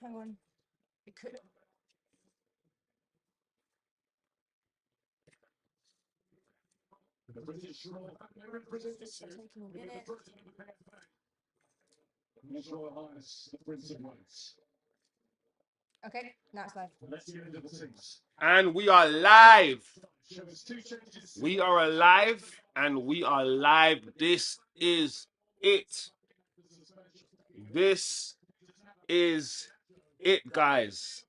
hang on. It could. The British Royal Family It's taking a minute. His Royal Highness the Prince of Wales. Okay, now it's live. Let's get into the scenes. And we are live. Show us 2 changes. We are alive and we are live. This is it. This is it, guys.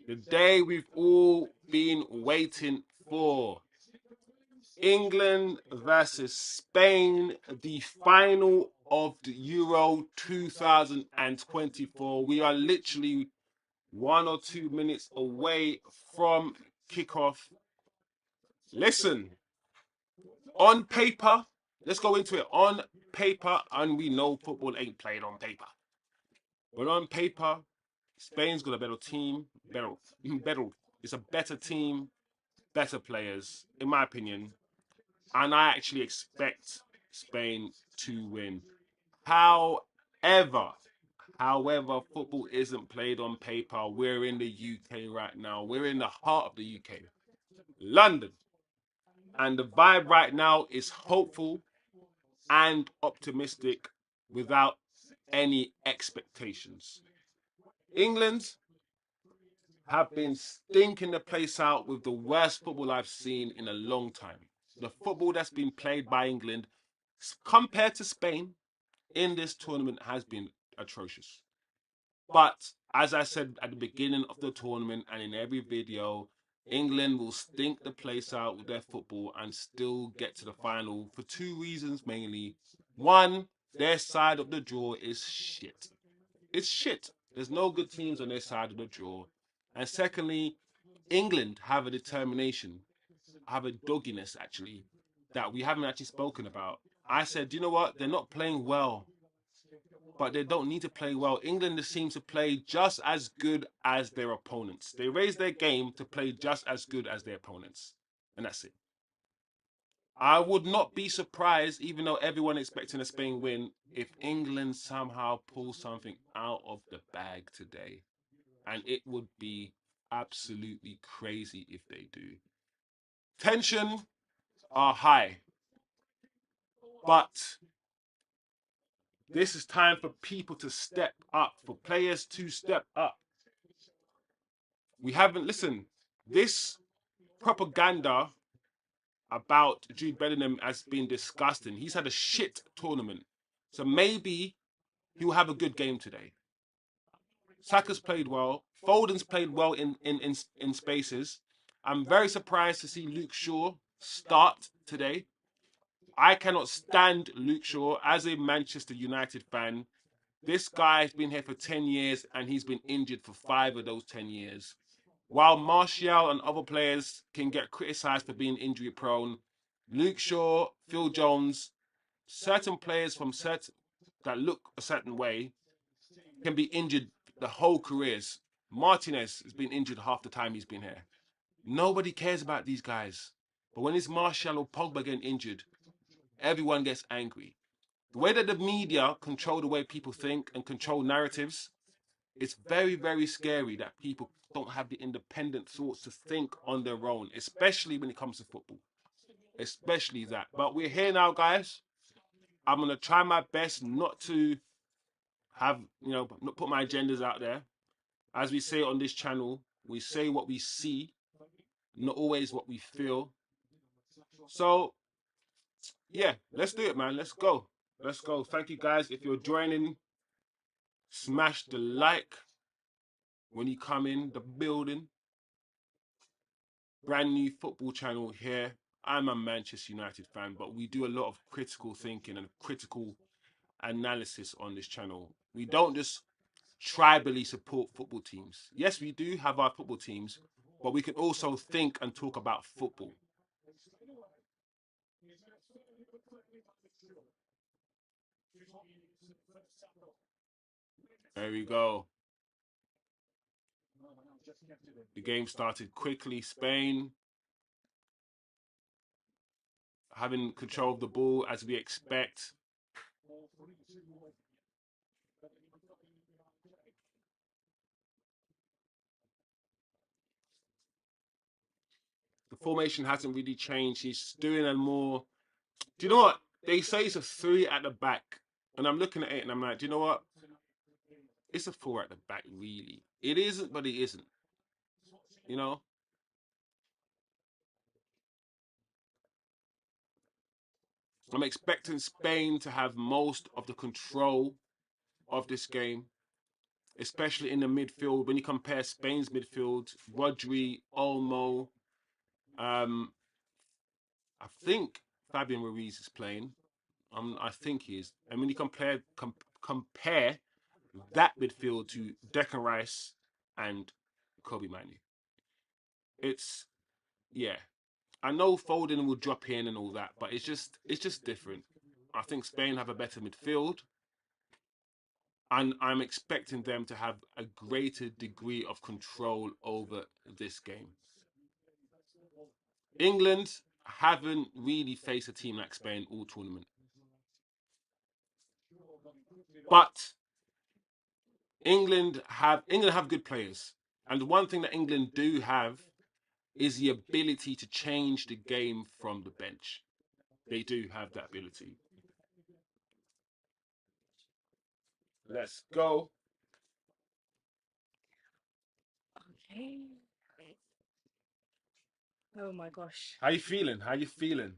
The day we've all been waiting for. England versus Spain, the final of the Euro 2024. We are literally 1 or 2 minutes away from kickoff. Listen, on paper, let's go into it. On paper, and we know football ain't played on paper. But on paper, Spain's got a better team. Better. It's a better team, better players, in my opinion. And I actually expect Spain to win. However, football isn't played on paper. We're in the UK right now. We're in the heart of the UK, London. And the vibe right now is hopeful and optimistic without any expectations. England have been stinking the place out with the worst football I've seen in a long time. The football that's been played by England compared to Spain in this tournament has been atrocious. But as I said at the beginning of the tournament and in every video, England will stink the place out with their football and still get to the final for 2 reasons mainly. One, their side of the draw is shit. It's shit. There's no good teams on their side of the draw. And secondly, England have a determination, have a dogginess actually, that we haven't actually spoken about. I said, you know what? They're not playing well, but they don't need to play well. England just seems to play just as good as their opponents. They raise their game to play just as good as their opponents. And that's it. I would not be surprised, even though everyone expecting a Spain win, if England somehow pulls something out of the bag today. And it would be absolutely crazy if they do. Tension are high. But this is time for people to step up, for players to step up. We haven't, listen, this propaganda about Jude Bellingham has been disgusting. He's had a shit tournament. So maybe he'll have a good game today. Saka's played well. Foden's played well in spaces. I'm very surprised to see Luke Shaw start today. I cannot stand Luke Shaw as a Manchester United fan. This guy's been here for 10 years and he's been injured for 5 of those 10 years. While Martial and other players can get criticised for being injury prone, Luke Shaw, Phil Jones, certain players from that look a certain way can be injured the whole careers. Martinez has been injured half the time he's been here. Nobody cares about these guys. But when it's Martial or Pogba getting injured, everyone gets angry. The way that the media control the way people think and control narratives, it's very, very scary that people don't have the independent thoughts to think on their own, especially when it comes to football. Especially that. But we're here now, guys. I'm going to try my best not to have, not put my agendas out there. As we say on this channel, we say what we see, not always what we feel. So, yeah, let's do it, man. Let's go. Let's go. Thank you, guys. If you're joining, smash the like when you come in the building. Brand new football channel here. I'm a Manchester United fan, but we do a lot of critical thinking and critical analysis on this channel. We don't just tribally support football teams. Yes, we do have our football teams, but we can also think and talk about football. There we go. The game started quickly. Spain having control of the ball as we expect. formation hasn't really changed. He's doing a more. Do you know what they say? It's a 3 at the back, and I'm looking at it and I'm like, do you know what? It's a 4 at the back, really. It isn't, but it isn't. You know. I'm expecting Spain to have most of the control of this game, especially in the midfield. When you compare Spain's midfield, Rodri, Olmo, I think Fabian Ruiz is playing. I think he is. And when you compare that midfield to Declan Rice and Kobe Manu, it's yeah. I know Foden will drop in and all that, but it's just different. I think Spain have a better midfield, and I'm expecting them to have a greater degree of control over this game. England haven't really faced a team like Spain all tournament. But England have good players. And the one thing that England do have is the ability to change the game from the bench. They do have that ability. Let's go. Okay. Oh my gosh. How you feeling? How you feeling?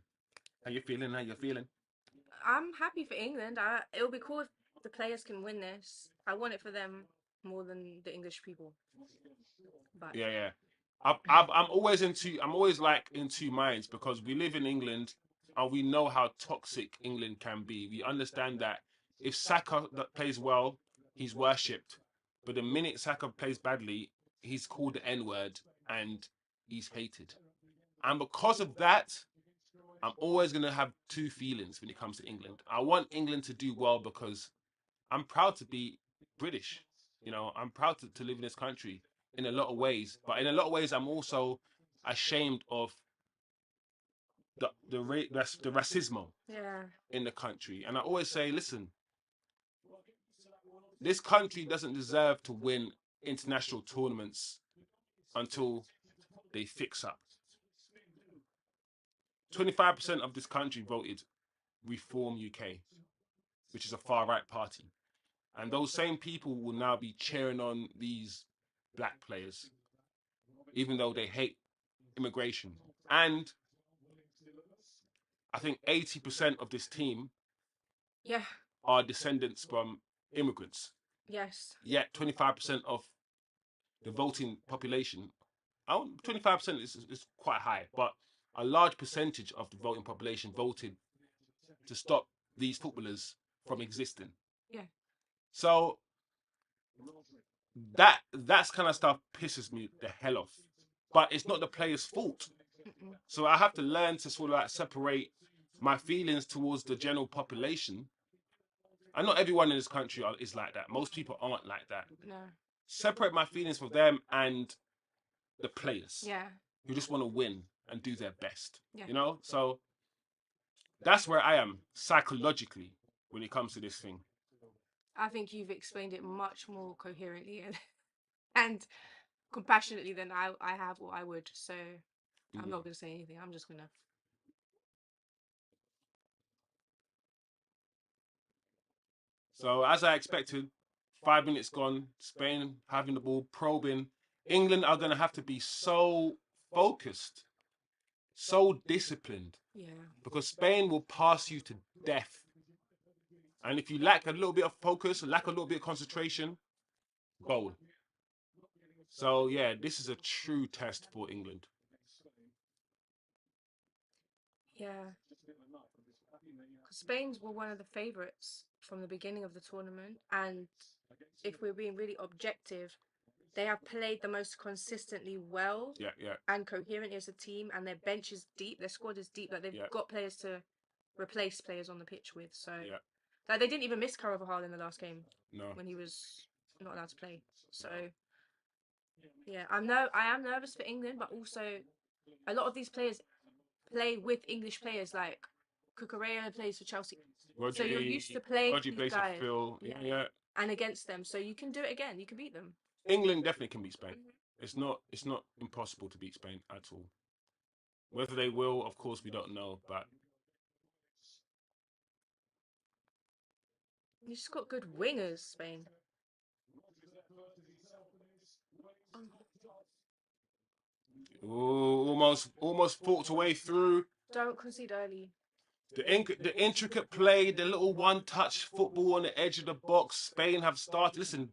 How you feeling? How you feeling? I'm happy for England. It'll be cool if the players can win this. I want it for them more than the English people. But Yeah. I'm always like in two minds because we live in England and we know how toxic England can be. We understand that if Saka plays well, he's worshipped. But the minute Saka plays badly, he's called the N-word and he's hated. And because of that, I'm always going to have two feelings when it comes to England. I want England to do well because I'm proud to be British. You know, I'm proud to live in this country in a lot of ways. But in a lot of ways, I'm also ashamed of the racism yeah, in the country. And I always say, listen, this country doesn't deserve to win international tournaments until they fix up. 25% of this country voted Reform UK, which is a far right party. And those same people will now be cheering on these black players, even though they hate immigration. And I think 80% of this team yeah, are descendants from immigrants. yes, Yet 25% of the voting population, 25% is quite high, but a large percentage of the voting population voted to stop these footballers from existing. yeah, So that's kind of stuff pisses me the hell off. But it's not the player's fault. mm-mm. So I have to learn to sort of like separate my feelings towards the general population. And not everyone in this country is like that. Most people aren't like that. No, Separate my feelings from them and the players yeah, who just want to win and do their best. Yeah. You know? So that's where I am psychologically when it comes to this thing. I think you've explained it much more coherently and compassionately than I have or I would. So I'm not going to say anything. I'm just going to. So as I expected, 5 minutes gone, Spain having the ball, probing. England are going to have to be so focused, so disciplined, Yeah, because Spain will pass you to death. And if you lack a little bit of focus, lack a little bit of concentration, goal. So yeah, this is a true test for England. yeah. Because Spain's were one of the favourites from the beginning of the tournament. And if we're being really objective, they have played the most consistently well Yeah. and coherently as a team. And their bench is deep. Their squad is deep. Like they've Yeah. got players to replace players on the pitch with. So Yeah. like they didn't even miss Carvajal in the last game No. when he was not allowed to play. So yeah, I am nervous for England, but also a lot of these players play with English players. Like Cucurella plays for Chelsea, so you're used to playing Rodri these plays for guys Phil. Yeah. and against them, so you can do it again. You can beat them. England definitely can beat Spain. It's not impossible to beat Spain at all. Whether they will, of course, we don't know. But You just got good wingers, Spain. ooh, almost fought away through. Don't concede early. The intricate play, the little one-touch football on the edge of the box. Spain have started. Listen,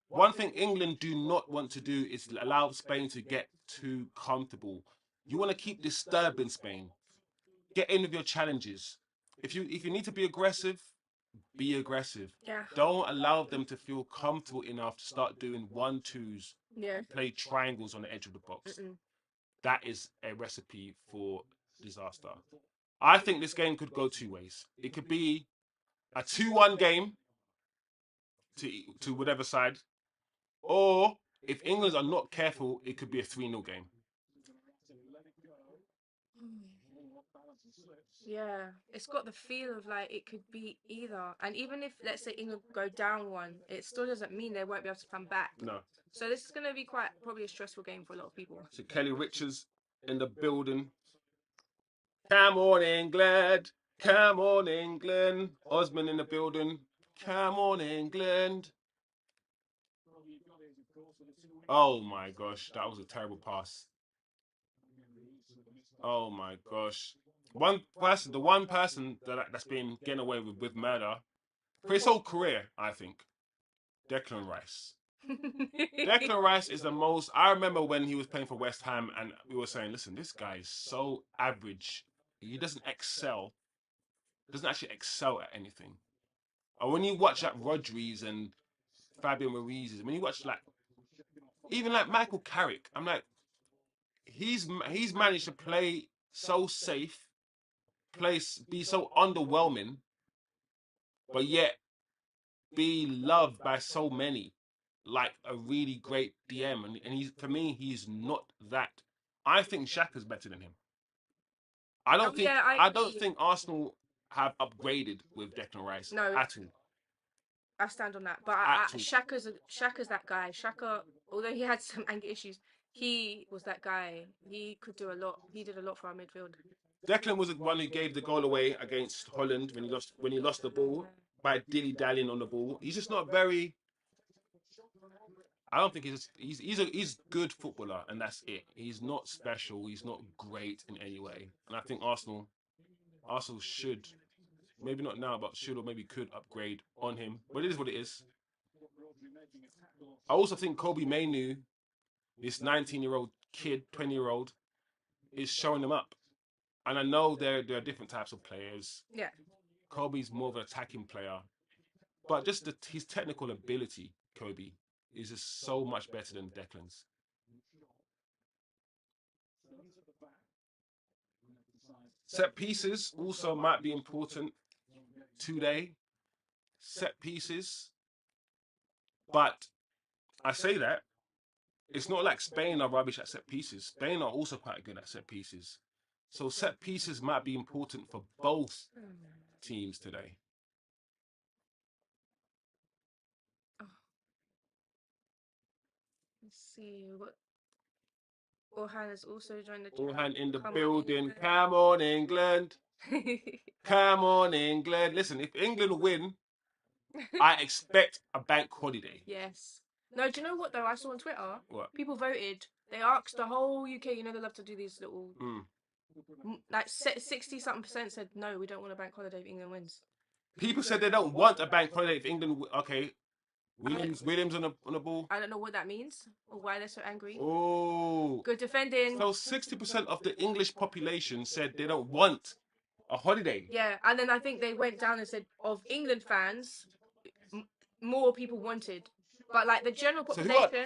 one thing England do not want to do is allow Spain to get too comfortable. You want to keep disturbing Spain. Get in with your challenges. If you need to be aggressive, be aggressive. Yeah. Don't allow them to feel comfortable enough to start doing 1-2s, Yeah. play triangles on the edge of the box. That is a recipe for disaster. I think this game could go two ways. It could be a 2-1 game to whatever side, or if England are not careful, it could be a 3-0 game. Yeah, it's got the feel of like it could be either. And even if, let's say, England go down one, it still doesn't mean they won't be able to come back. No. So this is going to be quite probably a stressful game for a lot of people. So Kelly Richards in the building. Come on, England. Come on, England. Osman in the building. Come on, England. Oh my gosh, that was a terrible pass. Oh my gosh. The one person that's been getting away with murder for his whole career, I think, Declan Rice. Declan Rice is the most. I remember when he was playing for West Ham, and we were saying, "Listen, this guy is so average. He doesn't excel. Doesn't actually excel at anything." And when you watch like Rodriguez and Fabian Ruiz, when you watch like even like Michael Carrick, I'm like, he's managed to play so safe, be so underwhelming, but yet be loved by so many, like a really great DM. And he's, for me, he's not that. I think Xhaka's better than him. I don't think yeah, I don't think Arsenal have upgraded with Declan Rice No. at all. I stand on that. But At all. Shaka's that guy. Shaka, although he had some anger issues, he was that guy. He could do a lot. He did a lot for our midfield. Declan was the one who gave the goal away against Holland when he lost the ball by dilly-dallying on the ball. He's just not very. I don't think he's good footballer, and that's it. He's not special. He's not great in any way. And I think Arsenal should, maybe not now, but should or maybe could upgrade on him. But it is what it is. I also think Kobe Mainoo, this 19-year-old kid, 20-year-old, is showing them up. And I know there are different types of players. Yeah. Kobe's more of an attacking player, but just his technical ability, Kobe, is just so much better than Declan's. Set pieces also might be important today. Set pieces, but I say that it's not like Spain are rubbish at set pieces. Spain are also quite good at set pieces. So set pieces might be important for both teams today. Let's see. What? Orhan has also joined the chat. Orhan in the Come on, building. England. Come on, England. Come on, England. Listen, if England win, I expect a bank holiday. Yes. No, do you know what though? I saw on Twitter. What? People voted. They asked the whole UK. You know they love to do these little. Like 60-something% said no. We don't want a bank holiday if England wins. People said they don't want a bank holiday if England. Okay. Williams on the ball. I don't know what that means or why they're so angry. Oh. Good defending. So 60% of the English population said they don't want a holiday. Yeah, and then I think they went down and said of England fans, more people wanted, but like the general population.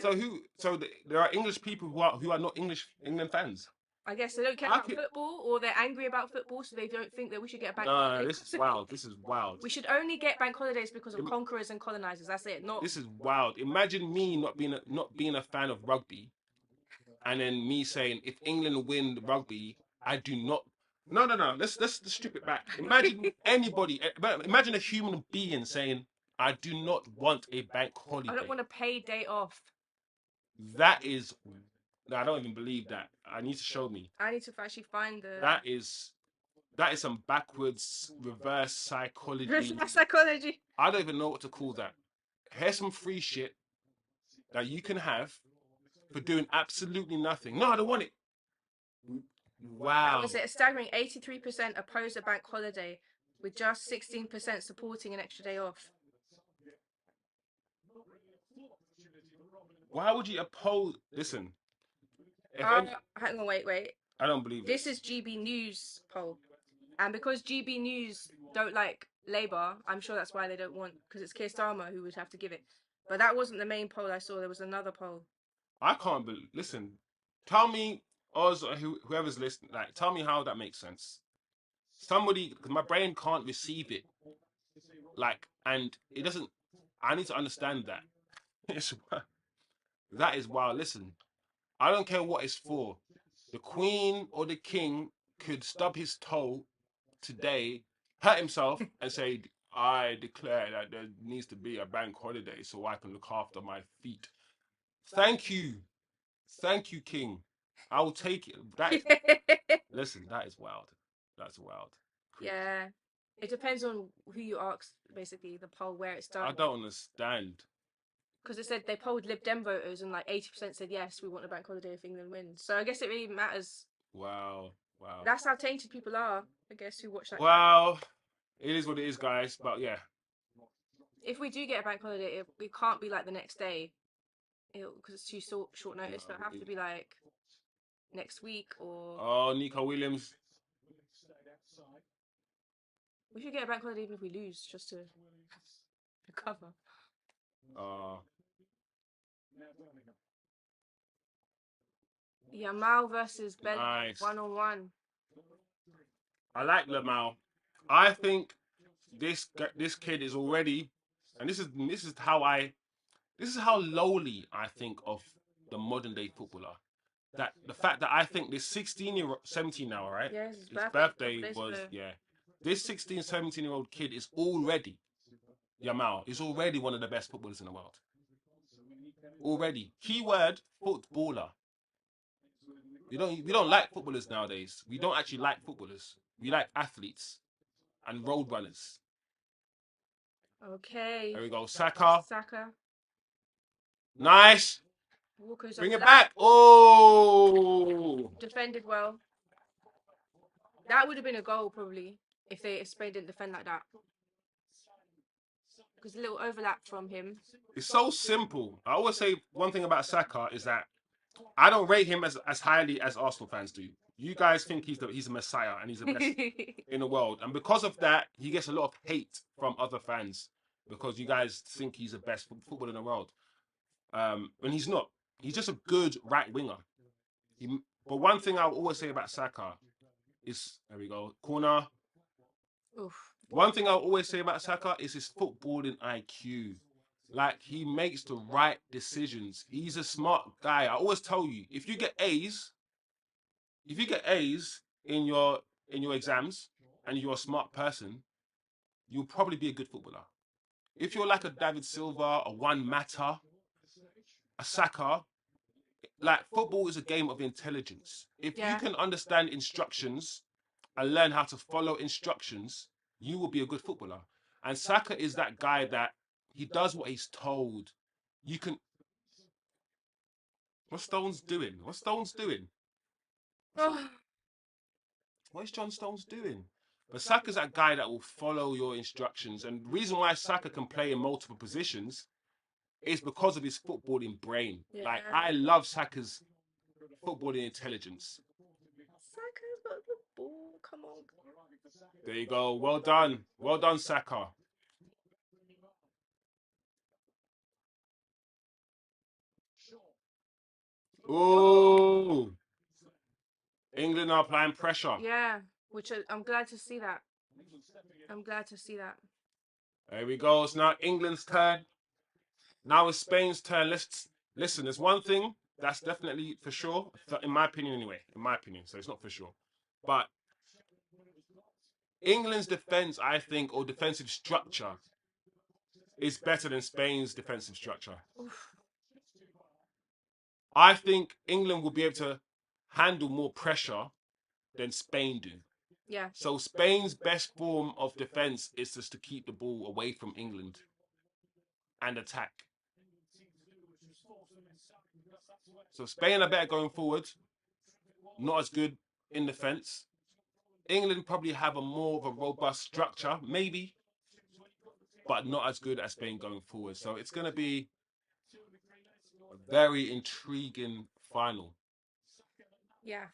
So there are English people who are not England fans. I guess they don't care about football, or they're angry about football, so they don't think that we should get a bank holiday. No, this is wild. This is wild. We should only get bank holidays because of conquerors and colonizers. That's it. Not. This is wild. Imagine me not being a fan of rugby, and then me saying if England win the rugby, I do not. No. Let's strip it back. Imagine imagine a human being saying, I do not want a bank holiday. I don't want a paid day off. That is No, I don't even believe that. I need to show me. I need to actually find the That is some backwards reverse psychology. psychology. I don't even know what to call that. Here's some free shit that you can have for doing absolutely nothing. No, I don't want it. Wow. Was it a staggering 83% oppose a bank holiday, with just 16% supporting an extra day off? Why would you oppose? Listen, if any, Hang on, wait. I don't believe This is GB News poll, and because GB News don't like Labour, I'm sure that's why they don't want, because it's Keir Starmer who would have to give it. But that wasn't the main poll I saw. There was another poll. I can't believe. Listen, tell me, Oz, or whoever's listening, like, tell me how that makes sense. Somebody, because my brain can't receive it, like, and it doesn't. I need to understand that. That is wild. Listen, I don't care what it's for. The Queen or the King could stub his toe today, hurt himself, and say, "I declare that there needs to be a bank holiday so I can look after my feet." Thank you. Thank you, King. I will take it. Listen, that is wild. That's wild. Yeah. It depends on who you ask, basically, the poll, where it's I done. don't understand. Because it said they polled Lib Dem voters and like 80% said yes, we want a bank holiday if England wins. So I guess it really matters. Wow. Wow. That's how tainted people are, I guess, who watch that. Well, it is what it is, guys. But yeah. If we do get a bank holiday, it can't be like the next day. Because it's too short notice. So it'll have to be like next week or... Oh, Nico Williams. We should get a bank holiday even if we lose, just to recover. Yamal versus Bellingham, Nice. 1-on-1. I like Yamal. I think this kid is already, and this is how lowly I think of the modern day footballer. That the fact that I think this 17 now, right? Yeah, his birthday days was, ago. yeah. This 16, 17-year-old kid is already, Yamal, is already one of the best footballers in the world. Already. Keyword, footballer. We don't like footballers nowadays. We don't actually like footballers. We like athletes and road runners. Okay. There we go. Saka. Saka. Nice. Walker's Bring it left. back. Oh. Defended well. That would have been a goal probably if Spain didn't defend like that. Because a little overlap from him. It's so simple. I always say one thing about Saka is that I don't rate him as highly as Arsenal fans do. You guys think he's a messiah and he's the best in the world, and because of that, he gets a lot of hate from other fans because you guys think he's the best footballer in the world. And he's not. He's just a good right winger. But one thing I'll always say about Saka is, there we go, corner. Oof. One thing I'll always say about Saka is his footballing IQ. Like, he makes the right decisions. He's a smart guy. I always tell you, if you get A's in your exams and you're a smart person, you'll probably be a good footballer. If you're like a David Silva, a Juan Mata, a Saka, like, football is a game of intelligence. If you can understand instructions and learn how to follow instructions, you will be a good footballer. And Saka is that guy that he does what he's told. You can. What's Stones doing? What's Stones doing? What is John Stones doing? But Saka's that guy that will follow your instructions. And the reason why Saka can play in multiple positions is because of his footballing brain. Yeah. Like, I love Saka's footballing intelligence. Saka's got the ball. Come on. There you go. Well done. Well done, Saka. Ooh. England are applying pressure. Yeah, which I'm glad to see that. I'm glad to see that. There we go. It's now England's turn. Now it's Spain's turn. Let's listen. There's one thing that's definitely for sure, in my opinion, anyway. In my opinion, so it's not for sure, but England's defense, I think, or defensive structure, is better than Spain's defensive structure. Oof. I think England will be able to handle more pressure than Spain do. Yeah. So Spain's best form of defense is just to keep the ball away from England and attack. So Spain are better going forward, not as good in defense. England probably have a more of a robust structure, maybe, but not as good as Spain going forward. So it's going to be a very intriguing final. Yeah.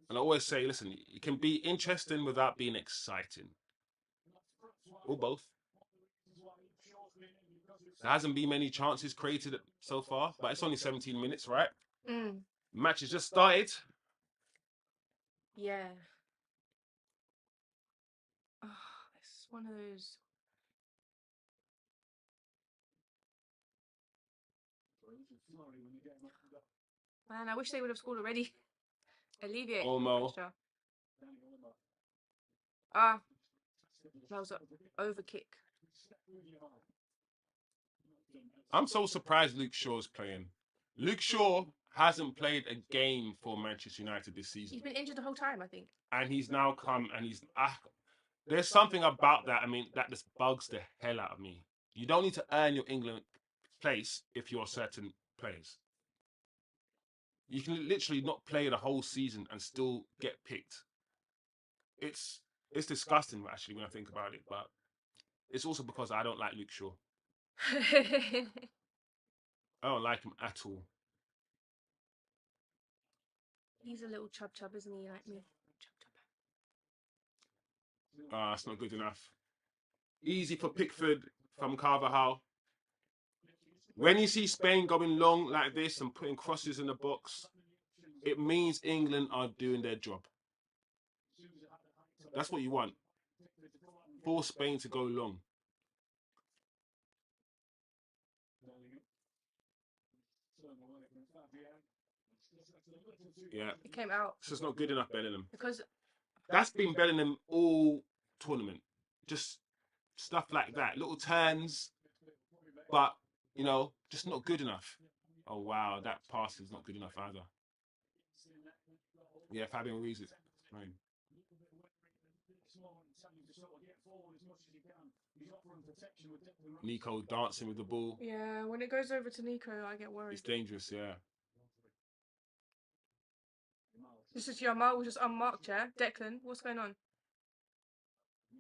And I always say, listen, it can be interesting without being exciting. Or both. There hasn't been many chances created so far, but it's only 17 minutes, right? Mm. Match has just started. Yeah. Oh, it's one of those. Man, I wish they would have scored already. Alleviate the Olmo. pressure. Ah, that was an overkick. I'm so surprised Luke Shaw's playing. Luke Shaw hasn't played a game for Manchester United this season. He's been injured the whole time, I think. And he's now come and there's something about that, I mean, that just bugs the hell out of me. You don't need to earn your England place if you're certain players. You can literally not play the whole season and still get picked. It's disgusting, actually, when I think about it, but it's also because I don't like Luke Shaw. I don't like him at all. He's a little chub, isn't he? Like me. Chub. It's not good enough. Easy for Pickford from Carvajal. When you see Spain going long like this and putting crosses in the box, it means England are doing their job. That's what you want. For Spain to go long. Yeah. It came out. It's just not good enough, Bellingham. Because that's been Bellingham all tournament. Just stuff like that. Little turns, but, you know, just not good enough. Oh, wow, that pass is not good enough either. Yeah, Fabian Ruiz is fine. Nico dancing with the ball. Yeah, when it goes over to Nico, I get worried. It's dangerous, yeah. This is Yamal, just unmarked, yeah? Declan, what's going on?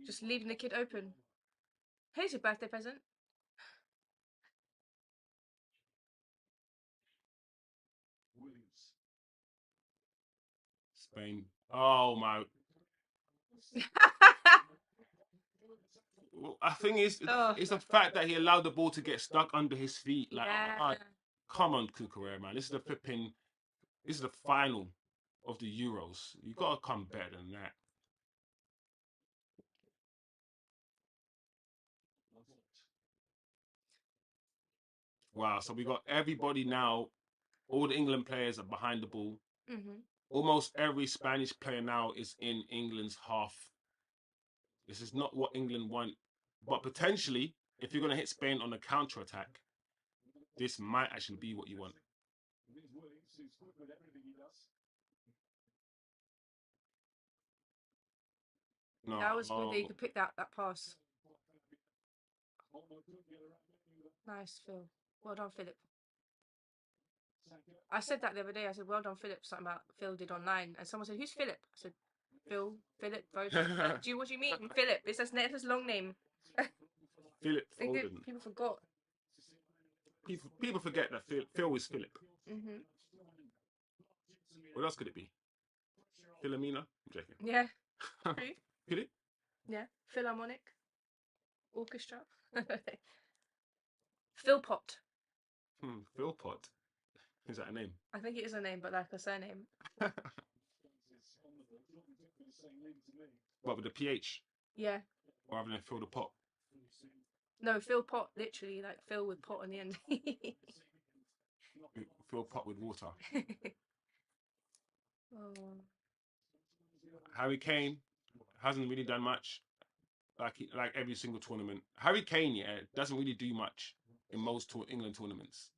Just leaving the kid open. Here's your birthday present. Spain. Oh, my. Well, I think it's the fact that he allowed the ball to get stuck under his feet. Like, yeah. Come on, Cucurella, man. This is the final of the Euros. You gotta come better than that. Wow, so we got everybody now. All the England players are behind the ball. Mm-hmm. Almost every Spanish player now is in England's half. This is not what England want. But potentially, if you're going to hit Spain on a counter-attack, this might actually be what you want. No, that was good that you could pick that pass. Nice, Phil. Well done, Philip. I said that the other day. I said, well done, Philip. Something about Phil did online. And someone said, who's Philip? I said, Philip, both. What do you mean? Philip. It's his long name. Philip Foden. People forgot. People forget that Phil is Philip. Mm-hmm. What else could it be? Philomena? I'm joking. Yeah. Could it? Yeah. Philharmonic. Orchestra. Philpot. Philpot. Is that a name? I think it is a name, but like a surname. What, with the PH? Yeah. Rather than Phil the Pot? No, Phil Pot, literally, like Phil with pot on the end. Phil Pot with water. Oh. Harry Kane hasn't really done much, like every single tournament. Harry Kane, yeah, doesn't really do much in most England tournaments.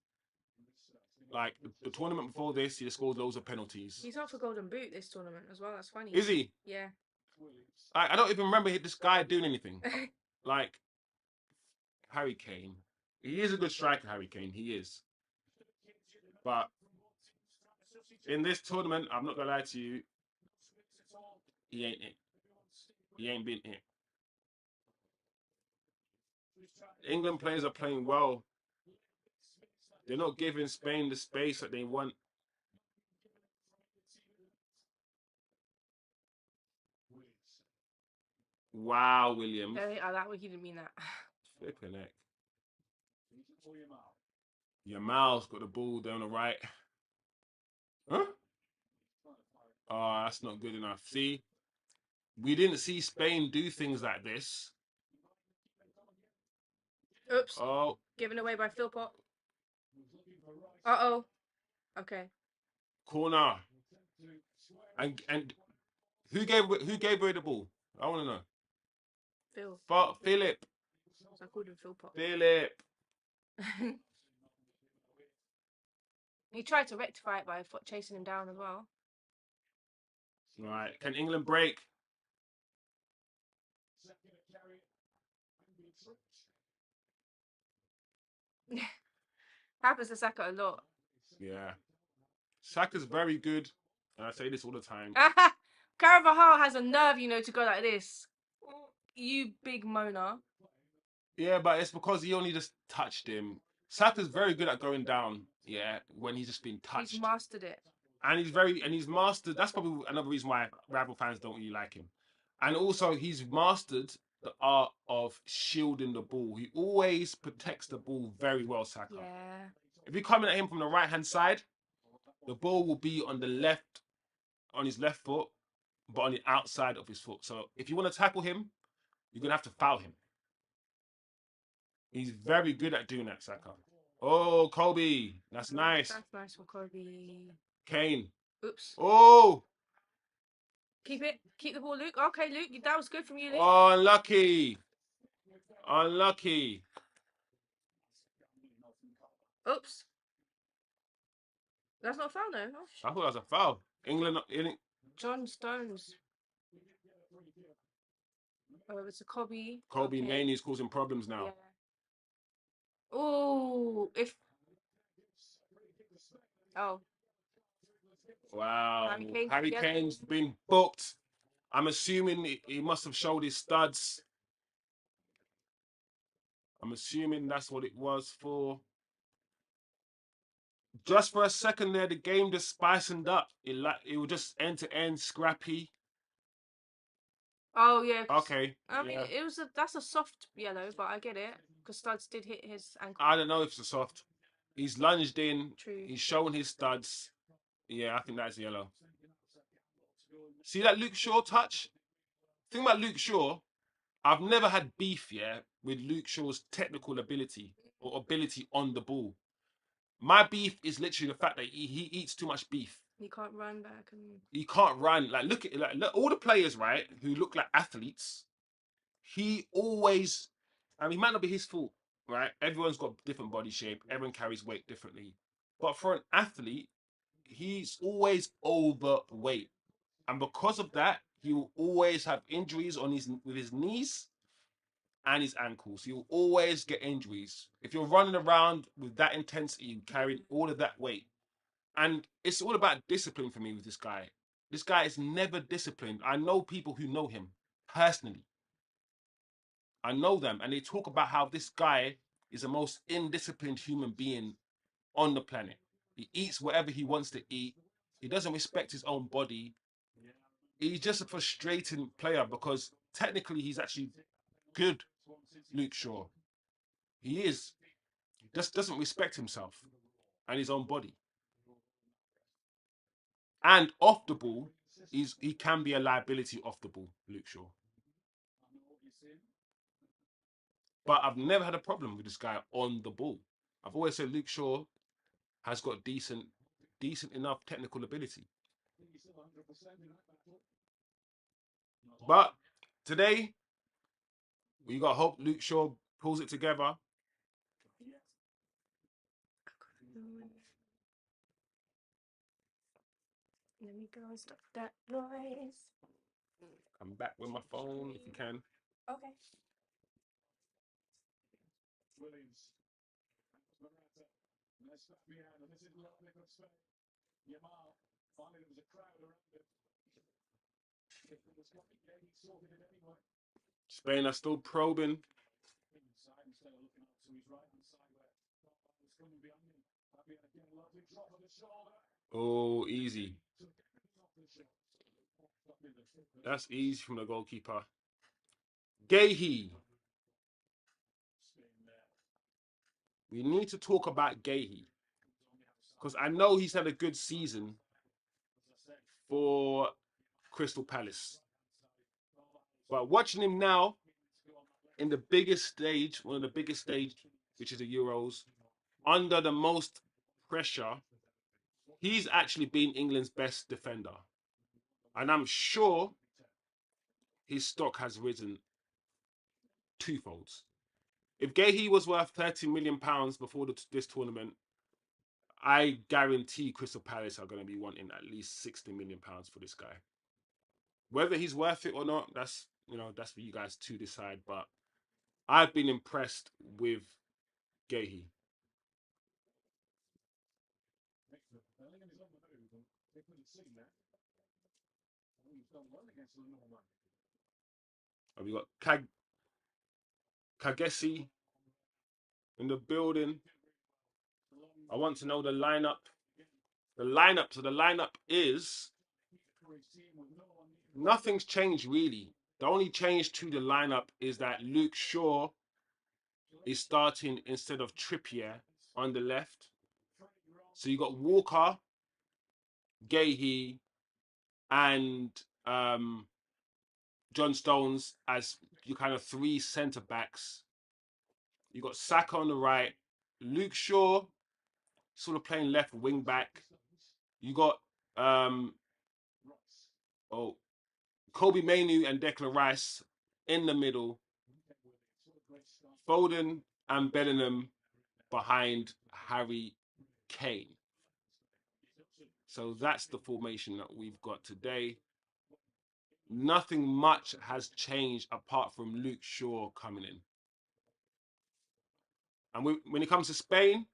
Like the tournament before this, he scored loads of penalties. He's up for Golden Boot this tournament as well. That's funny. Is he? Yeah. I don't even remember this guy doing anything. Like Harry Kane. He is a good striker, Harry Kane. He is. But in this tournament, I'm not gonna lie to you, he ain't it. He ain't been it. England players are playing well. They're not giving Spain the space that they want. Wow, Williams. I like what he didn't mean that. Flipping heck. Yamal's got the ball down the right. Huh? Oh, that's not good enough. See? We didn't see Spain do things like this. Oops. Oh. Given away by Philpott. Uh-oh. Okay. Corner. And who gave away the ball? I want to know. Phil. Philip. So I called him Philpott. Philip. He tried to rectify it by chasing him down as well. Right. Can England break? Happens to Saka a lot. Yeah. Saka's very good. And I say this all the time. Carvajal has a nerve, to go like this. You big moaner. Yeah, but it's because he only just touched him. Saka's very good at going down, yeah, when he's just been touched. He's mastered it. And he's mastered, that's probably another reason why rival fans don't really like him. And also, he's mastered the art of shielding the ball. He always protects the ball very well, Saka. Yeah. If you're coming at him from the right-hand side, the ball will be on his left foot, but on the outside of his foot. So if you want to tackle him, you're going to have to foul him. He's very good at doing that, Saka. Oh, Kobe. That's nice. That's nice for Kobe. Kane. Oops. Oh. Keep it. Keep the ball, Luke. Okay, Luke. That was good from you, Luke. Oh, unlucky. Unlucky. Oops. That's not a foul, though. Oh, I thought that was a foul. England. John Stones. Oh, it's a Kobe. Kobe okay. Maine's causing problems now. Yeah. Oh, Oh. Wow. Harry Kane's been booked. I'm assuming he must have showed his studs. I'm assuming that's what it was for. Just for a second there, the game just spiced up. It was just end-to-end scrappy. Oh yeah. Okay. I mean, that's a soft yellow, but I get it because studs did hit his ankle. I don't know if it's a soft. He's lunged in. True. He's shown his studs. Yeah, I think that's yellow. See that Luke Shaw touch? Thing about Luke Shaw, I've never had beef, with Luke Shaw's technical ability or ability on the ball. My beef is literally the fact that he eats too much beef. He can't run back and he can't run. Like look all the players, right, who look like athletes. He always, I mean, it might not be his fault, right? Everyone's got different body shape. Everyone carries weight differently. But for an athlete, he's always overweight, and because of that, he will always have injuries with his knees and his ankles. He will always get injuries if you're running around with that intensity, carrying all of that weight. And it's all about discipline for me with this guy. This guy is never disciplined. I know people who know him personally. I know them, and they talk about how this guy is the most indisciplined human being on the planet. He eats whatever he wants to eat. He doesn't respect his own body. He's just a frustrating player because technically he's actually good, Luke Shaw. He is. He just doesn't respect himself and his own body. And off the ball, he can be a liability off the ball, Luke Shaw. But I've never had a problem with this guy on the ball. I've always said Luke Shaw has got decent enough technical ability. But today, we got to hope Luke Shaw pulls it together. Let me go and stop that noise. I'm back with my phone if you can. Okay. Williams. Morata. Let's back me out. And this is lovely from Spain. Yamal. Finally, there was a crowd around him. If it was coming, yeah, he sorted it anyway. Spain are still probing. Inside instead of looking up to his right hand side where was coming behind him. Fabian again, lovely drop of the shoulder. Oh, easy. Took everything off the shot. That's easy from the goalkeeper. Gahey. We need to talk about Gahey. Because I know he's had a good season for Crystal Palace. But watching him now in the biggest stage, one of the biggest stage, which is the Euros, under the most pressure, he's actually been England's best defender. And I'm sure his stock has risen twofolds. If Gahey was worth £30 million before this tournament, I guarantee Crystal Palace are going to be wanting at least £60 million for this guy. Whether he's worth it or not, that's for you guys to decide. But I've been impressed with Gahey. Bellingham is on the move, and they couldn't see that. He's done well against the Norman. And we got Kagesi in the building. I want to know the lineup. So the lineup is... Nothing's changed, really. The only change to the lineup is that Luke Shaw is starting instead of Trippier on the left. So you got Walker, Gahey, and John Stones as your kind of three centre backs. You got Saka on the right, Luke Shaw sort of playing left wing back. You got Kobe Mainoo and Declan Rice in the middle. Foden and Bellingham behind Harry Kane. So that's the formation that we've got today. Nothing much has changed apart from Luke Shaw coming in. And when it comes to Spain,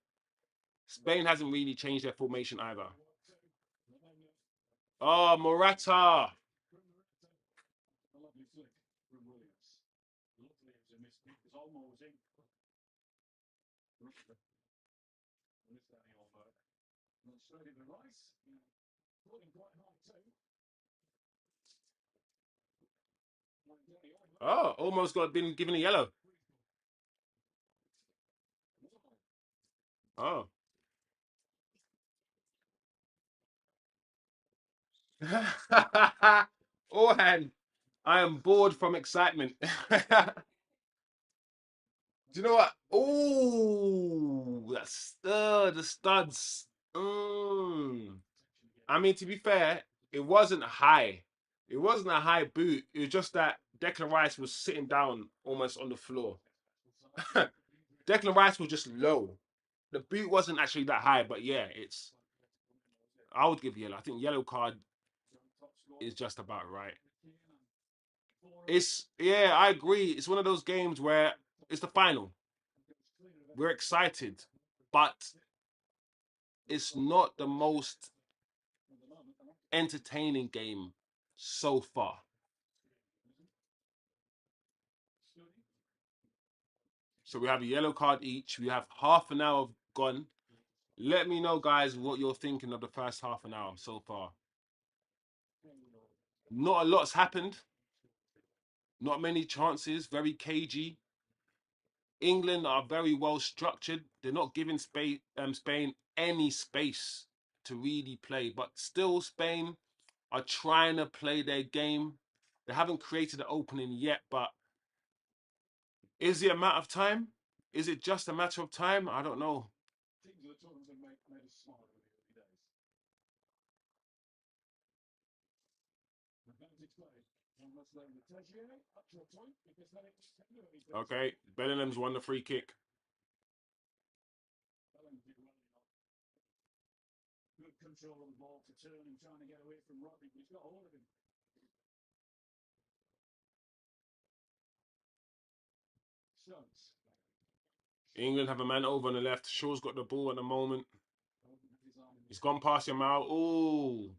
Spain hasn't really changed their formation either. Oh, Morata. A lovely flick from Williams. Luckily, it was a miss because Olmo was in. This Danny Olmo. And straight into Rice. Pulling quite hard too. Oh, almost been given a yellow. Oh. Orhan, I am bored from excitement. Do you know what? Oh, that's the studs. I mean, to be fair, it wasn't high. It wasn't a high boot. It was just that Declan Rice was sitting down almost on the floor. Declan Rice was just low. The boot wasn't actually that high, but yeah, I would give yellow. I think yellow card is just about right. I agree. It's one of those games where it's the final. We're excited, but it's not the most entertaining game so far. So we have a yellow card each. We have half an hour gone. Let me know, guys, what you're thinking of the first half an hour so far. Not a lot's happened. Not many chances. Very cagey. England are very well structured. They're not giving Spain any space to really play. But still, Spain are trying to play their game. They haven't created an opening yet, but is it a matter of time? Is it just a matter of time? I don't know. Teams of the tournament have made us smile in the early days. Advantage play. Almost there with Tejier up to a point because then it was Okay, Bellingham's won the free kick. Bellingham did well enough. Good control of the ball to turn and trying to get away from Rodney, but he's got hold of him. Stones. England have a man over on the left. Shaw's got the ball at the moment. He's gone past Yamal. Ooh.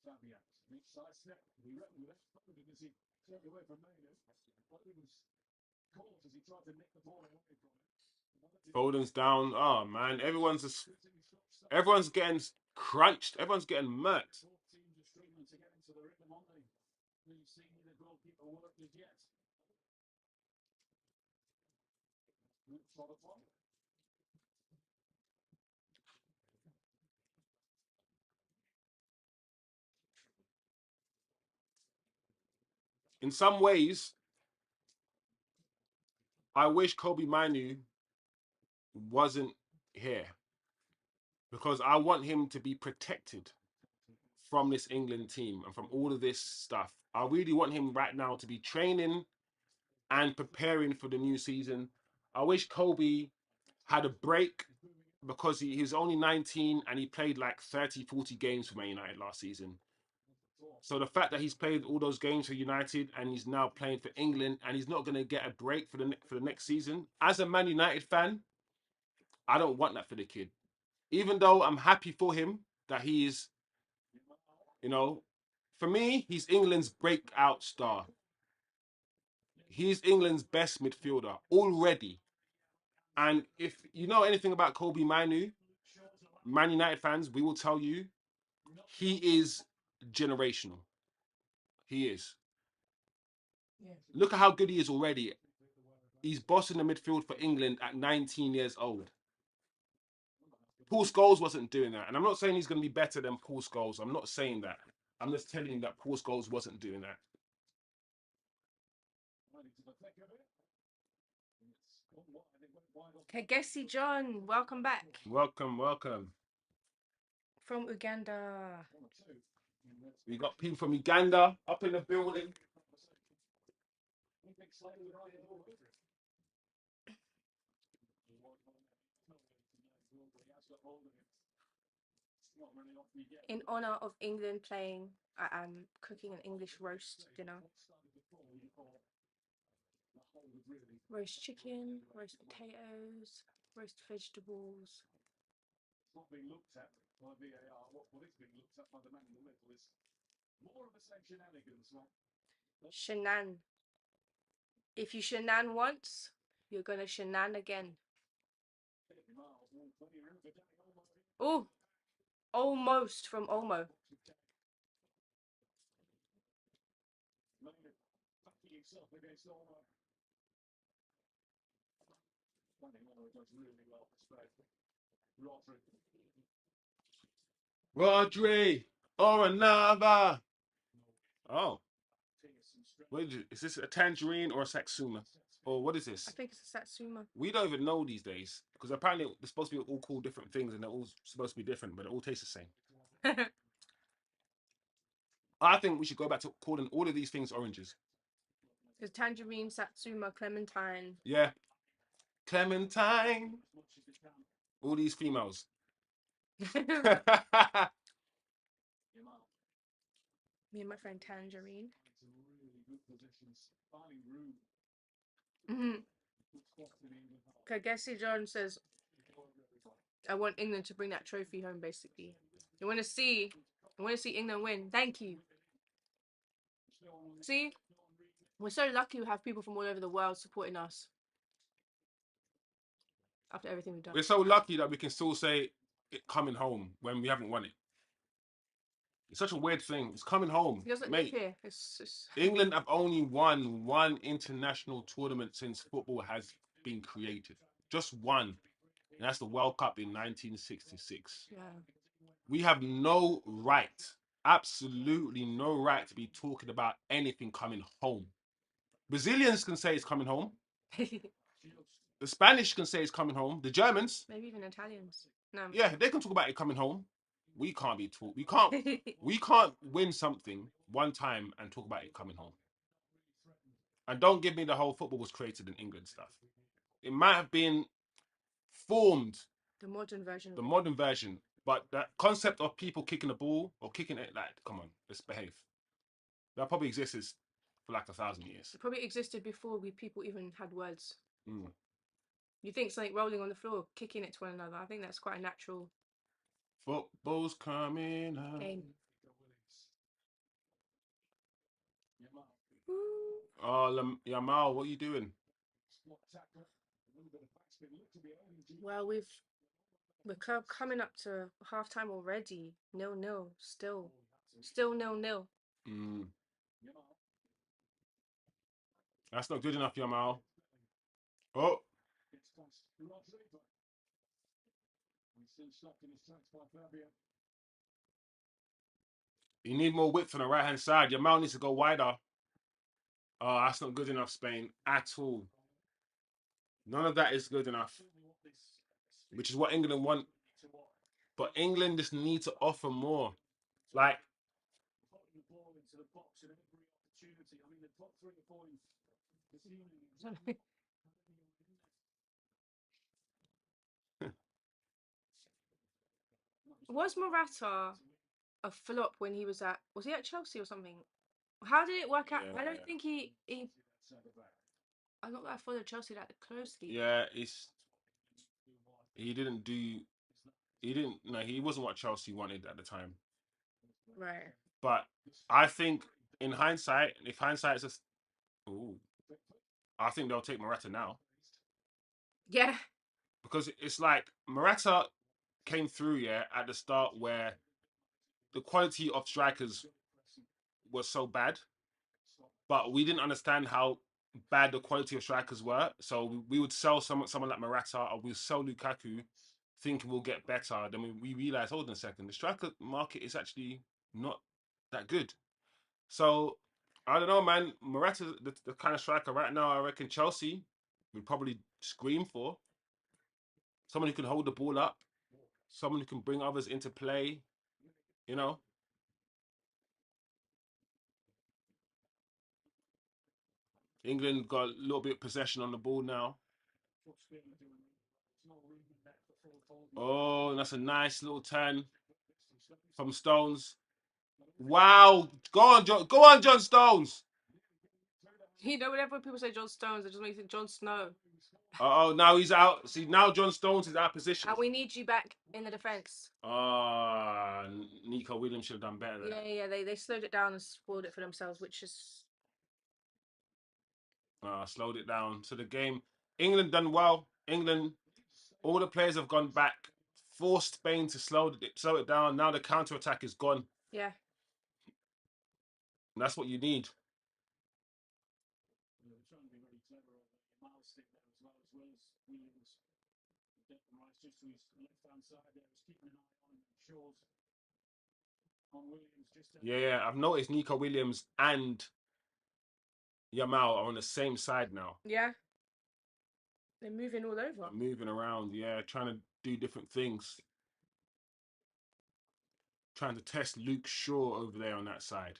Fabian. Neat side step. He reckoned with it. As he turned away from Maynard. But he was caught as he tried to nick the ball away from him. Foden's down. Oh man, everyone's getting crunched. Everyone's getting murked. Both teams are struggling to get into the rhythm, aren't they? We've seen the goalkeeper work as yet. For the ball. In some ways, I wish Kobe Manu wasn't here because I want him to be protected from this England team and from all of this stuff. I really want him right now to be training and preparing for the new season. I wish Kobe had a break because he's only 19 and he played like 30, 40 games for Man United last season. So the fact that he's played all those games for United and he's now playing for England and he's not going to get a break for the next season, as a Man United fan, I don't want that for the kid. Even though I'm happy for him that he is, you know, for me, he's England's breakout star. He's England's best midfielder already. And if you know anything about Kobe Manu, Man United fans, we will tell you he is generational. He is. Look at how good he is already. He's bossing the midfield for England at 19 years old. Paul Scholes wasn't doing that. And I'm not saying he's going to be better than Paul Scholes. I'm not saying that. I'm just telling you that Paul Scholes wasn't doing that. Kagesi John, welcome back. Welcome, welcome. From Uganda. We got people from Uganda up in the building. In honor of England playing, I am cooking an English roast dinner. Roast chicken, roast potatoes, roast vegetables. It's not being looked at by VAR. What is being looked at by the man in the middle is more of the same shenanigans. Shenan. If you shenan once, you're gonna shenan again. Oh, almost from Olmo. Rodri or another. Oh. Is this a tangerine or a satsuma? Or what is this? I think it's a satsuma. We don't even know these days because apparently they're supposed to be all called different things and they're all supposed to be different, but they all taste the same. I think we should go back to calling all of these things oranges. There's tangerine, satsuma, clementine. Yeah. Clementine. All these females. Me and my friend Tangerine. Kagesi John says, I want England to bring that trophy home, basically. You want to see England win. Thank you. See? We're so lucky we have people from all over the world supporting us. After everything we've done. We're so lucky that we can still say it coming home when we haven't won it. It's such a weird thing. It's coming home. He doesn't live here. It's... England have only won one international tournament since football has been created. Just one. And that's the World Cup in 1966. Yeah. We have no right, absolutely no right to be talking about anything coming home. Brazilians can say it's coming home. The Spanish can say it's coming home. The Germans. Maybe even Italians. No. Yeah, they can talk about it coming home. We can't be taught. We can't win something one time and talk about it coming home. And don't give me the whole football was created in England stuff. It might have been formed The modern version. The modern version. But that concept of people kicking the ball or kicking it, like, come on, let's behave. That probably exists for like 1,000 years. It probably existed before people even had words. Mm. You think something rolling on the floor, kicking it to one another. I think that's quite a natural Football's coming up. game. Oh, Yamal, what are you doing? Well, we're coming up to half time already. 0-0. Still 0-0. Mm. That's not good enough, Yamal. Oh. You need more width on the right hand side. Yamal needs to go wider. Oh, that's not good enough, Spain, at all. None of that is good enough. Which is what England want. But England just need to offer more. Like, Was Morata a flop when he was at Chelsea or something? How did it work out? Yeah. I don't think he I'm not that I followed Chelsea that closely. Yeah, he wasn't what Chelsea wanted at the time. Right. But I think in hindsight, if hindsight is just, I think they'll take Morata now. Yeah. Because it's like Morata came through, at the start where the quality of strikers was so bad, but we didn't understand how bad the quality of strikers were. So we would sell someone like Morata, or we'll sell Lukaku, thinking we'll get better. Then we realized, hold on a second, the striker market is actually not that good. So I don't know, man. Morata's the kind of striker right now. I reckon Chelsea would probably scream for someone who can hold the ball up, someone who can bring others into play. You know. England got a little bit of possession on the ball now. Oh, that's a nice little turn from Stones. Wow, go on, John Stones. You know, whenever people say John Stones, it just makes it John Snow. Oh, now he's out. See, now John Stones is out of position. And we need you back in the defence. Nico Williams should have done better there. Yeah. They slowed it down and spoiled it for themselves, which is Slowed it down. So the game, England done well. England, all the players have gone back, forced Spain to slow it down. Now the counter attack is gone. Yeah. And that's what you need. Yeah, I've noticed Nico Williams and Yamal are on the same side now. Yeah. They're moving all over. They're moving around, trying to do different things. Trying to test Luke Shaw over there on that side.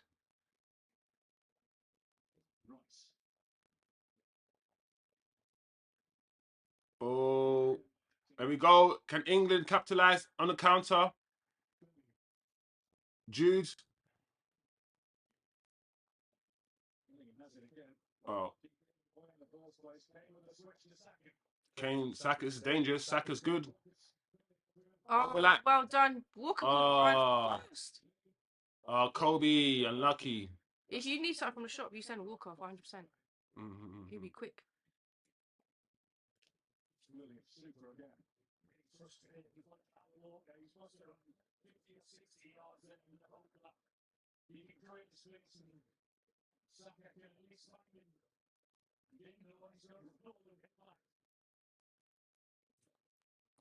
Oh, there we go. Can England capitalize on the counter? Jude. Oh. Kane, Saka is dangerous. Saka's good. Oh, well done. Walker. Kobe, unlucky. If you need something from the shop, you send Walker 100%. He'll be quick.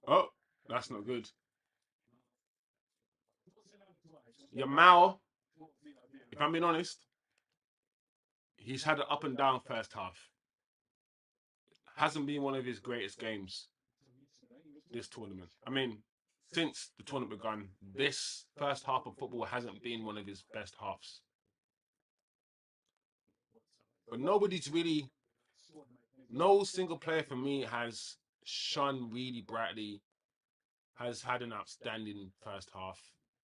Oh, that's not good. Yamal, if I'm being honest, he's had an up and down first half. Hasn't been one of his greatest games this tournament. I mean, since the tournament began, this first half of football hasn't been one of his best halves. But no single player for me has shone really brightly has had an outstanding first half.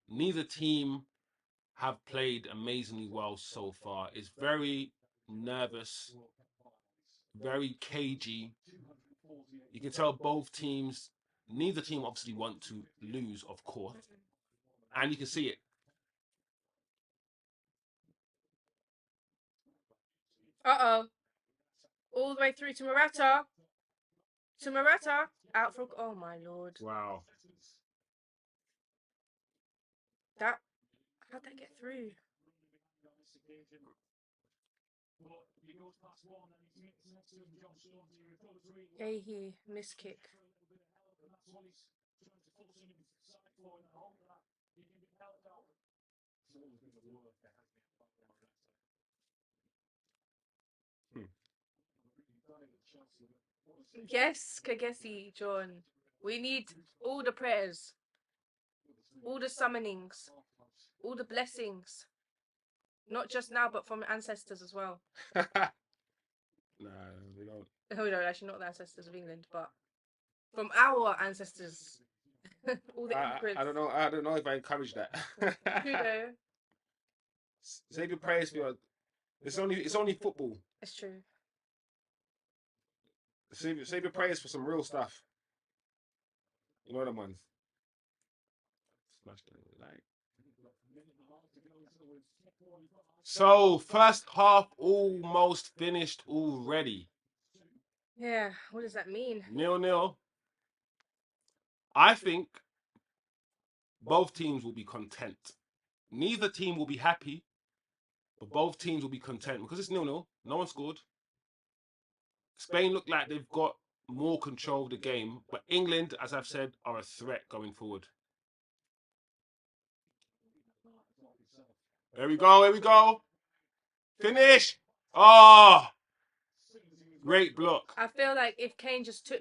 Neither team have played amazingly well so far. It's very nervous, very cagey. You can tell both teams, neither team obviously want to lose, of course, and you can see it. Uh-oh. All the way through to Morata. Out for... Oh, my Lord. Wow. How'd that get through? He miss kick. Yes, Kagesi, John. We need all the prayers, all the summonings, all the blessings. Not just now, but from ancestors as well. Nah, we don't. No, we don't, actually, not the ancestors of England, but from our ancestors. All the immigrants. I don't know if I encourage that. True though. Save your prayers for your. It's only football. It's true. Save your prayers for some real stuff. You know them ones. Smash the like. So first half almost finished already. Yeah, what does that mean? 0-0. I think both teams will be content. Neither team will be happy, but both teams will be content because it's 0-0. No one scored. Spain look like they've got more control of the game, but England, as I've said, are a threat going forward. Here we go. Finish! Oh! Great block. I feel like if Kane just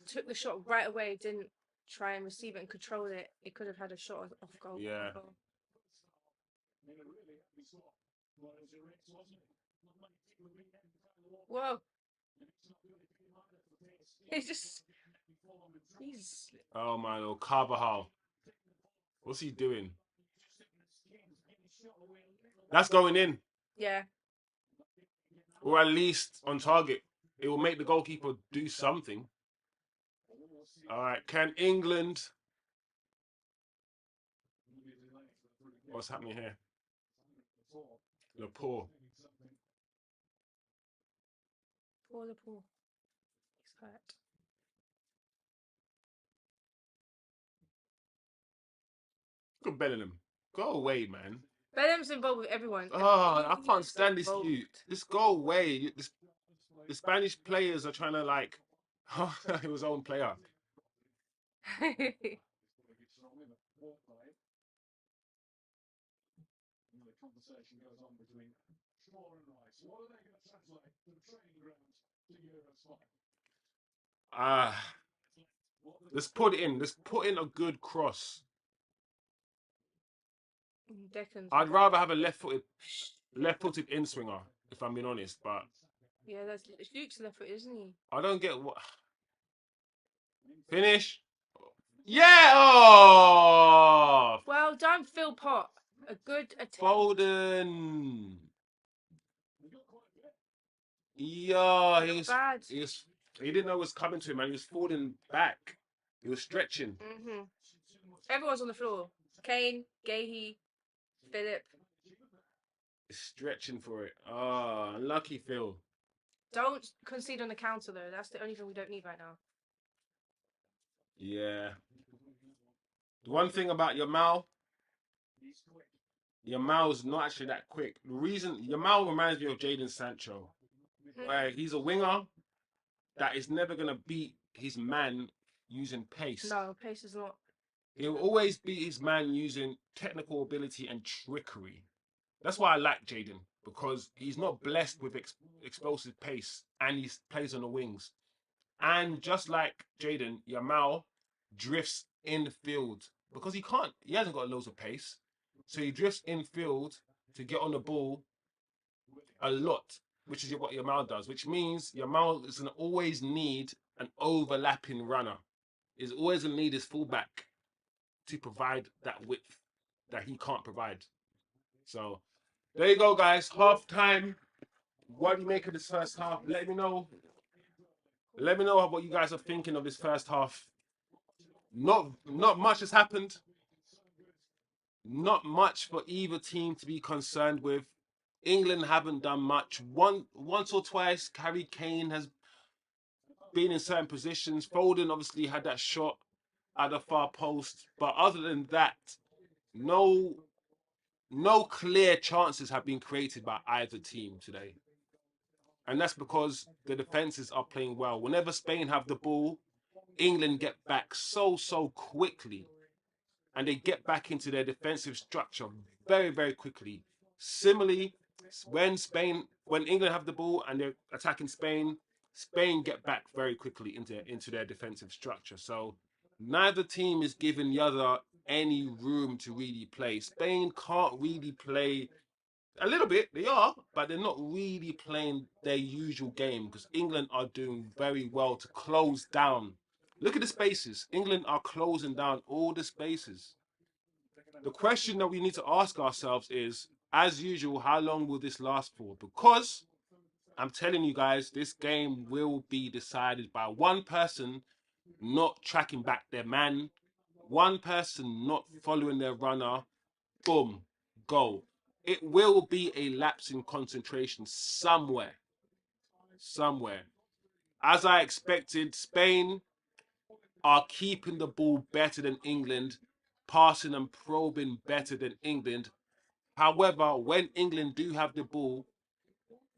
took the shot right away, didn't try and receive it and control it, it could have had a shot off goal. Yeah. Whoa. He's... Oh man, oh Carvajal. What's he doing? That's going in. Yeah. Or at least on target. It will make the goalkeeper do something. All right, can England... What's happening here? Laporte. Poor Liverpool. He's hurt. Look at Bellingham. Go away, man. Bellingham's involved with everyone. Oh, I can't stand this you. Just go away. The Spanish players are trying to like his own player. Conversation goes on between Shaw and Rice. What are they going to translate from training ground to Eurosport? Let's put it in. Let's put in a good cross. I'd rather have a left-footed in-swinger, if I'm being honest. But yeah, that's Luke's left foot, isn't he? I don't get what. Finish. Yeah. Oh. Well done, Phil Pot. A good attempt. Foden. Yeah, he didn't know it was coming to him, man. He was falling back. He was stretching. Everyone's on the floor. Kane, Gahey, Philip. He's stretching for it. Ah, unlucky Phil. Don't concede on the counter though. That's the only thing we don't need right now. Yeah. The one thing about Yamal's not actually that quick. The reason Yamal reminds me of Jadon Sancho, where he's a winger that is never gonna beat his man using pace. No, pace is not. He'll always beat his man using technical ability and trickery. That's why I like Jadon, because he's not blessed with explosive pace and he plays on the wings. And just like Jadon, Yamal drifts in field because he hasn't got loads of pace. So he drifts in field to get on the ball a lot, which is what Yamal does, which means Yamal is going to always need an overlapping runner. Is always going to need his fullback to provide that width that he can't provide. So there you go, guys. Half time. What do you make of this first half? Let me know. Let me know what you guys are thinking of this first half. Not much has happened. Not much for either team to be concerned with. England haven't done much. Once or twice, Harry Kane has been in certain positions. Foden obviously had that shot at the far post, but other than that, no clear chances have been created by either team today. And that's because the defenses are playing well. Whenever Spain have the ball, England get back so quickly, and they get back into their defensive structure very quickly. Similarly, when England have the ball and they're attacking Spain, Spain get back very quickly into their defensive structure. So neither team is giving the other any room to really play. Spain can't really play. A little bit, they are, but they're not really playing their usual game because England are doing very well to close down. Look at the spaces. England are closing down all the spaces. The question that we need to ask ourselves is, as usual, how long will this last for? Because I'm telling you guys, this game will be decided by one person not tracking back their man, one person not following their runner. Boom, goal. It will be a lapse in concentration somewhere. As I expected, Spain are keeping the ball better than England, passing and probing better than England. However, when England do have the ball,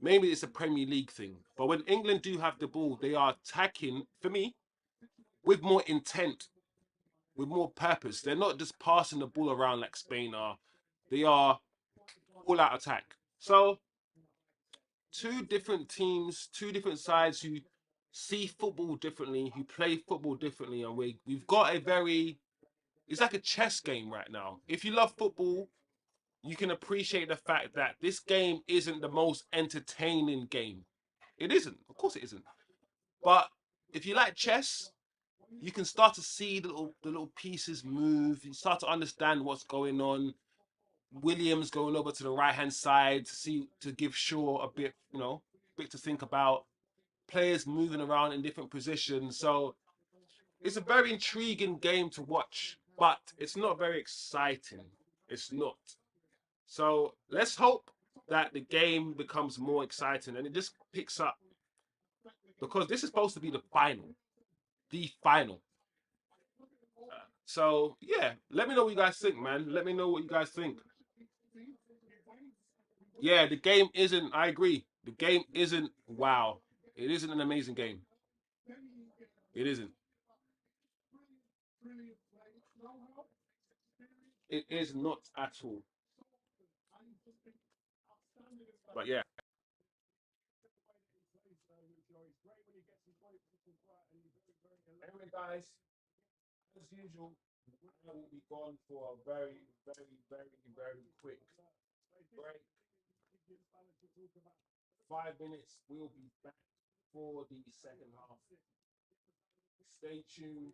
maybe it's a Premier League thing, but when England do have the ball, they are attacking, for me, with more intent, with more purpose. They're not just passing the ball around like Spain are. They are all out attack. So, two different teams, two different sides who see football differently, who play football differently, and we've got a very, it's like a chess game right now. If you love football, you can appreciate the fact that this game isn't the most entertaining game. It isn't. Of course it isn't. But if you like chess, you can start to see the little pieces move. You start to understand what's going on. Williams going over to the right hand side to give Shaw a bit, bit to think about. Players moving around in different positions. So it's a very intriguing game to watch, but it's not very exciting. It's not. So let's hope that the game becomes more exciting and it just picks up, because this is supposed to be the final. The final. So yeah, let me know what you guys think, man. Let me know what you guys think. Yeah, the game isn't, I agree. The game isn't wow. It isn't an amazing game. It isn't. It is not at all. But yeah. Anyway, guys, as usual, I will be gone for a very quick break. 5 minutes. We'll be back for the second half. Stay tuned.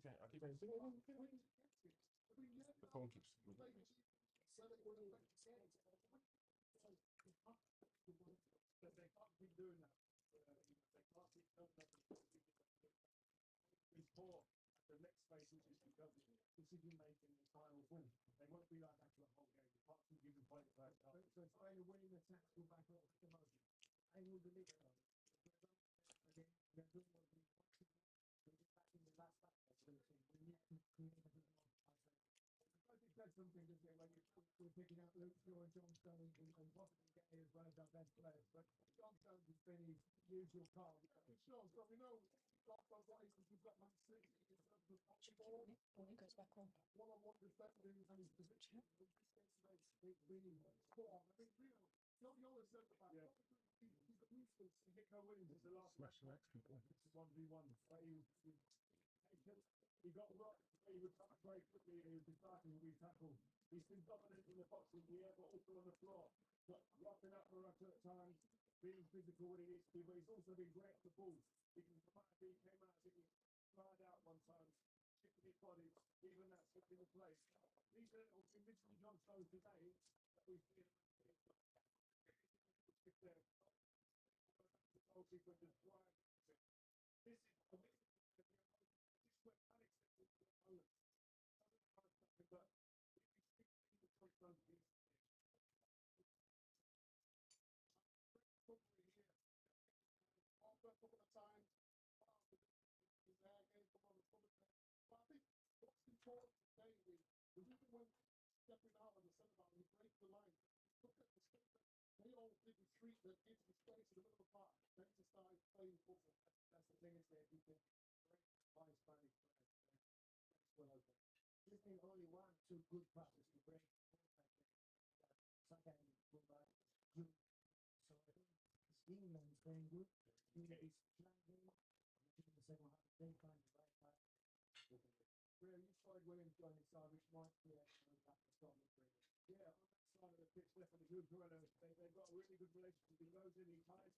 Yeah, I keep saying, the phone keeps. space, which is because decision making in the final ball. They won't be like that for the whole game, apart from giving point first half. So Spain are winning the tactical battle at the moment. They will deliver though. Again, they're doing what we want to do. We'll get back into that battle. So we need to create a bit more. I think that's something that we're picking out Luke Shaw and John Stones and possibly getting as one of our best players. But John Stones has been his usual calm. Sure, so we know what you've got Man City in terms of ball. When it goes back on. One-on-one defending and his position. It's really poor. I mean, really, you always said about he's useless. Nico Williams is the last Special expert. It's 1v1. He got rocked. He was very quickly. He was starting to tackle. He's been dominant in the box in the air, but also on the floor. But rocking up for us at times, being physical when he needs to, but he's also been great at the ball. He came out, I think he cried out one time, shifting his body, even that switching the place. These are little things from John Stones today that we've seen. If they're goalkeeper just drive. This is where Alex is the moment. But if you speak to the sometimes these probably here. After a couple of times, he's there again, come on, come there. But I think what's important today is even when stepping out on the centre back, he breaks the line. Look at the space that they all did retreat that gives the space in the middle of the park. Then to start playing football. That's the thing is that you can break by Spanish players. Well open. This is only 1-2 good passes to break second good back. So I think England is very good. England is challenging. I think in the second half they find the right pass. Where you tried Williams going inside, which might be that to start with. Yeah, on that side of the pitch, definitely good. They've got a really good relationship. He goes in, he ties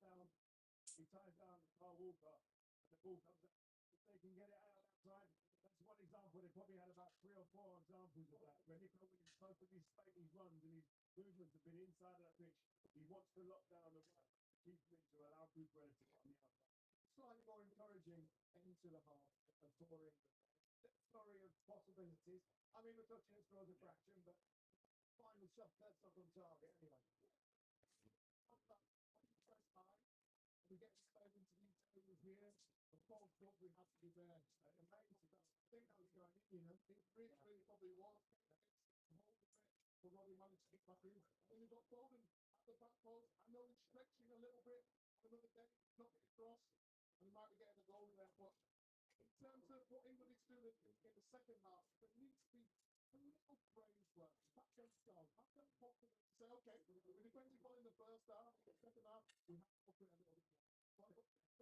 down Carl Walker, and the ball comes out. If they can get it out outside, that's one example. They probably had about 3 or 4 examples of that. When Nico Williams, most of his runs and his movements have been inside of that pitch. He wants to lock down the right, keep him to allow Cucurella to get on the outside. Slightly more encouraging into the half of touring. Story of possibilities. I mean, we're touching it scores a fraction, but final shot, that's up on target anyway. Press high. We get Spain into these areas here. The false foot, we have to be there. Amazing. I think that was going in, you know. It really probably was. Hold the bit for Roddy managed to get back in. And then you've got Foden at the back post. I know he's stretching a little bit. Another day, not get across. And he might be getting a goal there. But in terms of what England is doing in the second half, there needs to be a little brains work. Back them strong. Have them confident to say, okay, we defended well in the first half. In the second half, we have to operate a little bit more.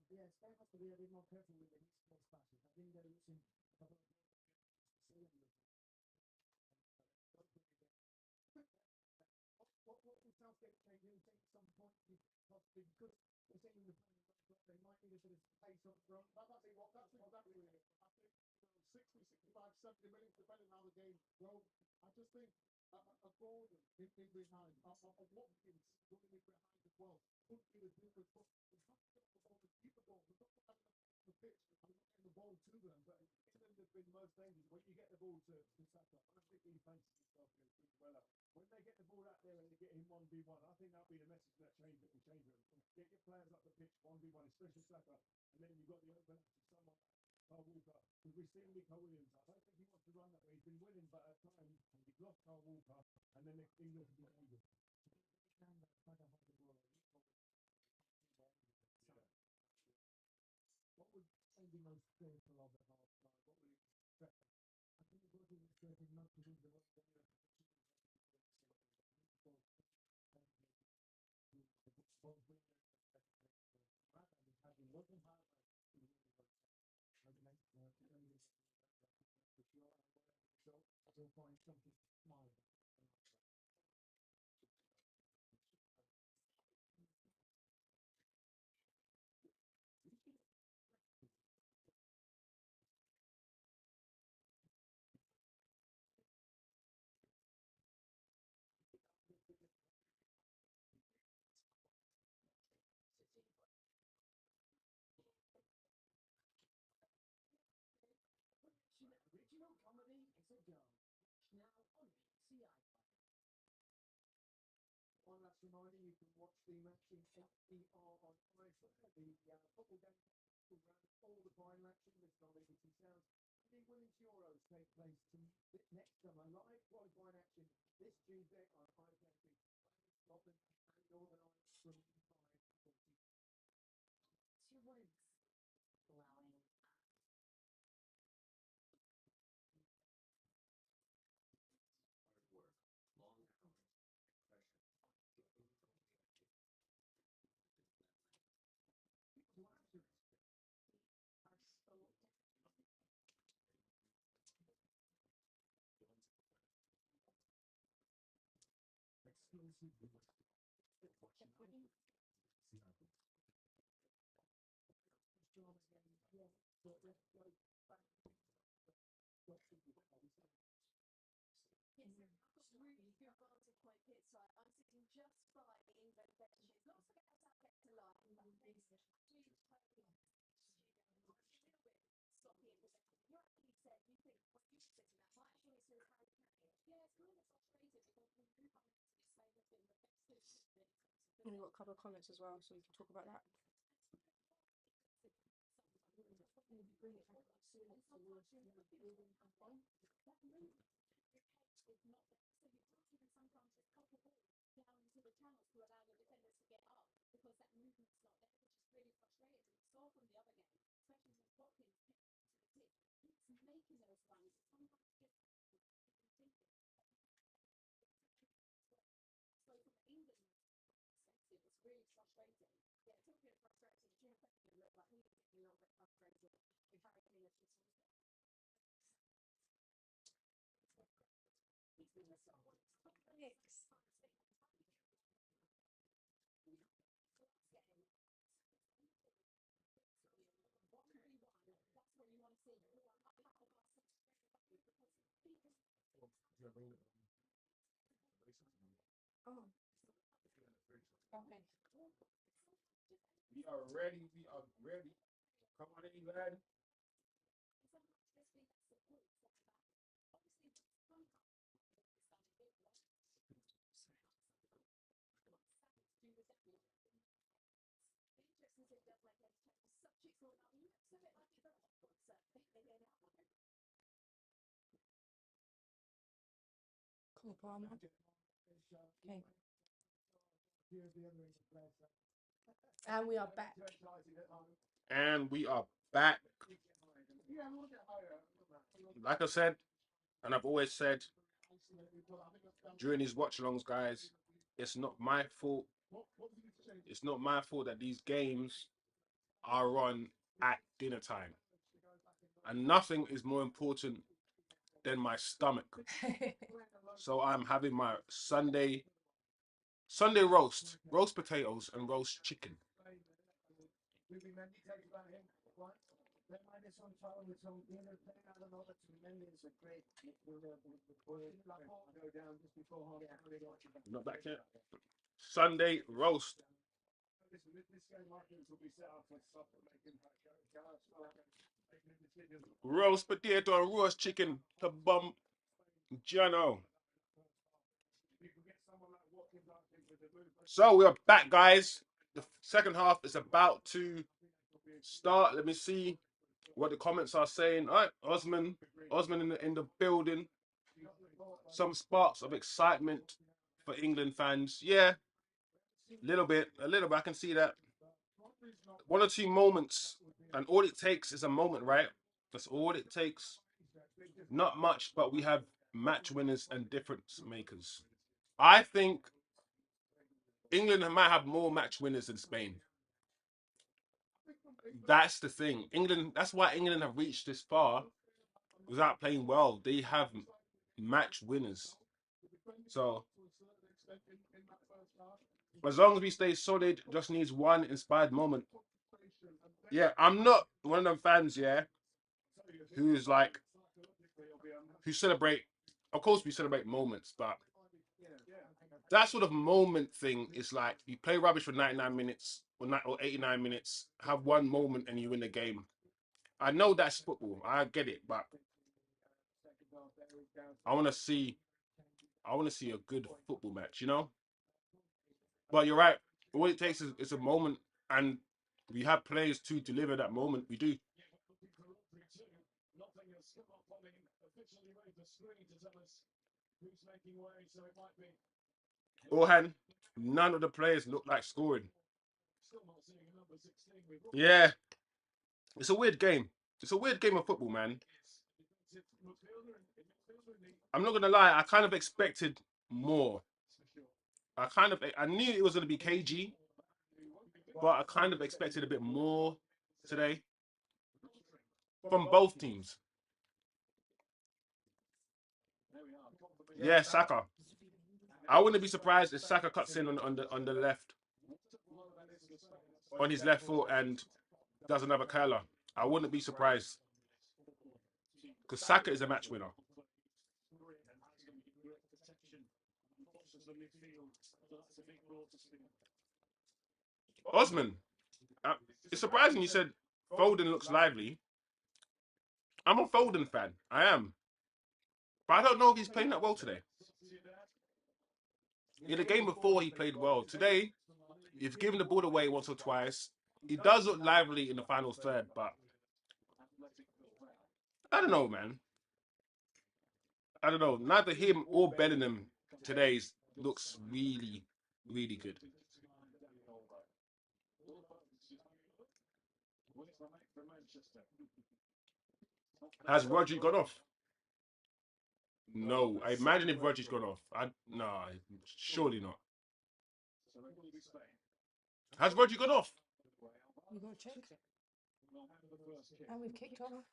Yeah, Spain has to be a bit more careful with the mixed passes. I think they're losing a couple of what will Southgate change? He'll take some point possibly because they're saying the they might need a bit of pace up front. That's exactly it. I think 60, 65, 70 minutes depending on how the game goes. I just think a Gordon in behind, a Watkins running in behind as well would be the difference. But we have to get the ball to keep the ball. We're not having the pitch and we're not getting the ball to them. But England have been most dangerous when you get the ball to Saka. I think he fancies himself against Cucurella. When they get the ball out there and they get him 1v1, I think that'll be the message that change it. Get your players up the pitch 1v1, especially Saka, and then you've got the overlap to someone like Carl Walker. Because we've seen Nico Williams. I don't think he wants to run that way. He's been winning, but at times he's lost Carl Walker, and then England will be dangerous. What would be most fearful of the half time? What would you expect? I think it would be expecting not to lose the ball. You'll find something small. One last reminder, you can watch the match in HDR on iPhone. The football game around all the final action with non-English sounds. The Women's Euros take place next summer. Live qualifying action this Tuesday on iPlayer 2. Scotland and Northern Ireland from 5:40. Your words allowing Hard work, long hours, pressure. Exclusive. Yes, I've got really good vantage point pit side. I'm sitting just by the England benches. Not so bad as I get to line, but this really perfect studio. A little bit sloppy in possession. You actually said you think when you were sitting that might actually sort of Harry Kane. Yeah, it's kind of frustrated because we do come into this game as being the best team. We've got a couple of comments as well, so we can talk about that. Is not there. So you can't even sometimes just pop a ball down into the channels to allow your defenders to get up because that movement's not there, which is really frustrating. We saw from the other game, especially when Watkins gets to the pitch, he's making those runs. Sometimes he gets thinking. So from England perspective, it's really frustrating. Yeah, talking of frustrating, Jim Fetcher looked like he was getting a little bit frustrated with Harry Kane as this was. Oh, okay. We are ready. We are ready. Come on in, lad. Cool, Palmer. Okay. And we are back. And we are back. Like I said, and I've always said during these watch-alongs, guys, it's not my fault. It's not my fault that these games are on at dinner time. And nothing is more important than my stomach. So I'm having my Sunday roast potatoes and roast chicken. Not back yet. Sunday roast. Roast potato and roast chicken to bum Jano. So we are back, guys. The second half is about to start. Let me see what the comments are saying. All right, Osman in the building. Some sparks of excitement for England fans. Yeah, a little bit. I can see that. One or two moments, and all it takes is a moment, right? That's all it takes. Not much, but we have match winners and difference makers. I think England might have more match winners than Spain. That's the thing. That's why England have reached this far without playing well. They have match winners. So as long as we stay solid, just needs one inspired moment. Yeah, I'm not one of them fans, yeah, who celebrate. Of course, we celebrate moments, but that sort of moment thing is like you play rubbish for 99 minutes or 89 minutes, have one moment and you win the game. I know that's football. I get it, but I want to see a good football match, you know. But you're right. All it takes is a moment, and we have players to deliver that moment. We do. Nothing has come up on the officially raised the screen to tell us who's making way, so it might be. Orhan, none of the players look like scoring. Still not seeing number 16 with Yeah, it's a weird game. It's a weird game of football, man. I'm not gonna lie. I kind of expected more. I knew it was gonna be KG, but I kind of expected a bit more today from both teams. Yeah, Saka. I wouldn't be surprised if Saka cuts in on the left, on his left foot, and does another curler. I wouldn't be surprised because Saka is a match winner. Osman, it's surprising you said Foden looks lively. I'm a Foden fan. I am. But I don't know if he's playing that well today. In the game before, he played well. Today, he's given the ball away once or twice. He does look lively in the final third, but I don't know, man. I don't know. Neither him or Bellingham today looks really, really good. Has Rodri gone off? No. I imagine if Rodri's gone off. No, surely not. Has Rodri gone off? You gotta check. And we've kicked off.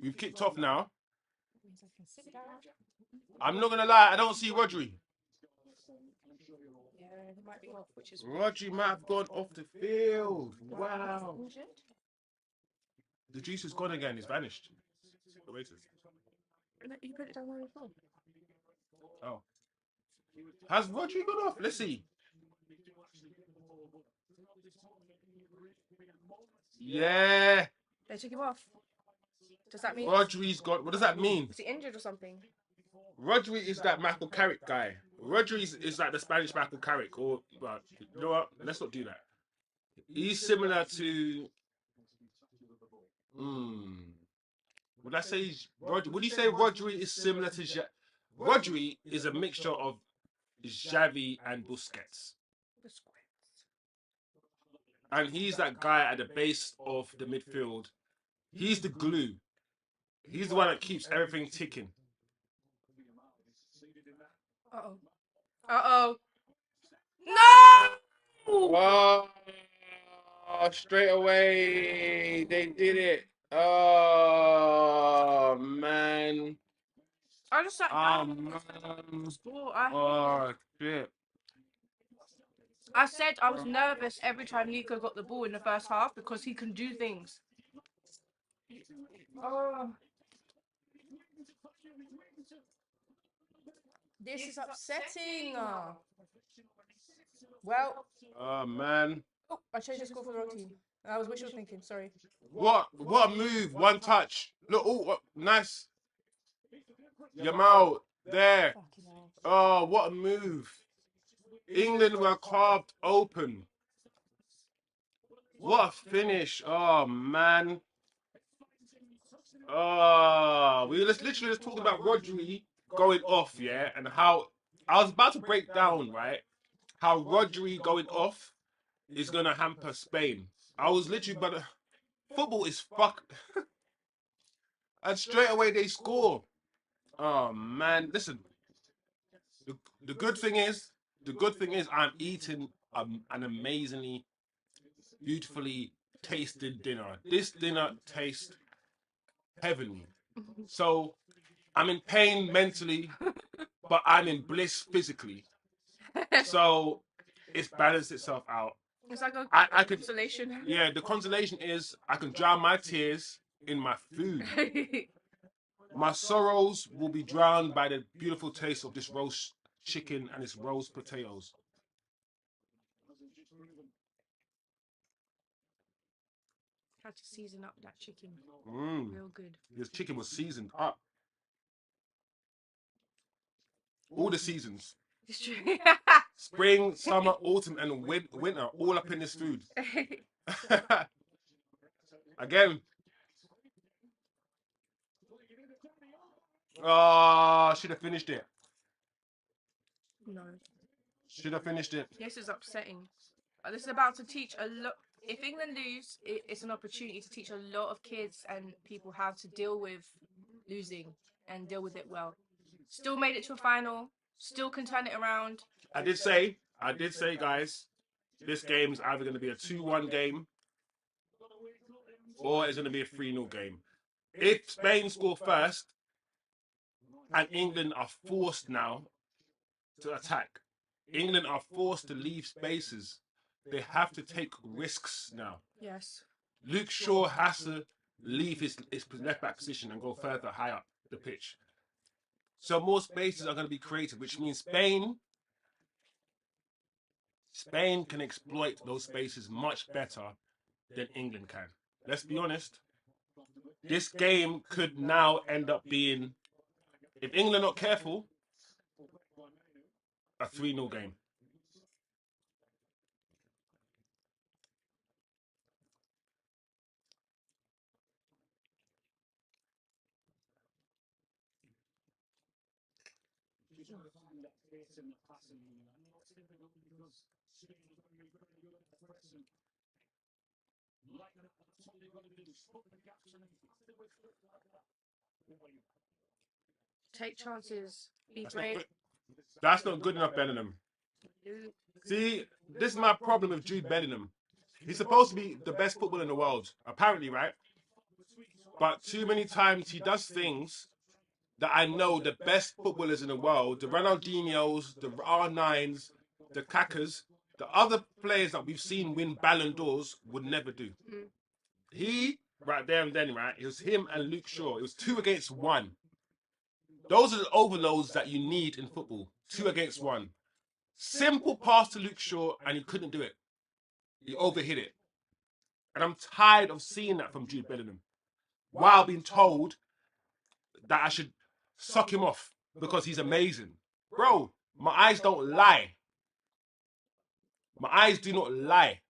We've kicked off now. Means I can sit down. I'm not gonna lie, I don't see Rodri. Yeah, he might be off, which is Rodri might have gone off the field. Wow. injured. The juice is gone again. It's vanished. The waiters. You put it down where before. Oh. Has Rodri gone off? Let's see. Yeah. They took him off. Does that mean Rodri's gone. What does that mean? is he injured or something? Rodri is that Michael Carrick guy. Rodri is like the Spanish Michael Carrick. Or, well, you know what? Let's not do that. He's similar to. Would I say Rodri? Would you say Rodri is similar to? Rodri is a mixture of Xavi and Busquets. And he's that guy at the base of the midfield. He's the glue. He's the one that keeps everything ticking. Uh-oh. Uh-oh. No! Oh, straight away. They did it. Oh, man. I just sat down. Oh, shit. I said I was nervous every time Nico got the ball in the first half because he can do things. Oh. This is upsetting. Well. Oh, man. Oh, I changed the score for the wrong team. I was wishful thinking, sorry. What a move. One touch. Look, oh, nice. Yamal, there. Oh, what a move. England were carved open. What a finish. Oh, man. Oh, we were literally just talking about Rodri going off, yeah, and how I was about to break down, right, how Rodri going off is going to hamper Spain. I was literally, but football is fuck. And straight away they score. Oh, man. Listen, the good thing is, I'm eating an amazingly, beautifully tasted dinner. This dinner tastes heavenly. So I'm in pain mentally, but I'm in bliss physically. So it's balanced itself out. It's like a I could, consolation. yeah, the consolation is I can drown my tears in my food. My sorrows will be drowned by the beautiful taste of this roast chicken and its roast potatoes. Had to season up that chicken. Mm. Real good. This chicken was seasoned up. All the seasons. It's true. Spring, summer, autumn, and winter, all up in this food. Again. Oh, should have finished it. No. Should have finished it. This is upsetting. This is about to teach a lot. If England lose, it's an opportunity to teach a lot of kids and people how to deal with losing and deal with it well. Still made it to a final. Still can turn it around. I did say, guys, this game's either going to be a 2-1 game or it's going to be a 3-0 game. If Spain score first and England are forced now to attack, England are forced to leave spaces. They have to take risks now. Yes. Luke Shaw has to leave his left back position and go further high up the pitch. So more spaces are going to be created, which means Spain can exploit those spaces much better than England can. Let's be honest. This game could now end up being, if England are not careful, a 3-0 game. Take chances. Be That's not brave. good. That's not good enough, Bellingham. See, this is my problem with Jude Bellingham. He's supposed to be the best footballer in the world, apparently, right? But too many times he does things that I know the best footballers in the world, the Ronaldinhos, the R9s, the Kakas, the other players that we've seen win Ballon d'Ors would never do. He, right there and then, right, it was him and Luke Shaw. It was 2 against 1. Those are the overloads that you need in football. 2 against 1. Simple pass to Luke Shaw and he couldn't do it. He overhit it. And I'm tired of seeing that from Jude Bellingham. While being told that I should suck him off because he's amazing. Bro, my eyes don't lie. My eyes do not lie.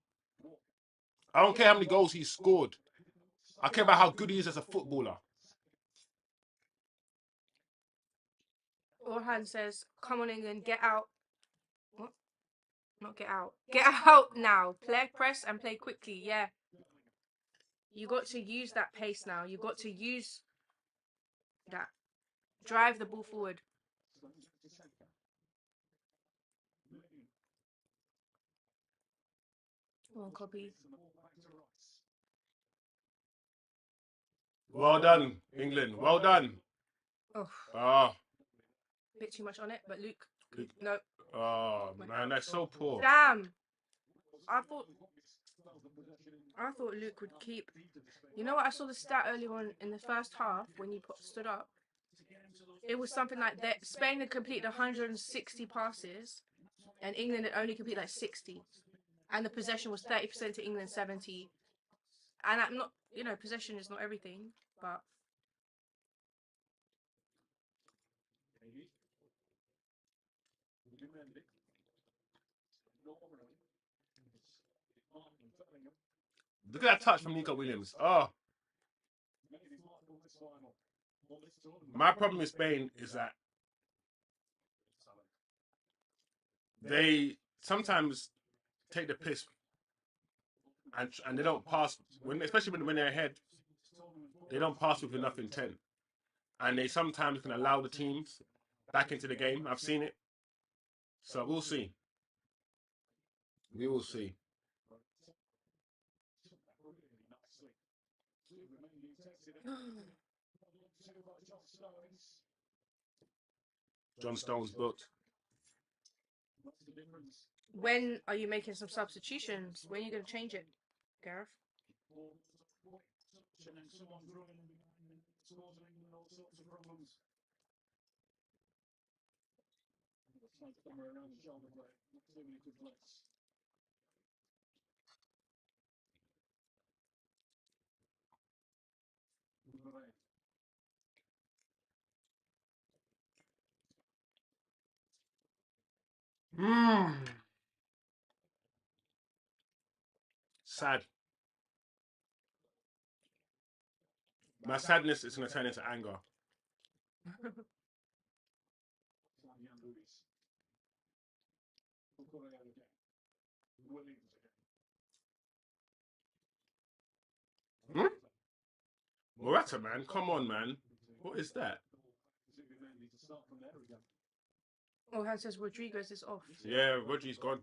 I don't care how many goals he's scored. I care about how good he is as a footballer. Orhan says, come on England, get out. What? Not get out. Get out now. Play press and play quickly. Yeah. You got to use that pace now. You got to use that. Drive the ball forward. Come on, copy. Well done, England. Well done. Oh, Oh, bit too much on it, but Luke. Luke. No. Oh man, that's so poor. Damn. I thought Luke would keep. You know what? I saw the stat earlier on in the first half when you stood up. It was something like that. Spain had completed 160 passes, and England had only completed like 60, and the possession was 30% to England, 70. And I'm not, possession is not everything, but Look at that touch from Nico Williams. Oh. My problem with Spain is that they sometimes take the piss and they don't pass especially when they're ahead. They don't pass with enough intent, and they sometimes can allow the teams back into the game. I've seen it, so we'll see. We will see. John Stones booked. when are you making some substitutions? When are you going to change it, Gareth? Sad. My sadness is going to turn into anger. Morata, man. Come on, man. What is that? Oh, Han says Rodriguez is off. Yeah, Rodri's gone.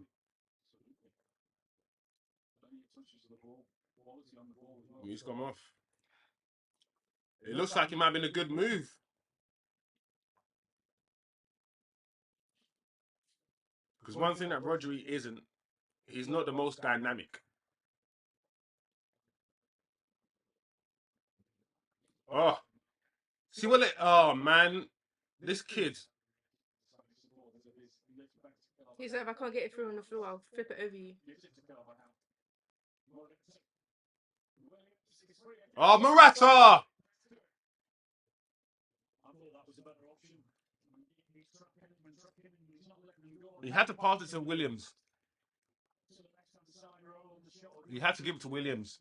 He's come off. It looks like it might have been a good move. Because one thing that Rodri isn't, he's not the most dynamic. Oh. See what it... Oh, man. This kid. He said, if I can't get it through on the floor, I'll flip it over you. Oh, Morata! He had to pass it to Williams. He had to give it to Williams.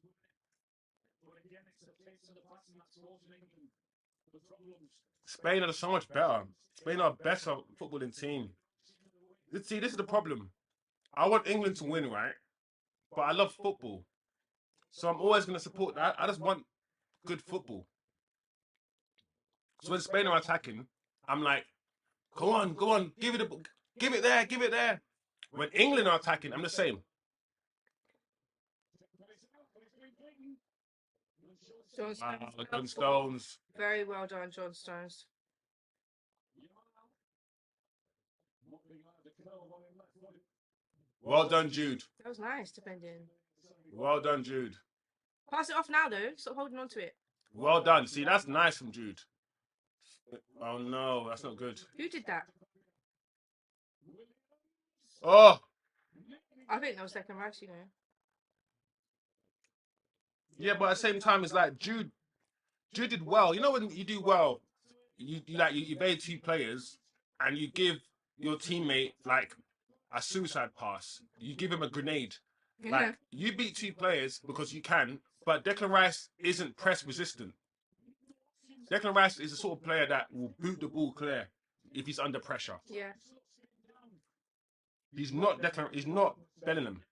Spain are so much better. Spain are a better footballing team. See, this is the problem. I want England to win, right? But I love football. So I'm always going to support that. I just want good football. So when Spain are attacking, I'm like, go on, give it there. When England are attacking, I'm the same. John Stones. Very well done, John Stones. Well done, Jude. That was nice, depending. Well done, Jude. Pass it off now, though. Stop holding on to it. Well done. See, that's nice from Jude. Oh, no, that's not good. Who did that? Oh! I think that was Declan Rice, you know. Yeah, but at the same time, it's like Jude did well. You know when you do well, you evade two players and you give your teammate like a suicide pass. You give him a grenade. Like you beat two players because you can, but Declan Rice isn't press resistant. Declan Rice is the sort of player that will boot the ball clear if he's under pressure. Yeah. He's not Bellingham.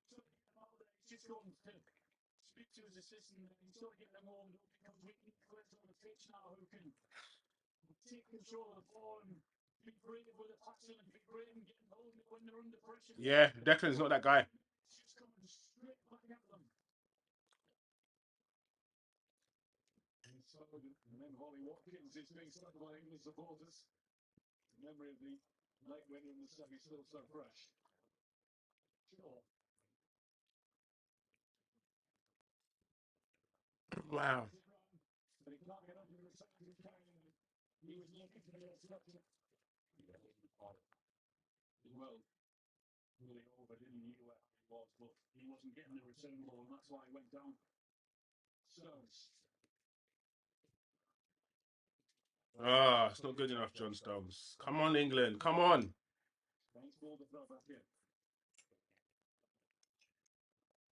Yeah, Declan's not that guy. Watkins is being stuck by England supporters. Memory of the late winning the semi still so fresh. Sure. Wow. But he can't get under the side of carrying. He was looking for the obstruction. Well, really over, didn't he? Knew where he was, but he wasn't getting the return ball, and that's why he went down. Stones. Ah, it's not good enough, John Stones. Come on, England. Come on. Spain's ball to throw back in.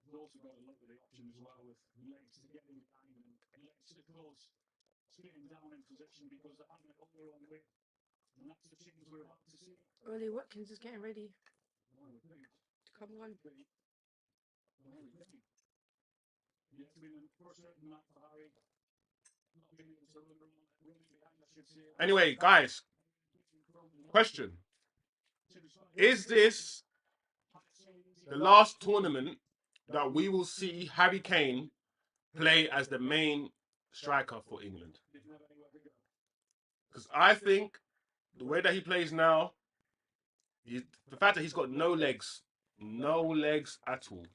He's also got to look at the option as well with legs to get in behind and legs to close. Spinning down in position because they're having it all the wrong way. And that's the change we're about to see. Ollie Watkins is getting ready. Come on. Yes, been frustrating that for Harry. Not being able to run behind, I should say. Anyway, guys, question. Is this the last tournament that we will see Harry Kane play as the main striker for England? Because I think the way that he plays now, the fact that he's got no legs at all.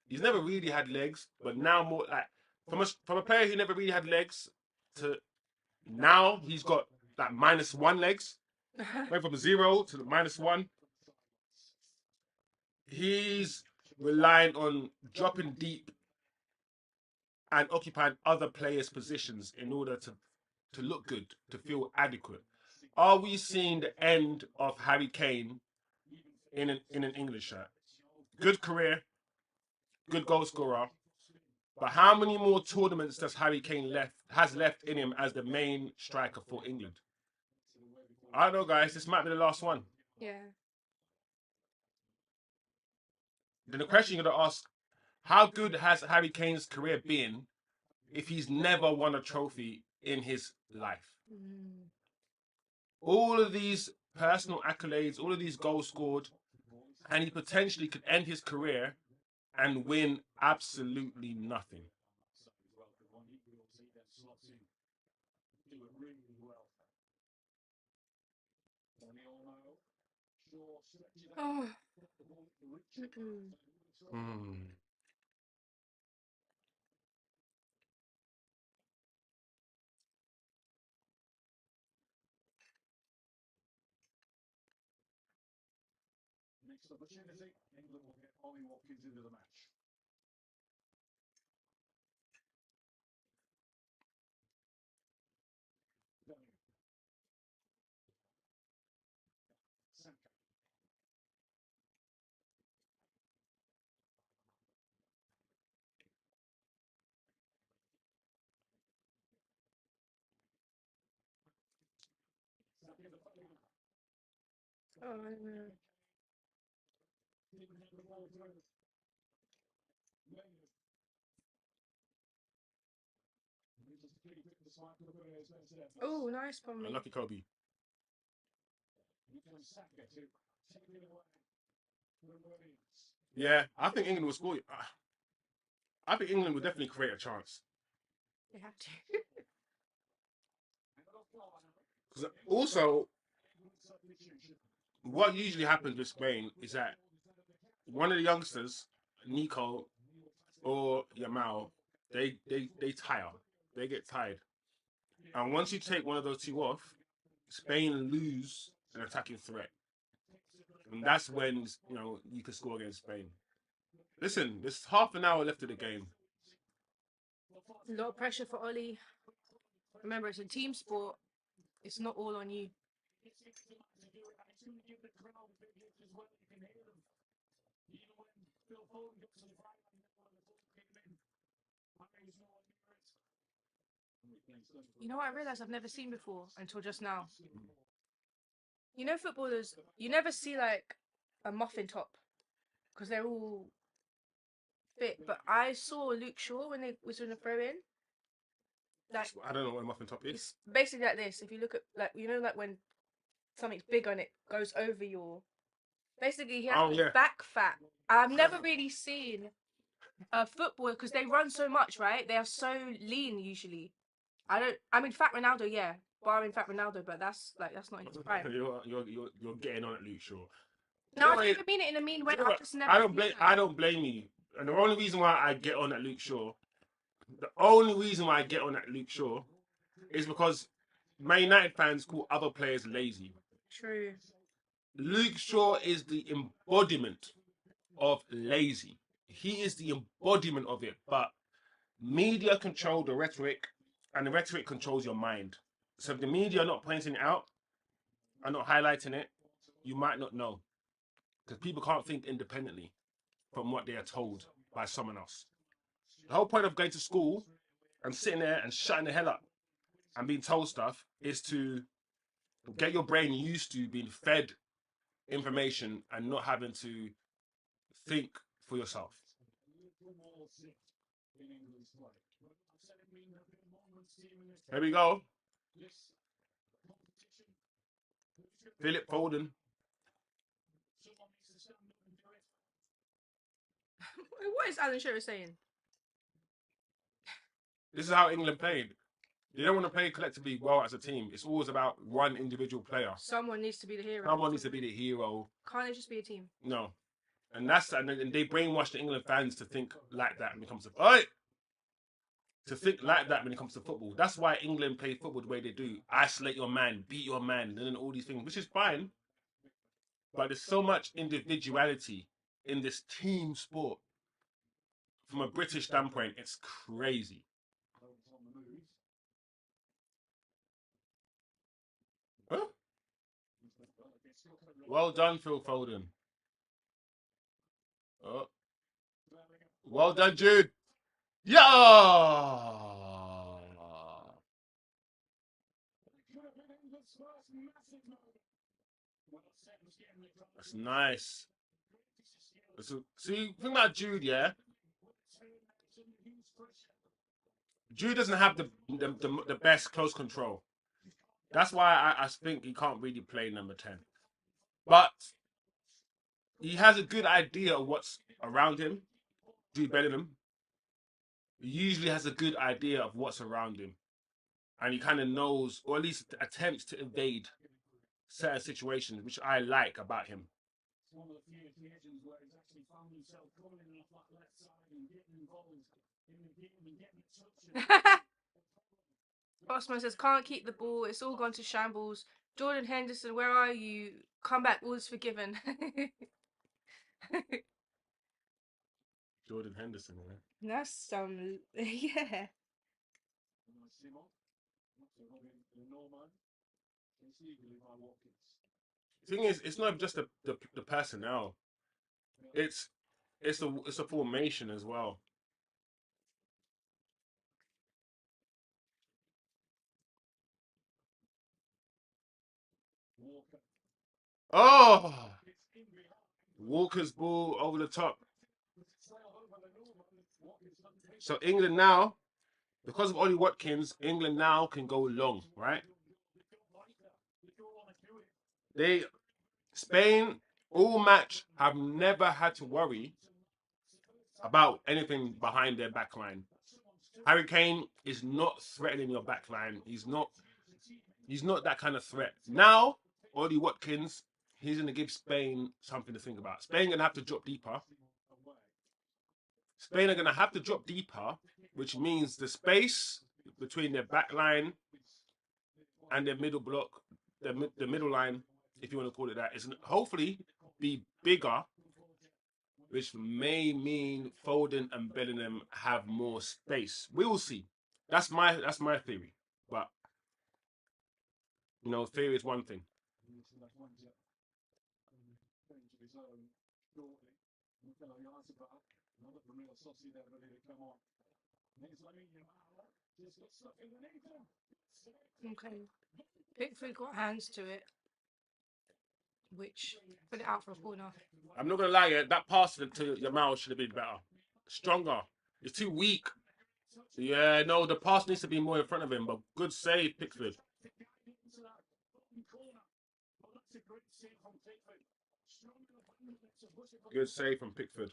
He's never really had legs, but now more like from a player who never really had legs to now he's got like -1 legs. Went from 0 to -1. He's relying on dropping deep and occupying other players' positions in order to look good, to feel adequate. Are we seeing the end of Harry Kane in an England shirt. Good career, good goal scorer. But how many more tournaments does Harry Kane has left in him as the main striker for England? I don't know, guys. This might be the last one. Yeah. Then the question you're gonna ask: how good has Harry Kane's career been if he's never won a trophy in his life? Mm. All of these personal accolades, all of these goals scored, and he potentially could end his career and win absolutely nothing. Oh. Mm-mm. Hmm. Next opportunity, England will get Ollie Watkins into the match. Bellingham. Saka. Saka to Bellingham. Oh, I don't know. Didn't get the ball through. Bellingham. He just keep it the smart to the players next to Oh, nice from me. Unlucky Kobe. Here comes Saka to take it away from Williams. Yeah, I think England will score. I think England will definitely create a chance. They have to. Because also, what usually happens with Spain is that one of the youngsters, Nico or Yamal, they tire. They get tired. And once you take one of those two off, Spain lose an attacking threat. And that's when, you can score against Spain. Listen, there's half an hour left of the game. A lot of pressure for Ollie. Remember, it's a team sport. It's not all on you. You know what I realised I've never seen before until just now? You know, footballers, you never see like a muffin top because they're all fit. But I saw Luke Shaw when they was doing a throw in. Like, I don't know what a muffin top is. it's basically like this. If you look at, like, you know, like when something's big on it goes over your. Basically, he has back fat. I've never really seen a footballer because they run so much, right? They are so lean usually. I mean, Fat Ronaldo, yeah, barring Fat Ronaldo, but that's not his prime. You're getting on at Luke Shaw. No, I don't even mean it in a mean way. I've just never. I don't blame you. And the only reason why I get on at Luke Shaw, the only reason why I get on at Luke Shaw, is because Man United fans call other players lazy. True. Luke Shaw is the embodiment of lazy. He is the embodiment of it. But media control the rhetoric, and the rhetoric controls your mind. So if the media are not pointing it out, are not highlighting it, you might not know. Because people can't think independently from what they are told by someone else. The whole point of going to school and sitting there and shutting the hell up and being told stuff is to get your brain used to being fed information and not having to think for yourself. Here we go. Philip Foden. What is Alan Shearer saying? This is how England played. They don't want to play collectively well as a team. It's always about one individual player. Someone needs to be the hero. Someone needs to be the hero. Can't it just be a team? No. And they brainwash the England fans to think like that when it comes to when it comes to football. That's why England play football the way they do. Isolate your man, beat your man, and then all these things, which is fine. But there's so much individuality in this team sport. From a British standpoint, it's crazy. Huh? Well done, Phil Foden. Oh. Well done, Jude. Yeah. That's nice. See, think about Jude, yeah. Jude doesn't have the best close control. That's why I think he can't really play number 10. But he has a good idea of what's around him. Jude Bellingham. He usually has a good idea of what's around him. And he kind of knows, or at least attempts to evade certain situations, which I like about him. It's one of the few occasions where he's actually found himself coming in off that left side and getting involved in the game and getting touches. Osman says, can't keep the ball. It's all gone to shambles. Jordan Henderson, where are you? Come back, all is forgiven. Jordan Henderson, right? That's some, yeah. The thing is, it's not just the personnel. It's a formation as well. Oh, Walker's ball over the top. So England now, because of Ollie Watkins, England now can go long, right? Spain all match have never had to worry about anything behind their backline. Harry Kane is not threatening your backline. He's not that kind of threat. Now, Ollie Watkins, he's going to give Spain something to think about. Spain going to have to drop deeper. Spain are going to have to drop deeper, which means the space between their backline and their middle block, the middle line, if you want to call it that, is hopefully be bigger, which may mean Foden and Bellingham have more space. We will see. That's my theory. But you know, theory is one thing. Okay. Pickford got hands to it, which put it out for a corner. I'm not gonna lie, yeah, that pass to Yamal should have been better, stronger. It's too weak. Yeah, no, the pass needs to be more in front of him. But good save, Pickford. Good save from Pickford.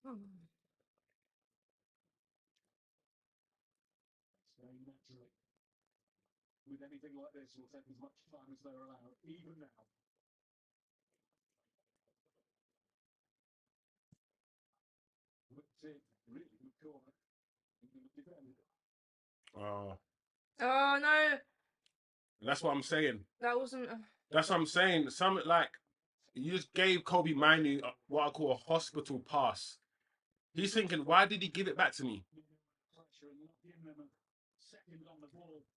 Oh. With anything like this, will take as much time as they're allowed, even now. Really good corner. Oh no. That's what I'm saying. That wasn't. That's what I'm saying. Something like you just gave Kobe Manu what I call a hospital pass. He's thinking, why did he give it back to me?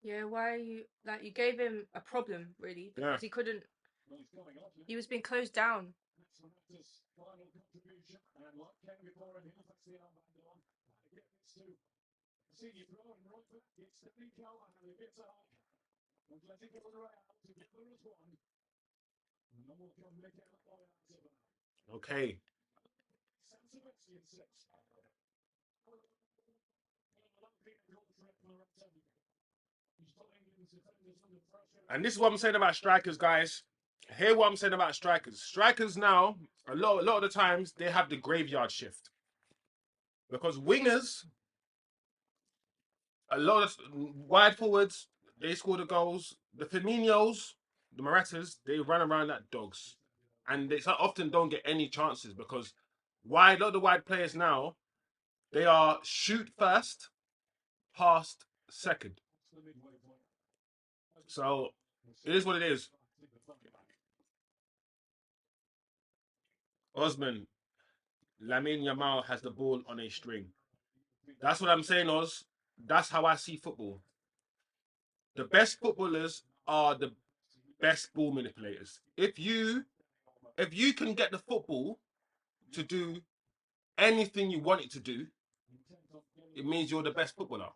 Yeah, why are you like you gave him a problem really because he couldn't. He was being closed down. Okay. And this is what I'm saying about strikers, guys. Hear what I'm saying about strikers. Strikers now, a lot of the times, they have the graveyard shift. Because wingers, a lot of wide forwards, they score the goals. The Firminos, the Moratas, they run around like dogs. And they often don't get any chances because a lot of the wide players now, they are shoot first, pass second. So it is what it is. Osman, Lamine Yamal has the ball on a string. That's what I'm saying, Oz. That's how I see football. The best footballers are the best ball manipulators. If you can get the football to do anything you want it to do, it means you're the best footballer.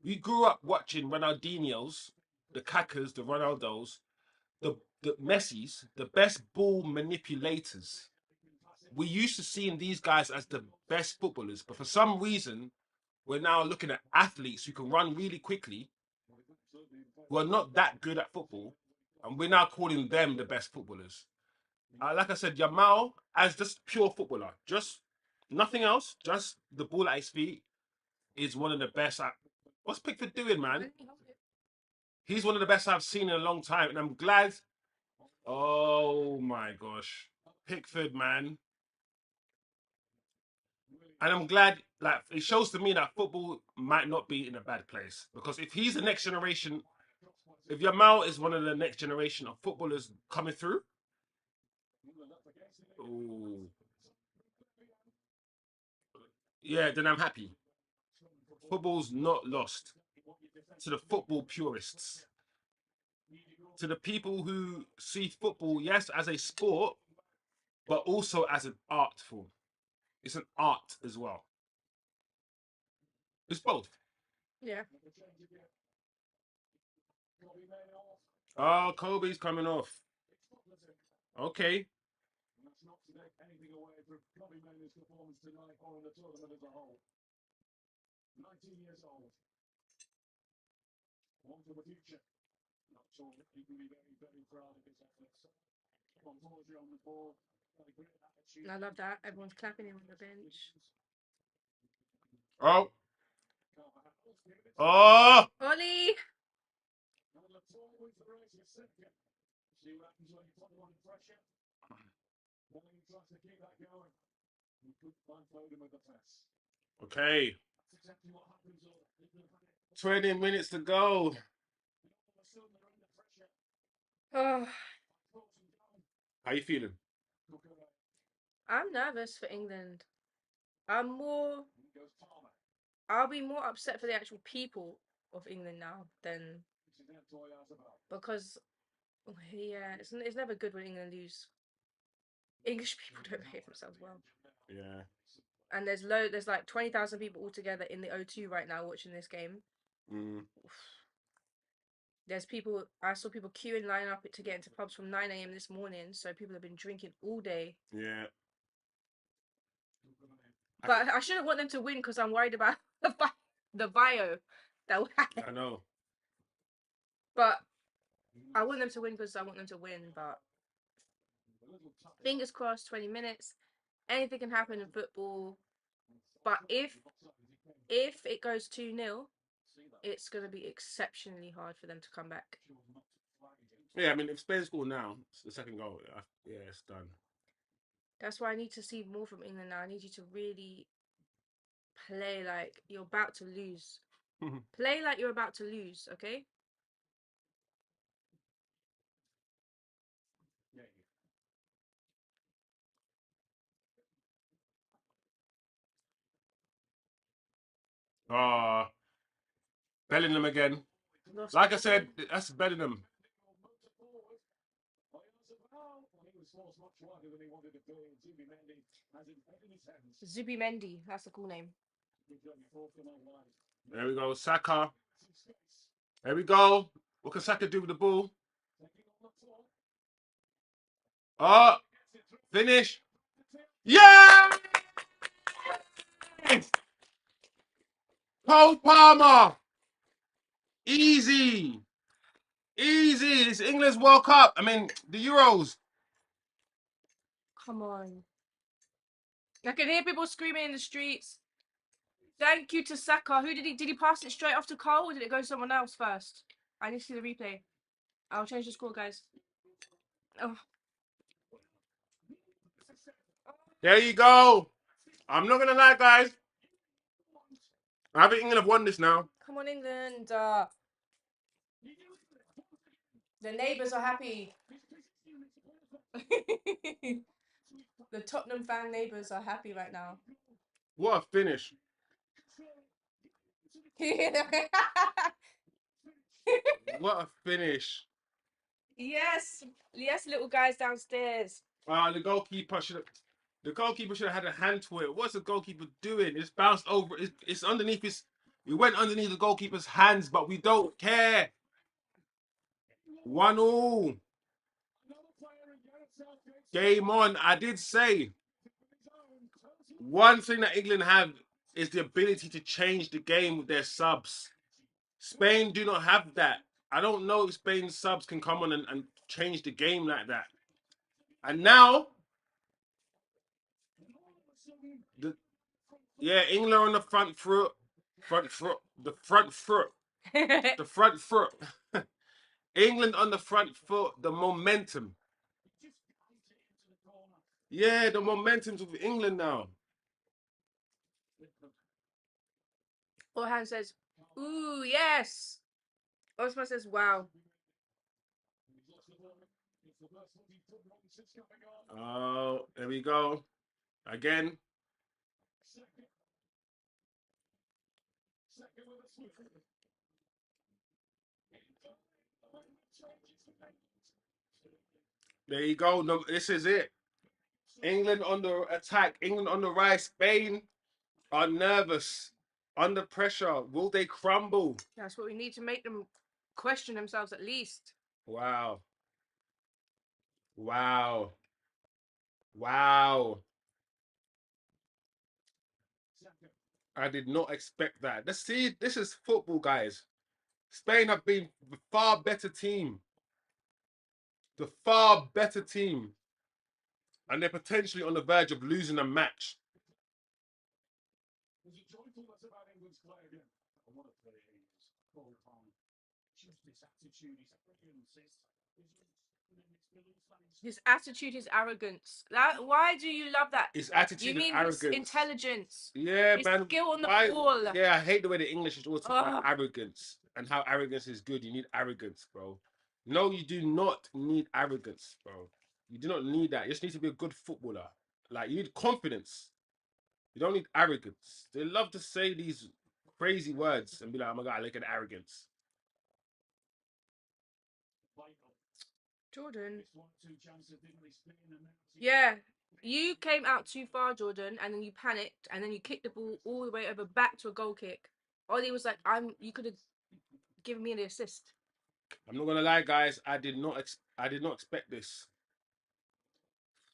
We grew up watching Ronaldinho's, the Kakas, the Ronaldos, the Messis, the best ball manipulators. We used to seeing these guys as the best footballers, but for some reason, we're now looking at athletes who can run really quickly, who are not that good at football, and we're now calling them the best footballers. Like I said, Yamal, as just pure footballer, just nothing else, just the ball at his feet, is one of the best. What's Pickford doing, man? He's one of the best I've seen in a long time, and I'm glad. Oh my gosh, Pickford, man. And I'm glad, like, it shows to me that football might not be in a bad place. Because if he's the next generation, if Yamal is one of the next generation of footballers coming through, ooh, yeah, then I'm happy. Football's not lost to the football purists. To the people who see football, yes, as a sport, but also as an art form. It's an art as well. It's both. Yeah. Oh, Kobe's coming off. Okay. That's not to take anything away from Kobe Mainoo's performance tonight or in the tournament as a whole. 19 years old. One for the future. Not sure that he can be very, very proud of his efforts. Composure on the ball. Got a great attitude. I love that. Everyone's clapping him on the bench. Oh. Oh. Ollie! Always the race for second. See what happens when you put them under pressure. Bellingham tries to keep that going. He could find Foden with the pass. Okay. That's exactly what happens. 20 minutes to go. Oh, How you feeling? I'm nervous for England. I'll be more upset for the actual people of England now than because yeah, it's never good when England lose. English people don't behave themselves well. Yeah. And there's like 20,000 people altogether in the O2 right now watching this game. Mm. There's people, I saw people queuing line up to get into pubs from 9 a.m. this morning, so people have been drinking all day. Yeah. But I shouldn't want them to win because I'm worried about the bio that will happen. I know. But I want them to win because I want them to win. But fingers crossed, 20 minutes. Anything can happen in football. But if it goes 2-0, it's going to be exceptionally hard for them to come back. Yeah, I mean, if Spain score now, it's the second goal. Yeah, it's done. That's why I need to see more from England now. I need you to really play like you're about to lose. Play like you're about to lose, okay? Bellingham again. Lost Like I said, that's Bellingham. Zubimendi, that's a cool name. There we go, Saka. There we go. What can Saka do with the ball? Oh, finish. Yeah! Cole Palmer. Easy. Easy. It's England's World Cup. I mean, the Euros. Come on. I can hear people screaming in the streets. Thank you to Saka. Did he pass it straight off to Cole or did it go to someone else first? I need to see the replay. I'll change the score, guys. Oh. There you go. I'm not gonna lie, guys. I think England have won this now. Come on, England. The neighbours are happy. The Tottenham fan neighbours are happy right now. What a finish. What a finish. Yes, little guys downstairs. The goalkeeper should have. The goalkeeper should have had a hand to it. What's the goalkeeper doing? It's bounced over. It's underneath his. It went underneath the goalkeeper's hands, but we don't care. 1-1. Game on. I did say one thing that England have is the ability to change the game with their subs. Spain do not have that. I don't know if Spain's subs can come on and change the game like that. And now, England on the front foot. The front foot. England on the front foot, the momentum. Yeah, the momentum's with England now. Orhan says, ooh, yes. Osman says, wow. Oh, there we go. Again. There you go. No, this is it. England on the attack. England on the rise. Spain are nervous. Under pressure. Will they crumble? That's what we need to make them question themselves at least. Wow. Wow. Wow. I did not expect that. Let's see. This is football, guys. Spain have been the far better team. The far better team. And they're potentially on the verge of losing a match. His attitude, his arrogance. Why do you love that? His attitude You mean and arrogance. his intelligence? Yeah, his man. skill on the ball. Yeah, I hate the way the English is always talking about arrogance and how arrogance is good. You need arrogance, bro. No, you do not need arrogance, bro. You do not need that. You just need to be a good footballer. Like, you need confidence. You don't need arrogance. They love to say these crazy words and be like, oh my God, look at arrogance. Jordan. Yeah, you came out too far, Jordan, and then you panicked, and then you kicked the ball all the way over back to a goal kick. Ollie was like, you could have given me the assist. I'm not gonna lie, guys. I did not expect this.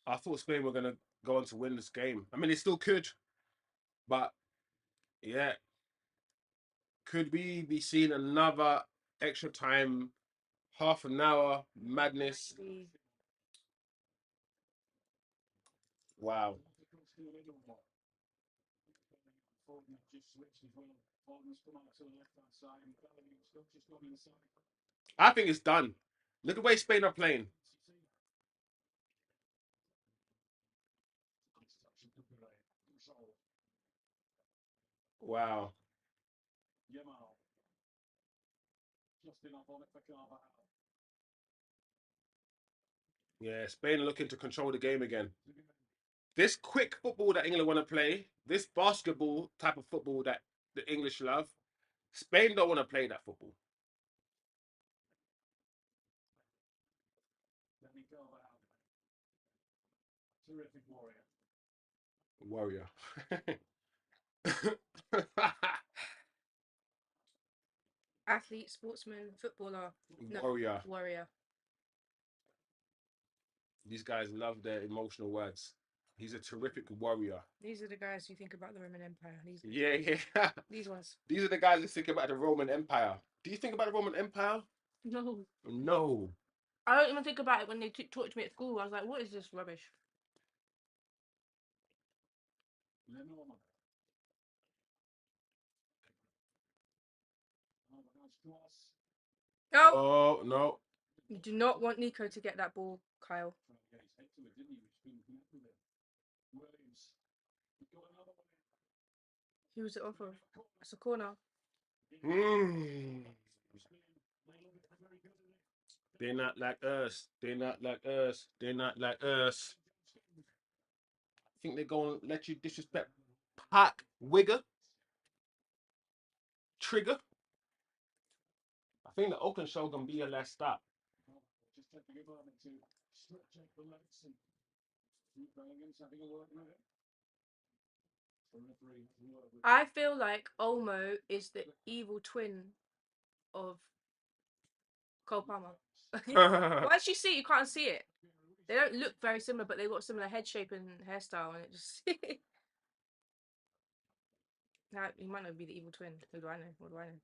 I thought Spain were gonna go on to win this game. I mean, they still could, but yeah. Could we be seeing another extra time, half an hour madness? Wow. I think it's done. Look at the way Spain are playing. Wow. Yamal. Just enough on it for Carvajal. Yeah, Spain are looking to control the game again. This quick football that England want to play, this basketball type of football that the English love, Spain don't want to play that football. Terrific warrior. Warrior. Athlete, sportsman, footballer. No, Warrior. warrior. These guys love their emotional words. He's a terrific warrior. These are the guys who think about the Roman Empire. Yeah. These ones. These are the guys who think about the Roman Empire. Do you think about the Roman Empire? No. No. I don't even think about it when they talk to me at school. I was like, what is this rubbish? No. Oh, no. You do not want Nico to get that ball, Kyle. Who was it off of? It's a corner. They're not like us. They're not like us. They're not like us. I think they're going to let you disrespect Pack Wigger. Trigger. I think the Oakland show going to be your last stop. Bellingham's having a word with it. The referee has a word with I feel like Olmo is the evil twin of Cole Palmer. Once you see it, you can't see it. They don't look very similar, but they've got similar head shape and hairstyle, and it just. Now, he might not be the evil twin. Who do I know? What do I know?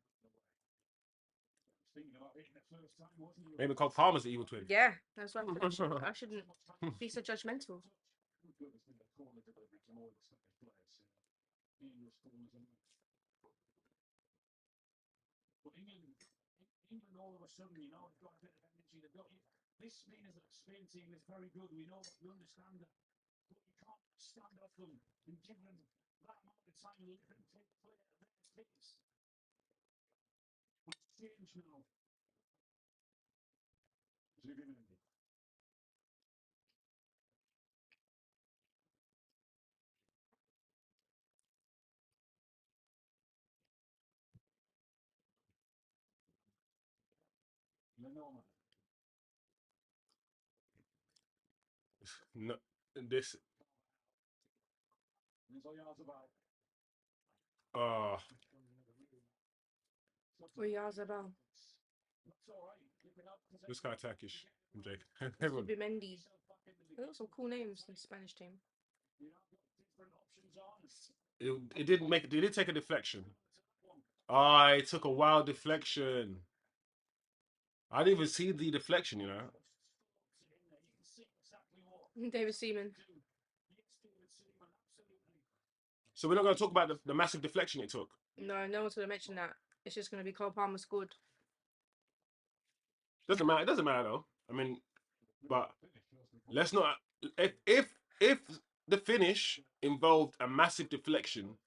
thinking about hitting it first time, wasn't he? Maybe Cole Palmer's the evil twin. Yeah, that's why I shouldn't be so judgmental. Good has been the corner delivery to all the second players. English corners and but England all of a sudden, you know, have got a bit of energy. They've got this Spain team is very good. We know that, we understand that, but you can't stand off them and give them that amount of time to let them take play at their pace. It's changed now. Zubimendi. Lenormand. No, this. There's all yards about. Uh, Oyarzabal. That's all right. Keeping up. this guy Turkish. I'm joking. Zubimendi. They've got some cool names in the Spanish team. You know, got different options on. It didn't make. It did take a deflection. Ah, it took a wild deflection. I didn't even see the deflection. You know. David Seaman. So we're not going to talk about the massive deflection it took. No, no one's going to mention that. It's just going to be Cole Palmer scored. Doesn't matter. It doesn't matter though. I mean, but let's not. If the finish involved a massive deflection,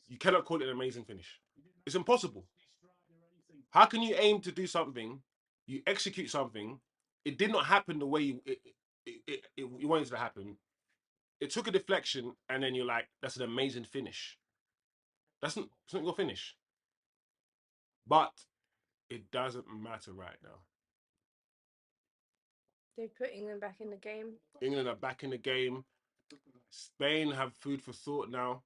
you cannot call it an amazing finish. It's impossible. How can you aim to do something, you execute something, it did not happen the way you wanted it to happen. It took a deflection, and then you're like, that's an amazing finish. It's not your finish. But it doesn't matter right now. They've put England back in the game. England are back in the game. Spain have food for thought now.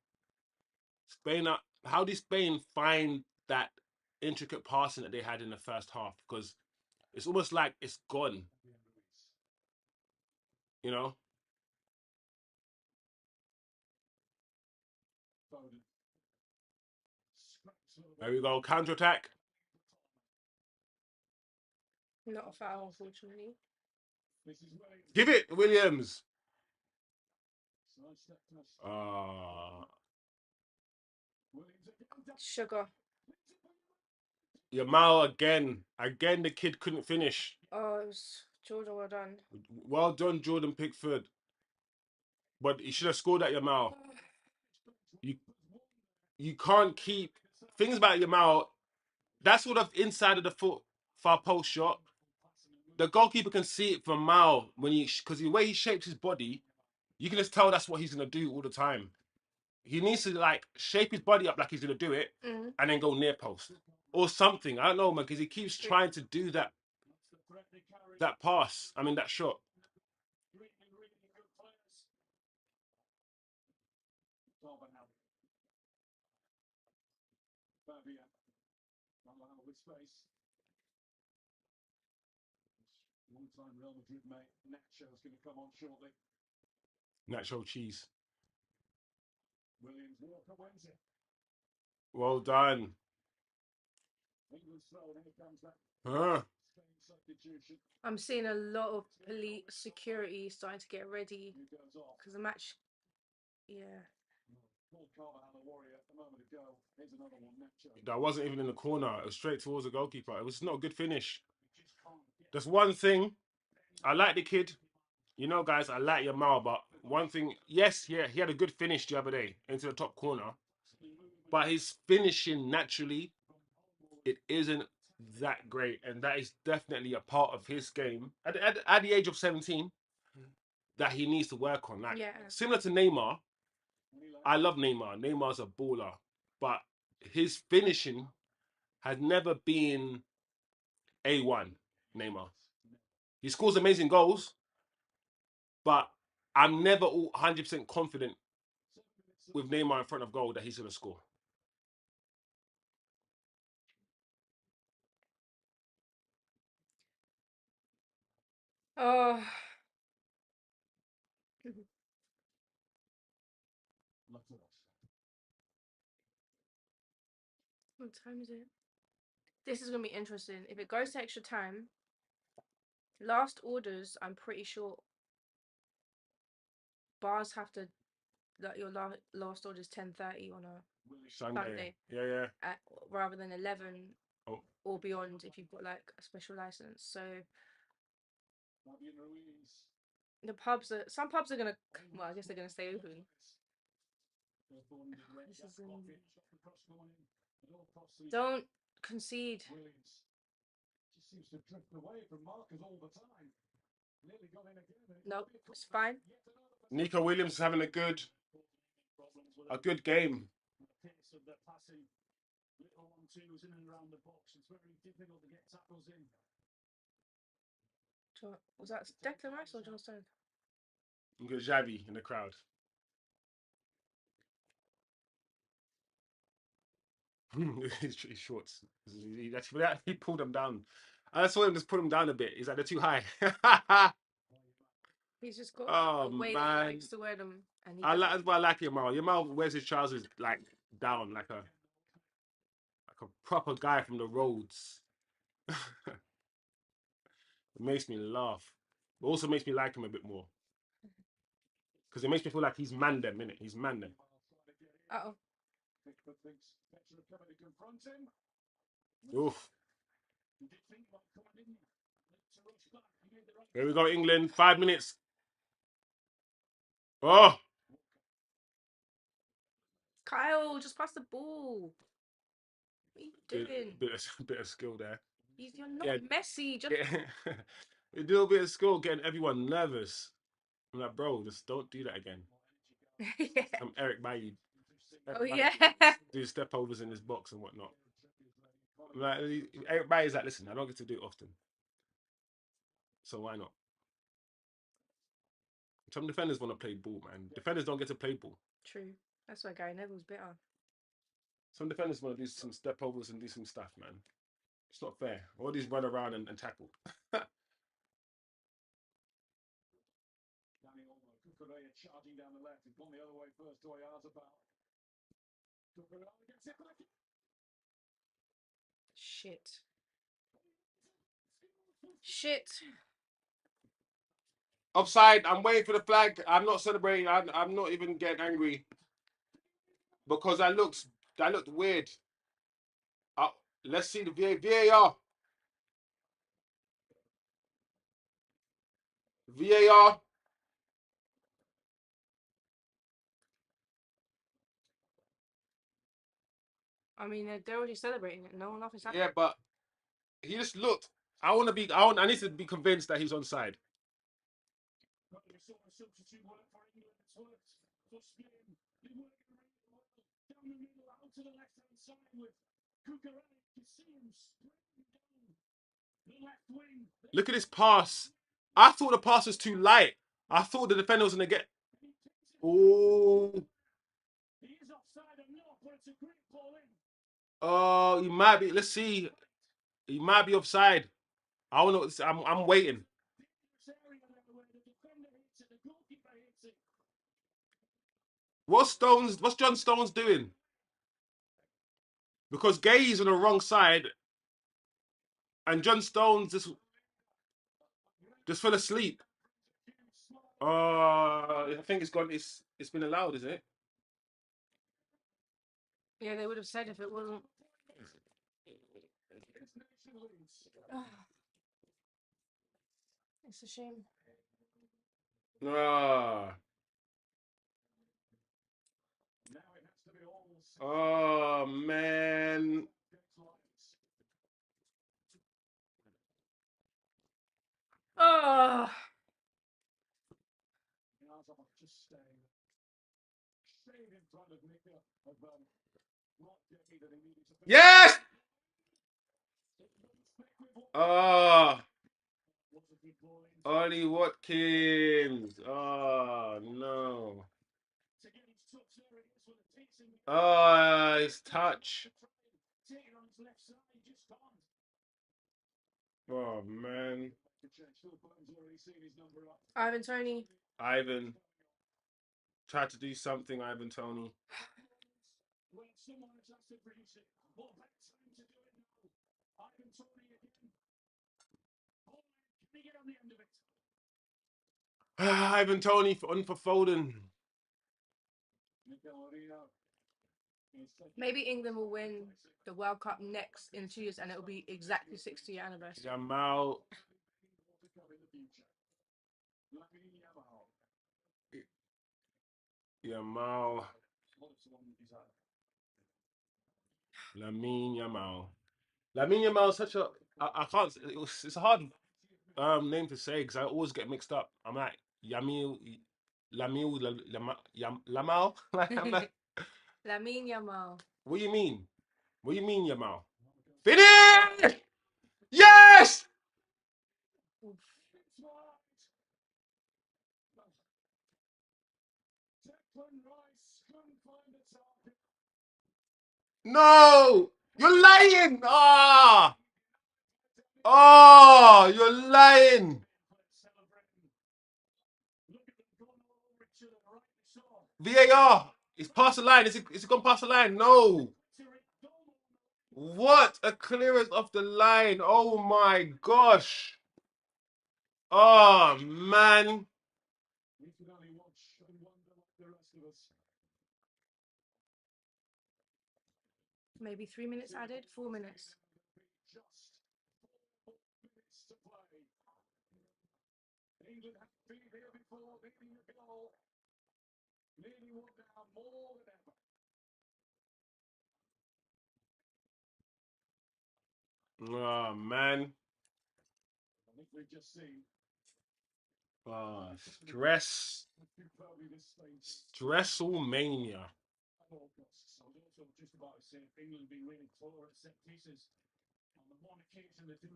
How did Spain find that intricate passing that they had in the first half? Because it's almost like it's gone. You know? There we go. Counter attack. Not a foul, unfortunately. Give it, Williams. Sugar. Yamal again. Again, the kid couldn't finish. Oh, it was Jordan. Well done. Well done, Jordan Pickford. But he should have scored at Yamal. You can't keep things about Yamal. That sort of inside of the foot far post shot. The goalkeeper can see it from a mile because the way he shapes his body, you can just tell that's what he's gonna do all the time. He needs to like shape his body up like he's gonna do it, and then go near post or something. I don't know, man, because he keeps trying to do that pass. I mean that shot. With space. One-time Real Madrid mate, Nacho's going to come on shortly. Nacho cheese. Williams Walker wins it. Well done. England's throw, and here comes that Spain substitution. I'm seeing a lot of police security starting to get ready because the match. Yeah. That wasn't even in the corner. It was straight towards the goalkeeper. It was not a good finish. That's one thing. I like the kid. You know, guys, I like Yamal, but one thing, yes, yeah, he had a good finish the other day into the top corner. But his finishing naturally, it isn't that great. And that is definitely a part of his game. At the age of 17, that he needs to work on. Like, similar to Neymar, I love Neymar. Neymar's a baller. But his finishing has never been A1, Neymar. He scores amazing goals, but I'm never 100% confident with Neymar in front of goal that he's gonna score. Oh. What time is it? This is gonna be interesting. If it goes to extra time, last orders, I'm pretty sure bars have to, like, your last order is 10:30 on a Sunday. Yeah. Rather than 11 Oh. or beyond if you've got like a special license. So the pubs are, some pubs are gonna, well, I guess they're gonna stay open. This is don't concede. Seems to drift away from markers all the time. Nearly got in again. Nope, it's fine. Nico Williams is having a good game. Pace of the passing, little 1-2s in and around the box. It's very difficult to get tackles in. Was that Declan Rice or John Stone? You got Xavi in the crowd. His shorts. He pulled them down. I saw him just put them down a bit. He's like, they're too high. He's just got Oh, a way man. that he likes to wear them. And he that's why I like Yamal. Yamal wears his trousers like down, like a proper guy from the roads. It makes me laugh. It also makes me like him a bit more. Because it makes me feel like he's man them, innit? He's man them. Uh-oh. Oof. Here we go, England. 5 minutes. Oh! Kyle, just pass the ball. What are you doing? Bit of skill there. You're not messy. Just a little bit of skill getting everyone nervous. I'm like, bro, just don't do that again. yeah. I'm Eric Bailly. Oh yeah. Do step overs in his box and whatnot. Like, Eric Bailly's like, listen, I don't get to do it often, so why not? Some defenders want to play ball, man. Defenders don't get to play ball. True. That's why Gary Neville's bitter. Some defenders want to do some step overs and do some stuff, man. It's not fair. All these run around and tackle. Charging down the left. He's gone the other way first. 2 yards about. Shit. Shit. Offside. I'm waiting for the flag. I'm not celebrating. I'm not even getting angry because that looked weird. Let's see the VAR. VAR. I mean, they're already celebrating it. No one off is happy. Yeah, but he just looked. I need to be convinced that he's onside. Look at this pass. I thought the pass was too light. I thought the defender was going to get... Oh. Oh, he might be... Let's see. He might be offside. I don't know. I'm waiting. What's John Stones doing? Because Gay's on the wrong side, and John Stones just fell asleep. I think it's gone. It's been allowed, is it? Yeah, they would have said if it wasn't. It's a shame. Oh man. Oh. Yes. Oh. Ollie Watkins. Oh no. Oh, his touch. Oh man. Ivan Tony. Ivan. Tried to do something, Ivan Tony. Ivan Tony for Foden. Maybe England will win the World Cup next in 2 years, and it will be exactly 60-year anniversary. Yamal. Yamal. Lamine Yamal. Lamine Yamal is such a. I can't. It's a hard name to say because I always get mixed up. I'm like Yamil, Lamal. I'm like, Lamine Yamal. what do you mean? What do you mean, Yamal? Finish! Yes! Oof. No! You're lying! Ah! Oh, you're lying! VAR! It's past the line. Is it gone past the line? No! What a clearance off the line! Oh my gosh! Oh man! Maybe 3 minutes added, 4 minutes. Oh man! Oh, stress, stressful mania.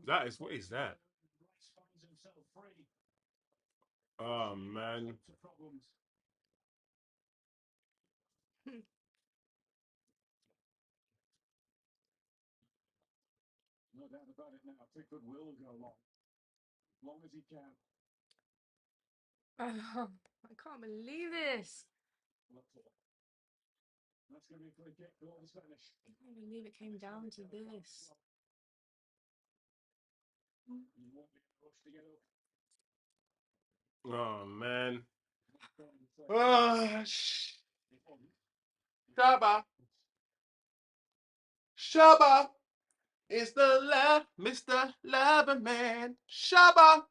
That is, what is that? Oh man! No doubt about it now. Pickford will go long as he can. Oh, I can't believe this. That's going to be a free kick for the Spanish. I can't believe it came down to this. You won't be in a rush to get up. Oh man! Oh, Shaba, Shaba is the Mr. Loverman. Shaba.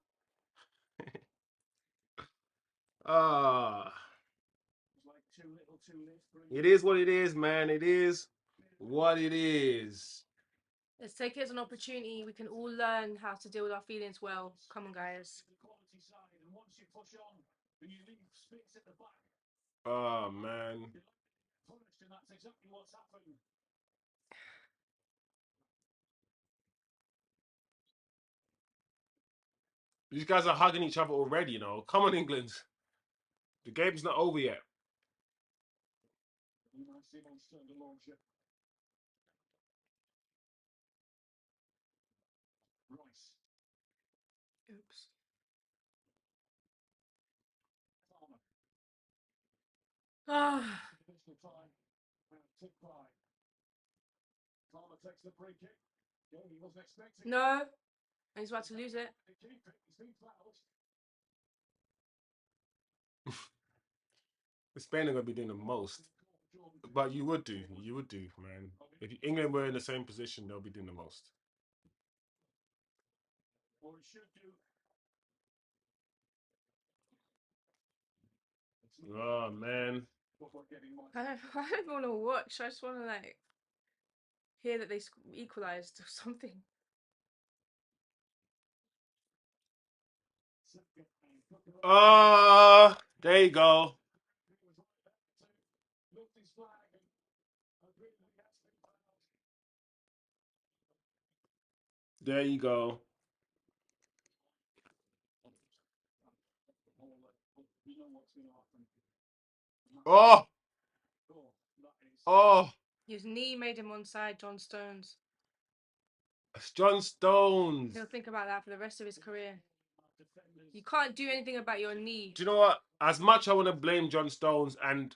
Ah, it is what it is, man. It is what it is. Let's take it as an opportunity. We can all learn how to deal with our feelings well. Come on, guys. Oh man. That's exactly what's happened. These guys are hugging each other already, you know. Come on, England. The game's not over yet. You might see Simon's turn to launch it. Rice. Oops. Palmer. Ah. Additional time. And tick by. Palmer takes the free kick. Yeah, he wasn't expecting. No. He's about to lose it. He's been fouled. Spain are going to be doing the most. But you would do, man. If England were in the same position, they'll be doing the most. Or he should do. Oh man. I don't want to watch. I just want to like hear that they equalized or something. There you go. There you go. You know what's going to happen. Oh, Oh, that is. oh, His knee made him onside, John Stones. it's John Stones. He'll think about that for the rest of his career. You can't do anything about your knee. Do you know what? As much I want to blame John Stones, and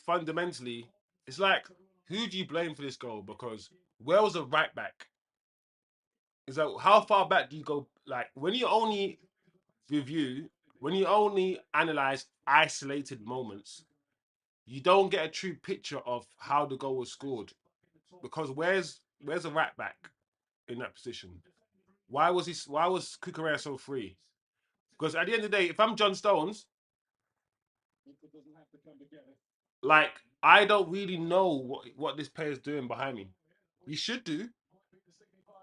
fundamentally, it's like, who do you blame for this goal? Because where was the right back? Is that how far back do you go? Like when you only review, when you only analyze isolated moments, you don't get a true picture of how the goal was scored. Because where's the right back in that position? Why was Cucurella so free? Because at the end of the day, if I'm John Stones, It doesn't have to come together. like I don't really know what this player's doing behind me. He should do.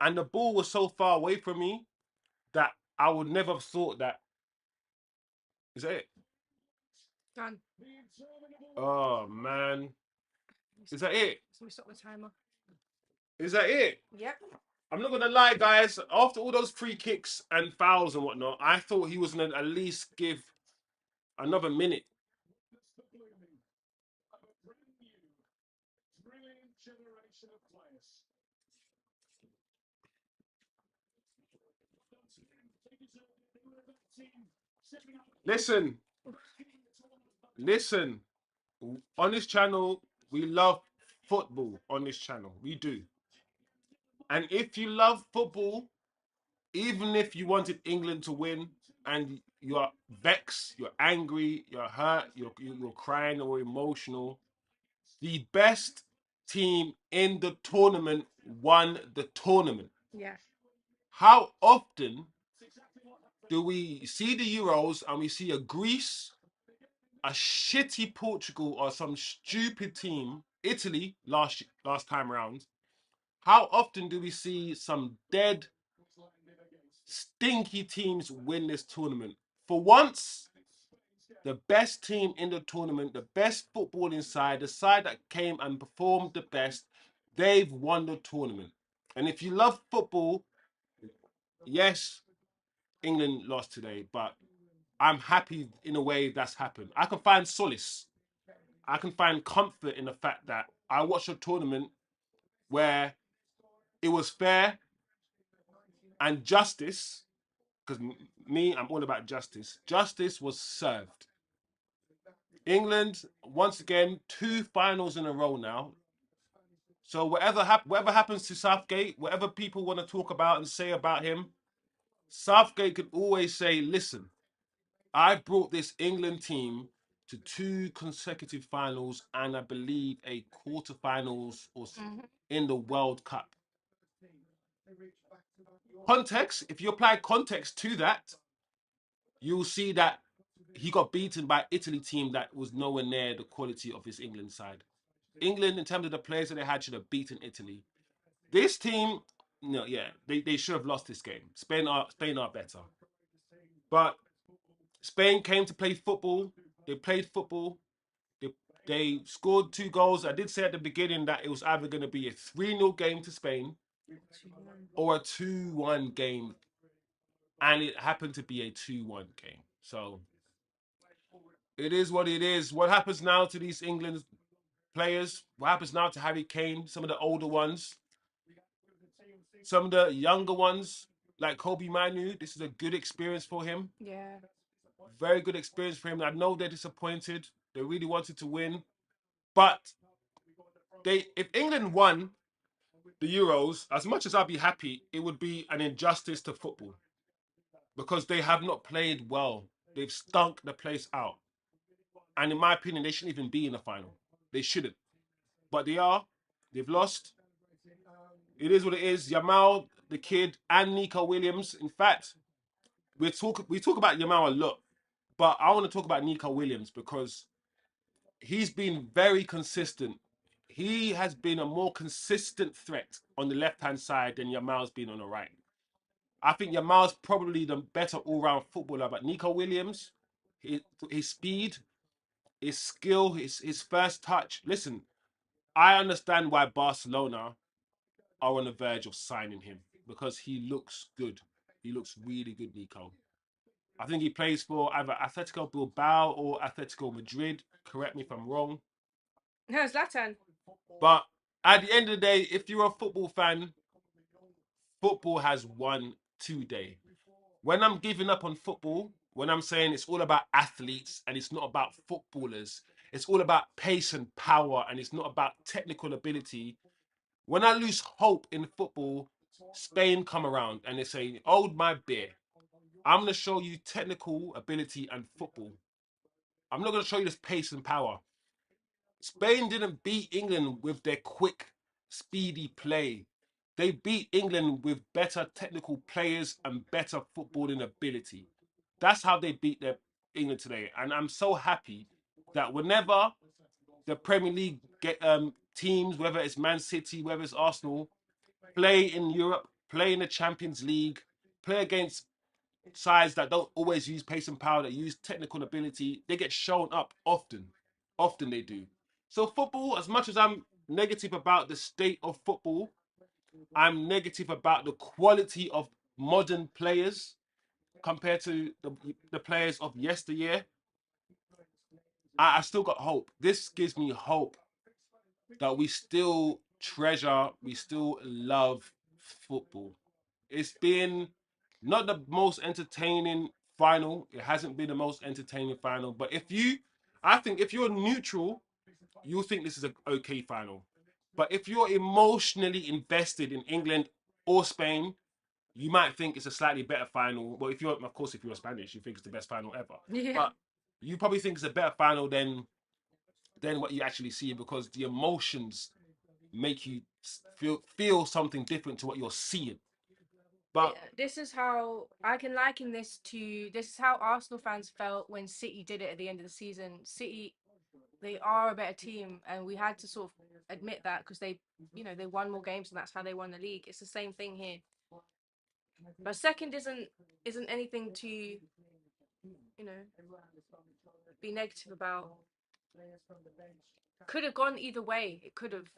And the ball was so far away from me that I would never have thought that. Is that it? Done. Oh man. Is that it? Let me stop the timer. Is that it? Yep. I'm not gonna lie, guys. After all those free kicks and fouls and whatnot, I thought he was gonna at least give another minute. That's the blooming of a brand new, brilliant generation of players. Listen, listen. On this channel, we love football. On this channel, we do. And if you love football, even if you wanted England to win and you're vexed, you're angry, you're hurt, you're crying or emotional, the best team in the tournament won the tournament. Yeah. How often do we see the Euros and we see a Greece, a shitty Portugal, or some stupid team, Italy last time round? How often do we see some dead, stinky teams win this tournament? For once, the best team in the tournament, the best footballing side, the side that came and performed the best, they've won the tournament. And if you love football, yes, England lost today, but I'm happy in a way that's happened. I can find solace. I can find comfort in the fact that I watched a tournament where it was fair and justice, because me, I'm all about justice. Justice was served. England, once again, 2 finals in a row now. So whatever happens to Southgate, whatever people want to talk about and say about him, Southgate could always say, listen, I brought this England team to 2 consecutive finals and I believe a quarterfinals or in the World Cup. Context, if you apply context to that, you'll see that he got beaten by Italy team that was nowhere near the quality of his England side. England, in terms of the players that they had, should have beaten Italy. This team, no, yeah, they should have lost this game. Spain are better. But Spain came to play football. They played football. They scored 2 goals. I did say at the beginning that it was either going to be a 3-0 game to Spain or a 2-1 game. And it happened to be a 2-1 game. So it is what it is. What happens now to these England players? What happens now to Harry Kane? Some of the older ones, some of the younger ones, like Kobe Manu. This is a good experience for him. Yeah. Very good experience for him. I know they're disappointed. They really wanted to win. But if England won the Euros, as much as I'd be happy, it would be an injustice to football. Because they have not played well. They've stunk the place out. And in my opinion, they shouldn't even be in the final. They shouldn't. But they are. They've lost. It is what it is. Yamal, the kid, and Nico Williams. In fact, we talk about Yamal a lot. But I want to talk about Nico Williams because he's been very consistent. He has been a more consistent threat on the left-hand side than Yamal's been on the right. I think Yamal's probably the better all-round footballer, but Nico Williams, his speed, his skill, his first touch. Listen, I understand why Barcelona are on the verge of signing him because he looks good. He looks really good, Nico. I think he plays for either Atletico Bilbao or Atletico Madrid. Correct me if I'm wrong. No, Zlatan. But at the end of the day, if you're a football fan, football has won today. When I'm giving up on football, when I'm saying it's all about athletes and it's not about footballers, it's all about pace and power and it's not about technical ability. When I lose hope in football, Spain come around and they say, hold my beer. I'm going to show you technical ability and football. I'm not going to show you this pace and power. Spain didn't beat England with their quick, speedy play. They beat England with better technical players and better footballing ability. That's how they beat England today. And I'm so happy that whenever the Premier League teams, whether it's Man City, whether it's Arsenal, play in Europe, play in the Champions League, play against sides that don't always use pace and power, that use technical ability, they get shown up often. Often they do. So football, as much as I'm negative about the state of football, I'm negative about the quality of modern players compared to the players of yesteryear. I still got hope. This gives me hope that we still treasure, we still love football. It's been not the most entertaining final. It hasn't been the most entertaining final. But I think if you're neutral, you'll think this is an okay final. But if you're emotionally invested in England or Spain, you might think it's a slightly better final. Well, of course, if you're Spanish, you think it's the best final ever. Yeah. But you probably think it's a better final than what you actually see because the emotions make you feel something different to what you're seeing. But this is how I can liken this to. This is how Arsenal fans felt when City did it at the end of the season. City, they are a better team, and we had to sort of admit that because they won more games, and that's how they won the league. It's the same thing here. But second isn't anything to be negative about. Could have gone either way. It could have.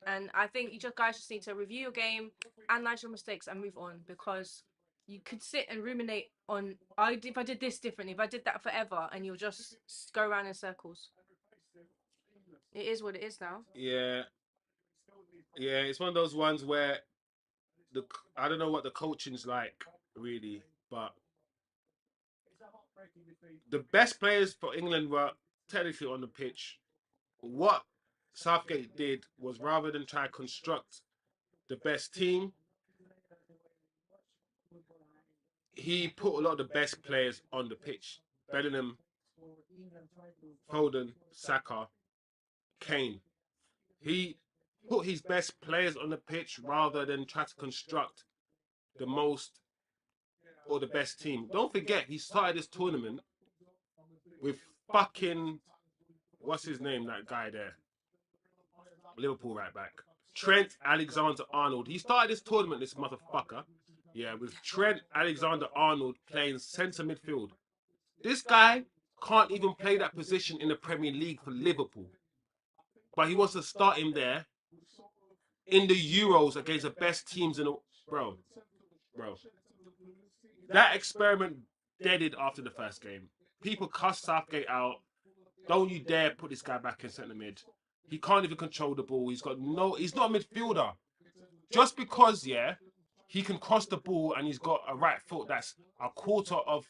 And I think you guys just need to review your game, analyze your mistakes, and move on because you could sit and ruminate on if I did this differently, if I did that forever, and you'll just go around in circles. It is what it is now. yeah, it's one of those ones where I don't know what the coaching's like really, but the best players for England were technically on the pitch. What Southgate did was rather than try to construct the best team, he put a lot of the best players on the pitch. Bellingham, Foden, Saka, Kane. He put his best players on the pitch rather than try to construct the most or the best team. Don't forget, he started this tournament with fucking what's his name? That guy there, Liverpool right back, Trent Alexander-Arnold. He started this tournament, this motherfucker, yeah, with Trent Alexander-Arnold playing centre midfield. This guy can't even play that position in the Premier League for Liverpool, but he wants to start him there in the Euros against the best teams in the bro. That experiment deaded after the first game. People cussed Southgate out. Don't you dare put this guy back in centre mid. He can't even control the ball. He's not a midfielder. Just because, yeah, he can cross the ball and he's got a right foot that's a quarter of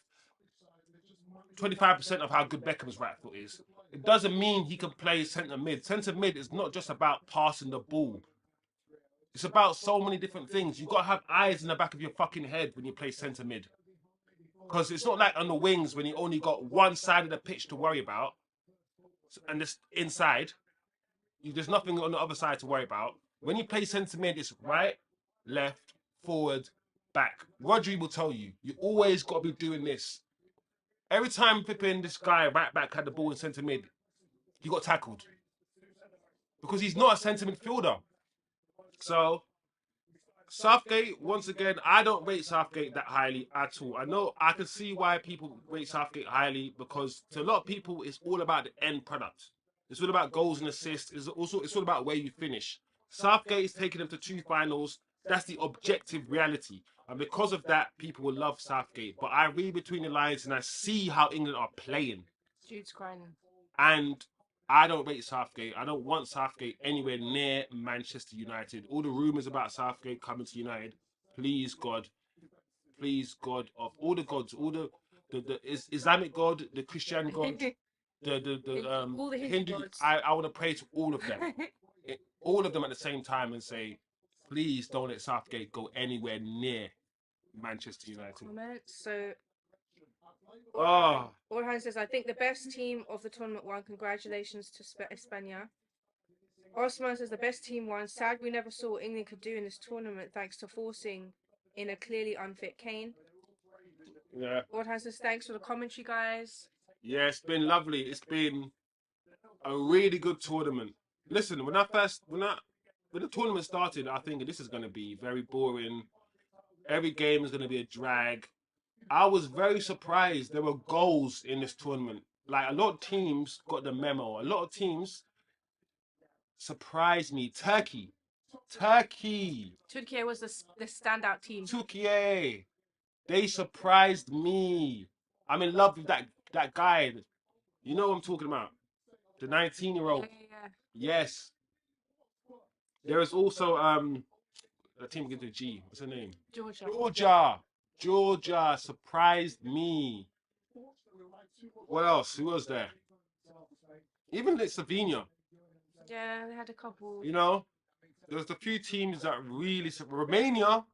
25% of how good Beckham's right foot is. It doesn't mean he can play centre mid. Centre mid is not just about passing the ball. It's about so many different things. You've got to have eyes in the back of your fucking head when you play centre mid. Because it's not like on the wings when you only got one side of the pitch to worry about. And this inside, there's nothing on the other side to worry about. When you play centre mid, it's right, left, forward, back. Rodri will tell you, you always got to be doing this. Every time Pippin, this guy right back, had the ball in centre mid, he got tackled. Because he's not a centre midfielder. So, Southgate, once again, I don't rate Southgate that highly at all. I know I can see why people rate Southgate highly because to a lot of people, it's all about the end product. It's all about goals and assists. It's all about where you finish. Southgate is taking them to 2 finals That's the objective reality. And because of that, people will love Southgate. But I read between the lines and I see how England are playing. Jude's crying. And I don't rate Southgate. I don't want Southgate anywhere near Manchester United. All the rumours about Southgate coming to United, please God, of all the gods, all the Islamic God, the Christian God, the All the Hindu gods. I want to pray to all of them, all of them at the same time, and say, please don't let Southgate go anywhere near Manchester United. So, Oh, Orhan says, I think the best team of the tournament won. Congratulations to España. Osman says, the best team won. Sad we never saw what England could do in this tournament thanks to forcing in a clearly unfit Kane. yeah. Orhan says, thanks for the commentary, guys. Yeah, it's been lovely. It's been a really good tournament. Listen, when the tournament started, I think this is going to be very boring. Every game is going to be a drag. I was very surprised there were goals in this tournament. Like, a lot of teams got the memo. A lot of teams surprised me. Turkey. Turkey was the standout team. Turkey. They surprised me. I'm in love with that guy. You know what I'm talking about. The 19-year-old. Yeah. Yes. There is also a team begins with G. What's her name? Georgia surprised me. What else? Who was there? Even Slovenia. Yeah, they had a couple. You know, there's a few teams that really. Romania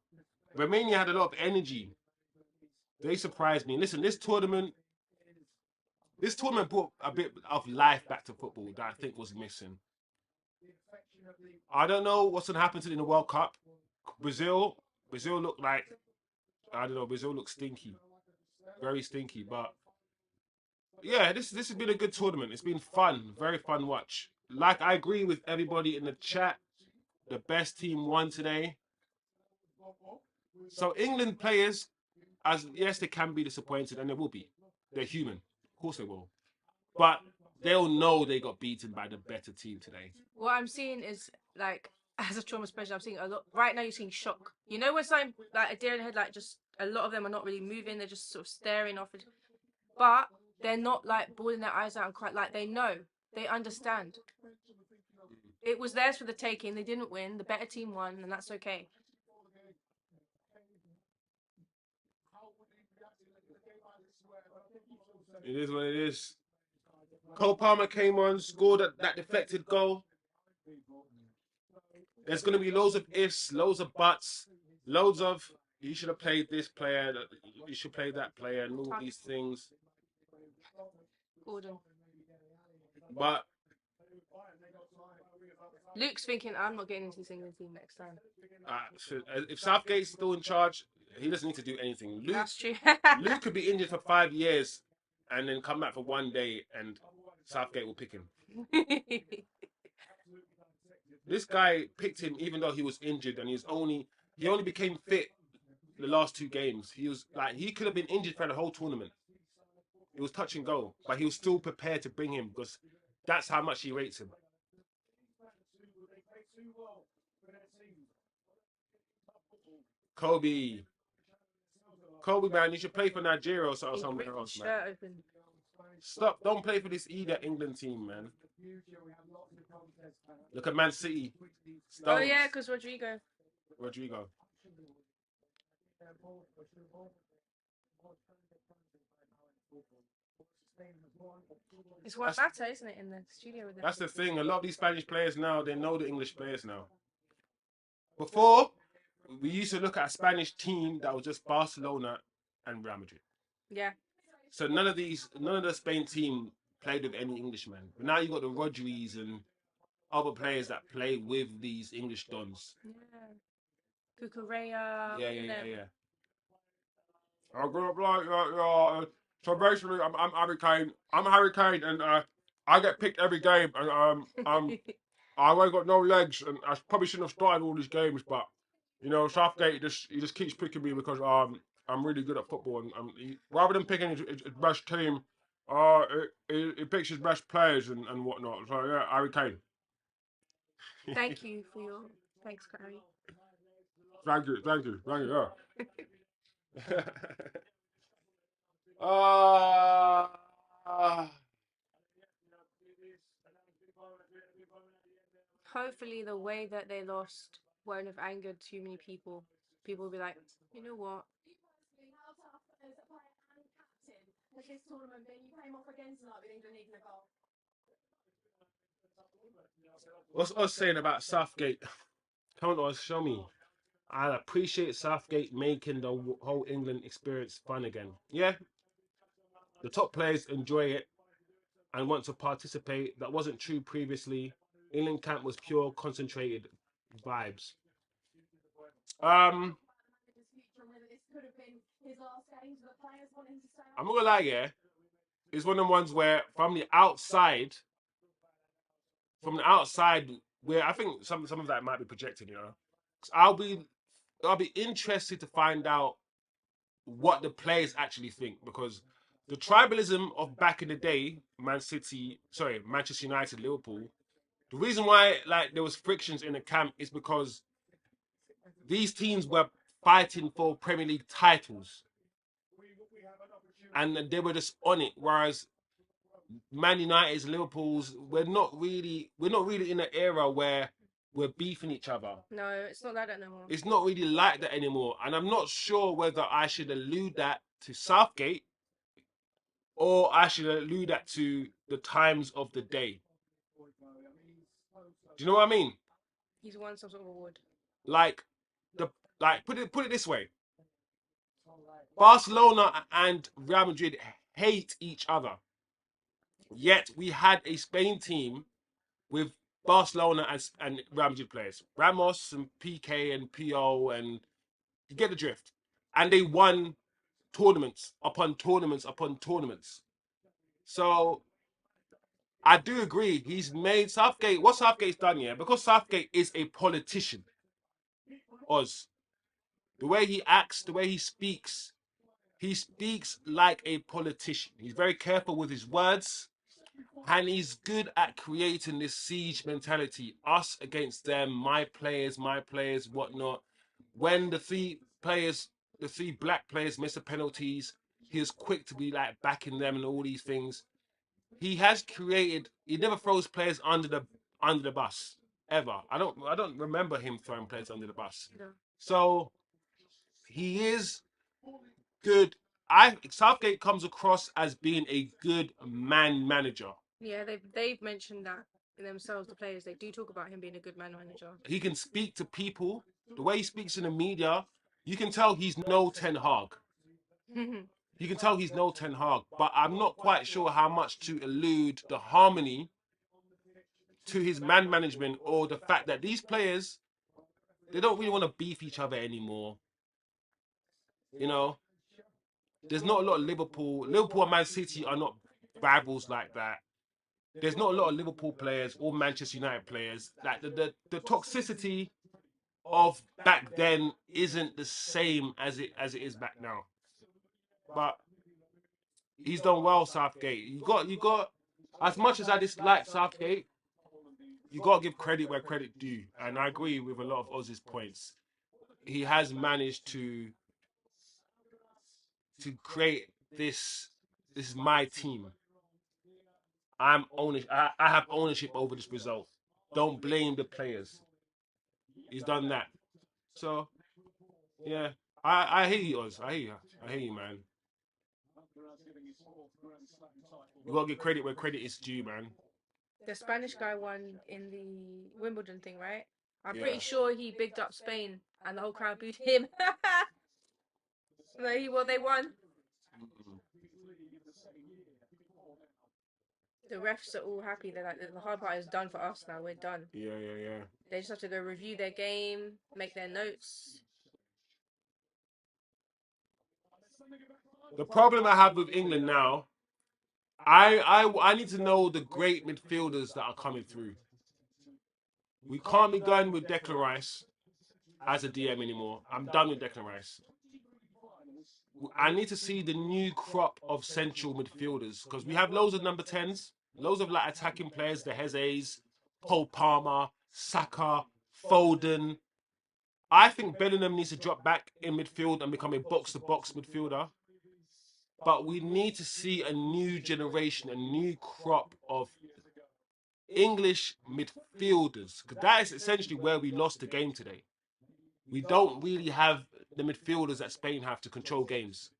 had a lot of energy. They surprised me. Listen, this tournament brought a bit of life back to football that I think was missing. I don't know what's gonna happen to it in the World Cup. Brazil looked like, I don't know. Brazil looked stinky, very stinky. But yeah, this has been a good tournament. It's been fun, very fun watch. Like, I agree with everybody in the chat. The best team won today. So England players, yes, they can be disappointed, and they will be. They're human, of course they will. But they'll know they got beaten by the better team today. What I'm seeing is, like, as a trauma specialist, I'm seeing a lot. Right now, you're seeing shock. You know, when something like a deer in the head, like, just a lot of them are not really moving. They're just sort of staring off. But they're not like bawling their eyes out and crying. Like, they know, they understand. It was theirs for the taking. They didn't win. The better team won, and that's okay. It is what it is. Cole Palmer came on, scored that deflected goal. There's going to be loads of ifs, loads of buts, loads of you should have played this player, you should play that player, and all these things. Gordon. But Luke's thinking, I'm not getting into this England team next time. if Southgate's still in charge, he doesn't need to do anything. That's true. Luke could be injured for 5 years and then come back for one day, and Southgate will pick him. This guy picked him even though he was injured, and he only became fit the last 2 games. He could have been injured for the whole tournament. It was touch and go, but he was still prepared to bring him because that's how much he rates him. Kobe, man, you should play for Nigeria or somewhere else, man. Stop! Don't play for this England team, man. Look at Man City. Oh yeah, because Rodrigo. It's one matter, isn't it, in the studio with them? That's the thing. A lot of these Spanish players now, they know the English players now. Before, we used to look at a Spanish team that was just Barcelona and Real Madrid. Yeah. So none of the Spain team played with any Englishmen. But now you got the Rodris and other players that play with these English dons. Yeah. Cucurella. Yeah. I'm gonna like so basically, I'm Harry Kane. I'm Harry Kane, and I get picked every game, and I ain't got no legs, and I probably shouldn't have started all these games, but you know, Southgate he just keeps picking me because I'm really good at football, and rather than picking his best team, he picks his best players and whatnot. So yeah, Harry Kane. Thank you for your thanks, Harry. Thank you. Yeah. Hopefully, the way that they lost won't have angered too many people. People will be like, you know what? You personally, how tough as a player and captain has this tournament been? You came off again tonight with England needing a goal. What's us saying about Southgate? Come on, us, show me. I appreciate Southgate making the whole England experience fun again. Yeah, the top players enjoy it and want to participate. That wasn't true previously. England camp was pure, concentrated vibes. Whether this could have been his last game, so the players want him to stay I'm on. not gonna lie, yeah. It's one of the ones where from the outside, where I think some of that might be projected, you know. 'Cause I'll be interested to find out what the players actually think, because the tribalism of back in the day, Manchester United, Liverpool, the reason why like there was frictions in the camp is because these teams were fighting for Premier League titles and they were just on it, whereas Man United's, Liverpool's, we're not really in an era where we're beefing each other. No, it's not like that no more. It's not really like that anymore, and I'm not sure whether I should allude that to Southgate or I should allude that to the times of the day. Do you know what I mean? He's won some sort of award. Like put it this way: Barcelona and Real Madrid hate each other. Yet we had a Spain team with Barcelona and Real Madrid players, Ramos and PK and PO, and you get the drift. And they won tournaments upon tournaments upon tournaments. So I do agree. He's made Southgate. What Southgate's done, yeah, because Southgate is a politician. Oz, the way he acts, the way he speaks like a politician. He's very careful with his words, and he's good at creating this siege mentality: us against them, my players, whatnot. When the three black players miss the penalties, he is quick to be like backing them and all these things. He has created. He never throws players under the bus ever. I don't remember him throwing players under the bus. No. So he is good. Southgate comes across as being a good manager. Yeah, they've mentioned that in themselves. The players, they do talk about him being a good man manager. He can speak to people. The way he speaks in the media, you can tell he's no Ten Hag. You can tell he's no Ten Hag, but I'm not quite sure how much to allude the harmony to his man management, or the fact that these players, they don't really want to beef each other anymore. You know, there's not a lot of Liverpool and Man City are not rivals like that. There's not a lot of Liverpool players or Manchester United players. Like the toxicity of back then isn't the same as it is back now. But he's done well, Southgate. You got as much as I dislike Southgate, you got to give credit where credit due, and I agree with a lot of Oz's points. He has managed to create this. This is my team. I have ownership over this result. Don't blame the players. He's done that. So yeah, I hear you, Oz. I hear you, man. You gotta give credit where credit is due, man. The Spanish guy won in the Wimbledon thing, right? I'm Yeah. pretty sure he bigged up Spain and the whole crowd booed him. They won. The refs are all happy. They're like, the hard part is done for us now. We're done. Yeah. They just have to go review their game, make their notes. The problem I have with England now, I need to know the great midfielders that are coming through. We can't be going with Declan Rice as a DM anymore. I'm done with Declan Rice. I need to see the new crop of central midfielders, because we have loads of number 10s, loads of like attacking players, the Hezes, Paul Palmer, Saka, Foden. I think Bellingham needs to drop back in midfield and become a box-to-box midfielder. But we need to see a new generation, a new crop of English midfielders. Because that is essentially where we lost the game today. We don't really have the midfielders that Spain have to control games.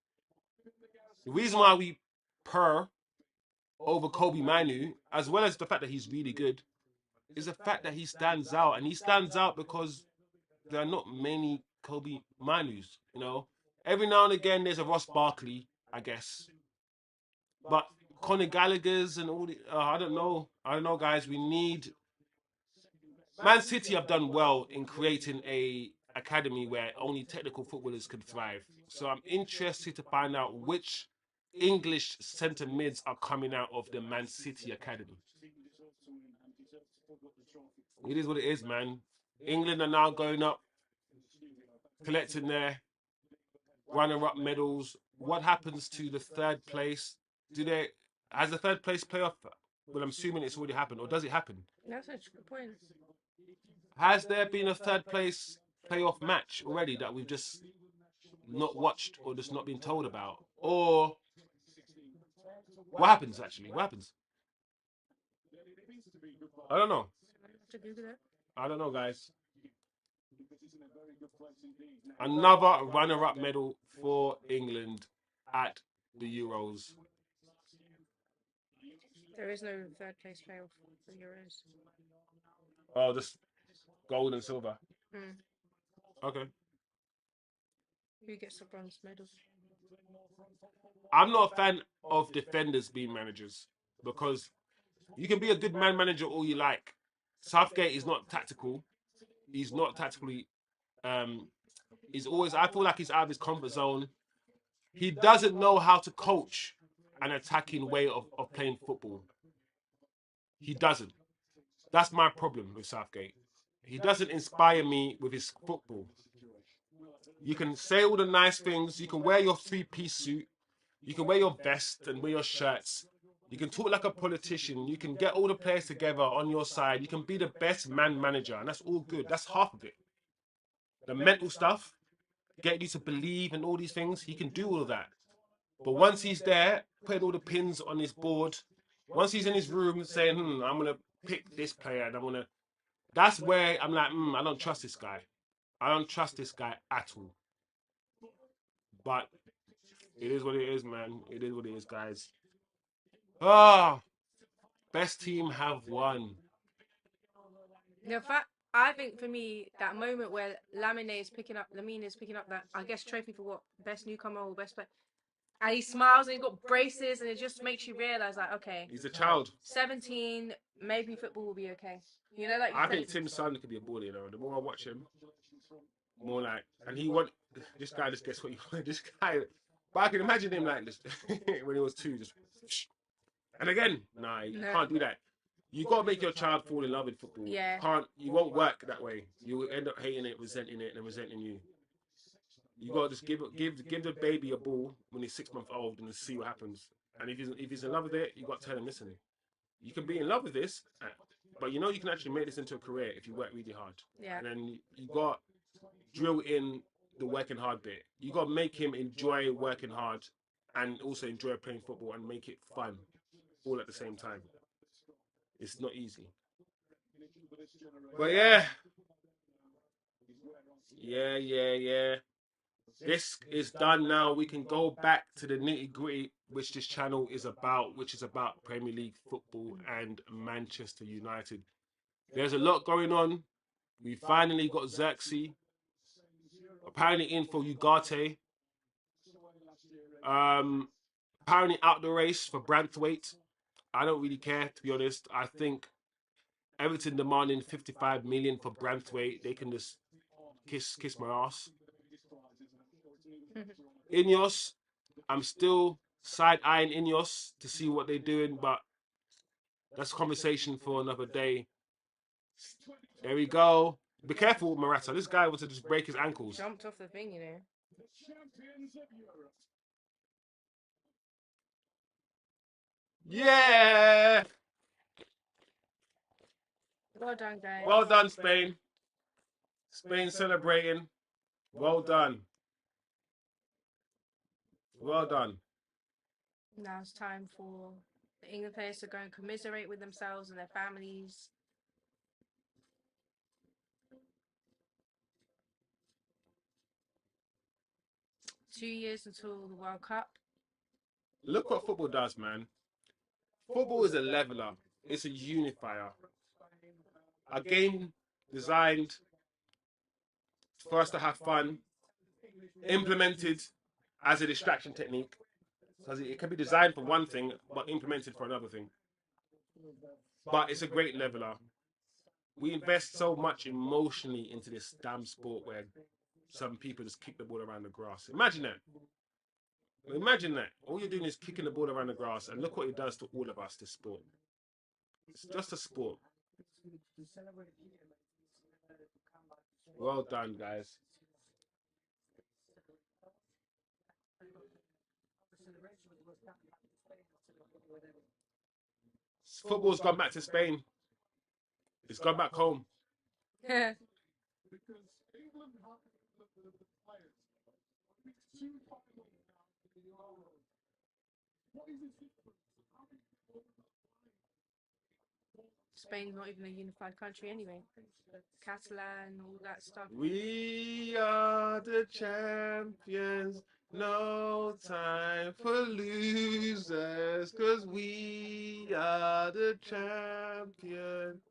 The reason why we purr over Kobe Manu, as well as the fact that he's really good, is the fact that he stands out. And he stands out because there are not many Kobe Manus, you know. Every now and again, there's a Ross Barkley, I guess. But Conor Gallagher's and all the, I don't know, guys. We need. Man City have done well in creating a academy where only technical footballers can thrive. So I'm interested to find out which English centre mids are coming out of the Man City academy. It is what it is, man. England are now going up, collecting their runner-up medals. What happens to the third place? Has the third place playoff? Well, I'm assuming it's already happened, or does it happen? That's a good point. Has there been a third place playoff match already that we've just not watched or just not been told about? Or what happens actually? What happens? I don't know. To Google it. I don't know, guys. Another runner-up medal for England at the Euros. There is no third place playoff for Euros. Oh, just gold and silver. Okay. Who gets the bronze medal? I'm not a fan of defenders being managers because you can be a good man manager all you like. Southgate is not tactical. He's not tactically. He's always. I feel like he's out of his comfort zone. He doesn't know how to coach an attacking way of playing football. He doesn't. That's my problem with Southgate. He doesn't inspire me with his football. You can say all the nice things. You can wear your three-piece suit. You can wear your vest and wear your shirts. You can talk like a politician. You can get all the players together on your side. You can be the best man manager, and that's all good. That's half of it. The mental stuff, get you to believe and all these things, he can do all of that. But once he's there, putting all the pins on his board, once he's in his room saying, I'm going to pick this player and I'm going to... That's where I'm like, I don't trust this guy. I don't trust this guy at all. But it is what it is, man. It is what it is, guys. Best team have won. The fact, I think for me, that moment where Lamine is picking up that, I guess, trophy for what? Best newcomer or best player. And he smiles and he's got braces and it just makes you realise, like, okay. He's a child. 17, maybe football will be okay. You know, like you I said, think Tim's son could be a baller, you know. The more I watch him, more like, and this guy just gets what you want. This guy, but I can imagine him like this when he was 2, just, and again, you can't do that. You got to make your child fall in love with football. Yeah. You won't work that way. You will end up hating it, resenting it, and resenting you. You got to just give the baby a ball when he's 6 months old and see what happens. And if he's in love with it, you got to tell him, listen, you can be in love with this, but you know you can actually make this into a career if you work really hard. Yeah. And then you got to drill in the working hard bit. You got to make him enjoy working hard and also enjoy playing football and make it fun all at the same time. It's not easy. But yeah. This is done now. We can go back to the nitty-gritty, which this channel is about, which is about Premier League football and Manchester United. There's a lot going on. We finally got Xerxes. Apparently in for Ugarte. Apparently out the race for Branthwaite. I don't really care, to be honest. I think Everton demanding 55 million for Branthwaite. They can just kiss my ass. Ineos, I'm still side-eyeing Ineos to see what they're doing, but that's a conversation for another day. There we go. Be careful, Morata. This guy wants to just break his ankles. Jumped off the thing, you know. Yeah! Well done, guys. Well done, Spain. Spain celebrating. Well done. Well done. Now it's time for the England players to go and commiserate with themselves and their families. Two years until the World Cup. Look what football does, man. Football is a leveler. It's a unifier. A game designed for us to have fun, implemented as a distraction technique. Because it can be designed for one thing, but implemented for another thing. But it's a great leveler. We invest so much emotionally into this damn sport where some people just kick the ball around the grass. Imagine that. Imagine that. All you're doing is kicking the ball around the grass, and look what it does to all of us, this sport. It's just a sport. Well done, guys. Football's gone back to Spain. It's gone back home. Yeah. Because England have the players. It's two finals now in the Euro. What is the difference? How many people are playing? Spain's not even a unified country anyway. Catalan, all that stuff. We are the champions. No time for losers, 'cause we are the champions.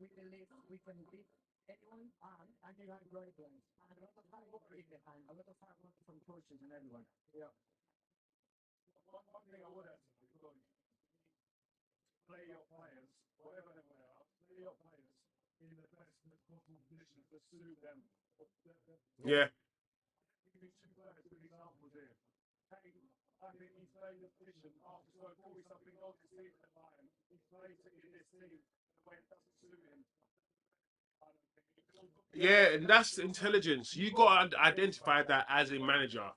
We believe we can beat anyone, and you have great players. And a lot of hard work behind, a lot of hard work from coaches and everyone. Yeah. One thing I would ask you, play your players, whatever they are, play your players in the best possible position to suit them. Yeah. Give me two players, good examples here. Hey, I think he's played the position after scoring 40-something goals this season at Bayern. He's played it in this team the way it doesn't suit him. Yeah, and that's intelligence. You got to identify that as a manager.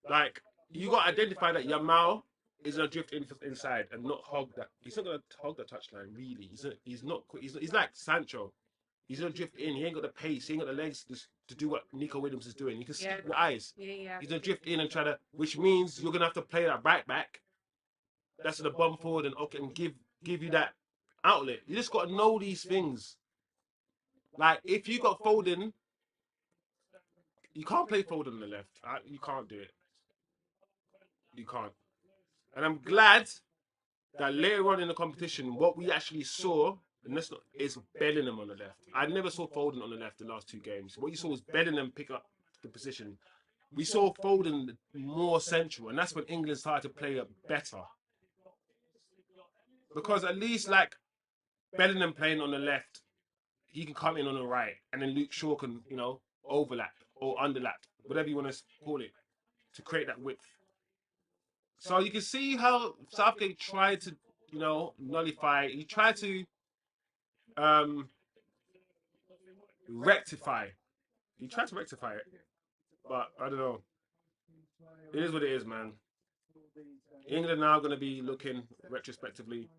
Like, you got to identify that Yamal is going to drift inside and not hog that. He's not going to hog the touchline, really. He's not. He's like Sancho. He's going to drift in. He ain't got the pace. He ain't got the legs to do what Nico Williams is doing. You can see Yeah. it with eyes. Yeah. He's going to drift in and try to, which means you're going to have to play that right back. That's the bomb forward and okay, and give you that outlet. You just got to know these things. Like, if you got Foden, you can't play Foden on the left. You can't do it. You can't. And I'm glad that later on in the competition, what we actually saw, and that's not, is Bellingham on the left. I never saw Foden on the left the last two games. What you saw was Bellingham pick up the position. We saw Foden more central, and that's when England started to play it better. Because at least, like, Bellingham playing on the left, he can come in on the right, and then Luke Shaw can, overlap or underlap, whatever you want to call it, to create that width. So you can see how Southgate tried to, nullify. He tried to rectify. He tried to rectify it, but I don't know. It is what it is, man. England now going to be looking retrospectively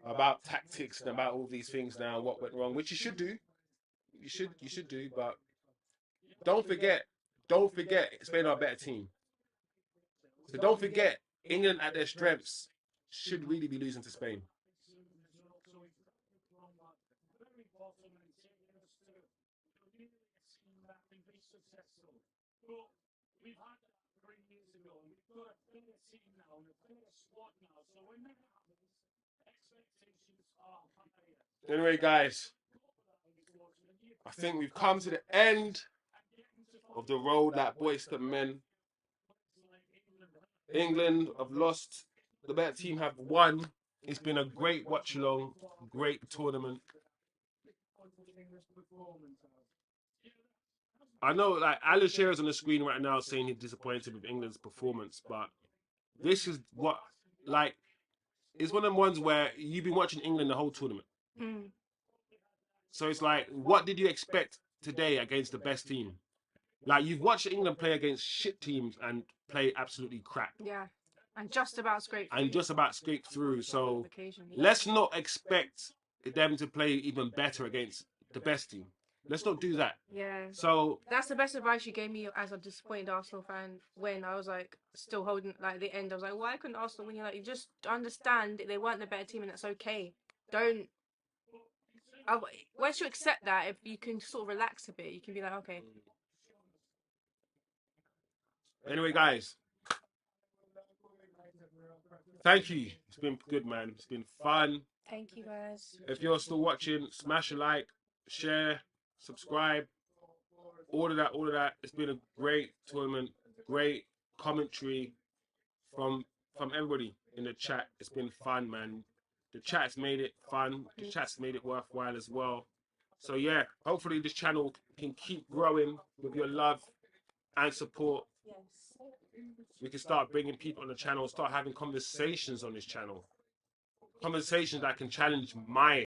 about tactics and about all these things now, what went wrong, which you should do. You should do, but don't forget, Spain are a better team. So don't forget, England at their strengths should really be losing to Spain. We've had that 3 years ago, and we've got a better team now, and a better squad now. So when that happens, expectations are higher. Anyway, guys, I think we've come to the end of the road that Wizdom men. England have lost. The better team have won. It's been a great watch-along, great tournament. I know, like, Alan Shearer's on the screen right now saying he's disappointed with England's performance, but this is what, like, it's one of them ones where you've been watching England the whole tournament. Mm. So it's like, what did you expect today against the best team? Like, you've watched England play against shit teams and play absolutely crap. Yeah. And just about scraped through. And just about scraped through. So Occasionally. let's not expect them to play even better against the best team. Let's not do that. Yeah. So That's the best advice you gave me as a disappointed Arsenal fan when I was like still holding like the end. I was like, why couldn't Arsenal win? You're like, you just understand that they weren't the better team and that's okay. Don't. Once you accept that, if you can sort of relax a bit, you can be like, okay. anyway, guys, thank you. It's been good, man. It's been fun. Thank you guys. If you're still watching, smash a like, share, subscribe, all of that, all of that. It's been a great tournament, great commentary from everybody in the chat. It's been fun, man. The chat's made it fun. The chat's made it worthwhile as well. So yeah, hopefully this channel can keep growing with your love and support. Yes. We can start bringing people on the channel, start having conversations on this channel. Conversations that can challenge my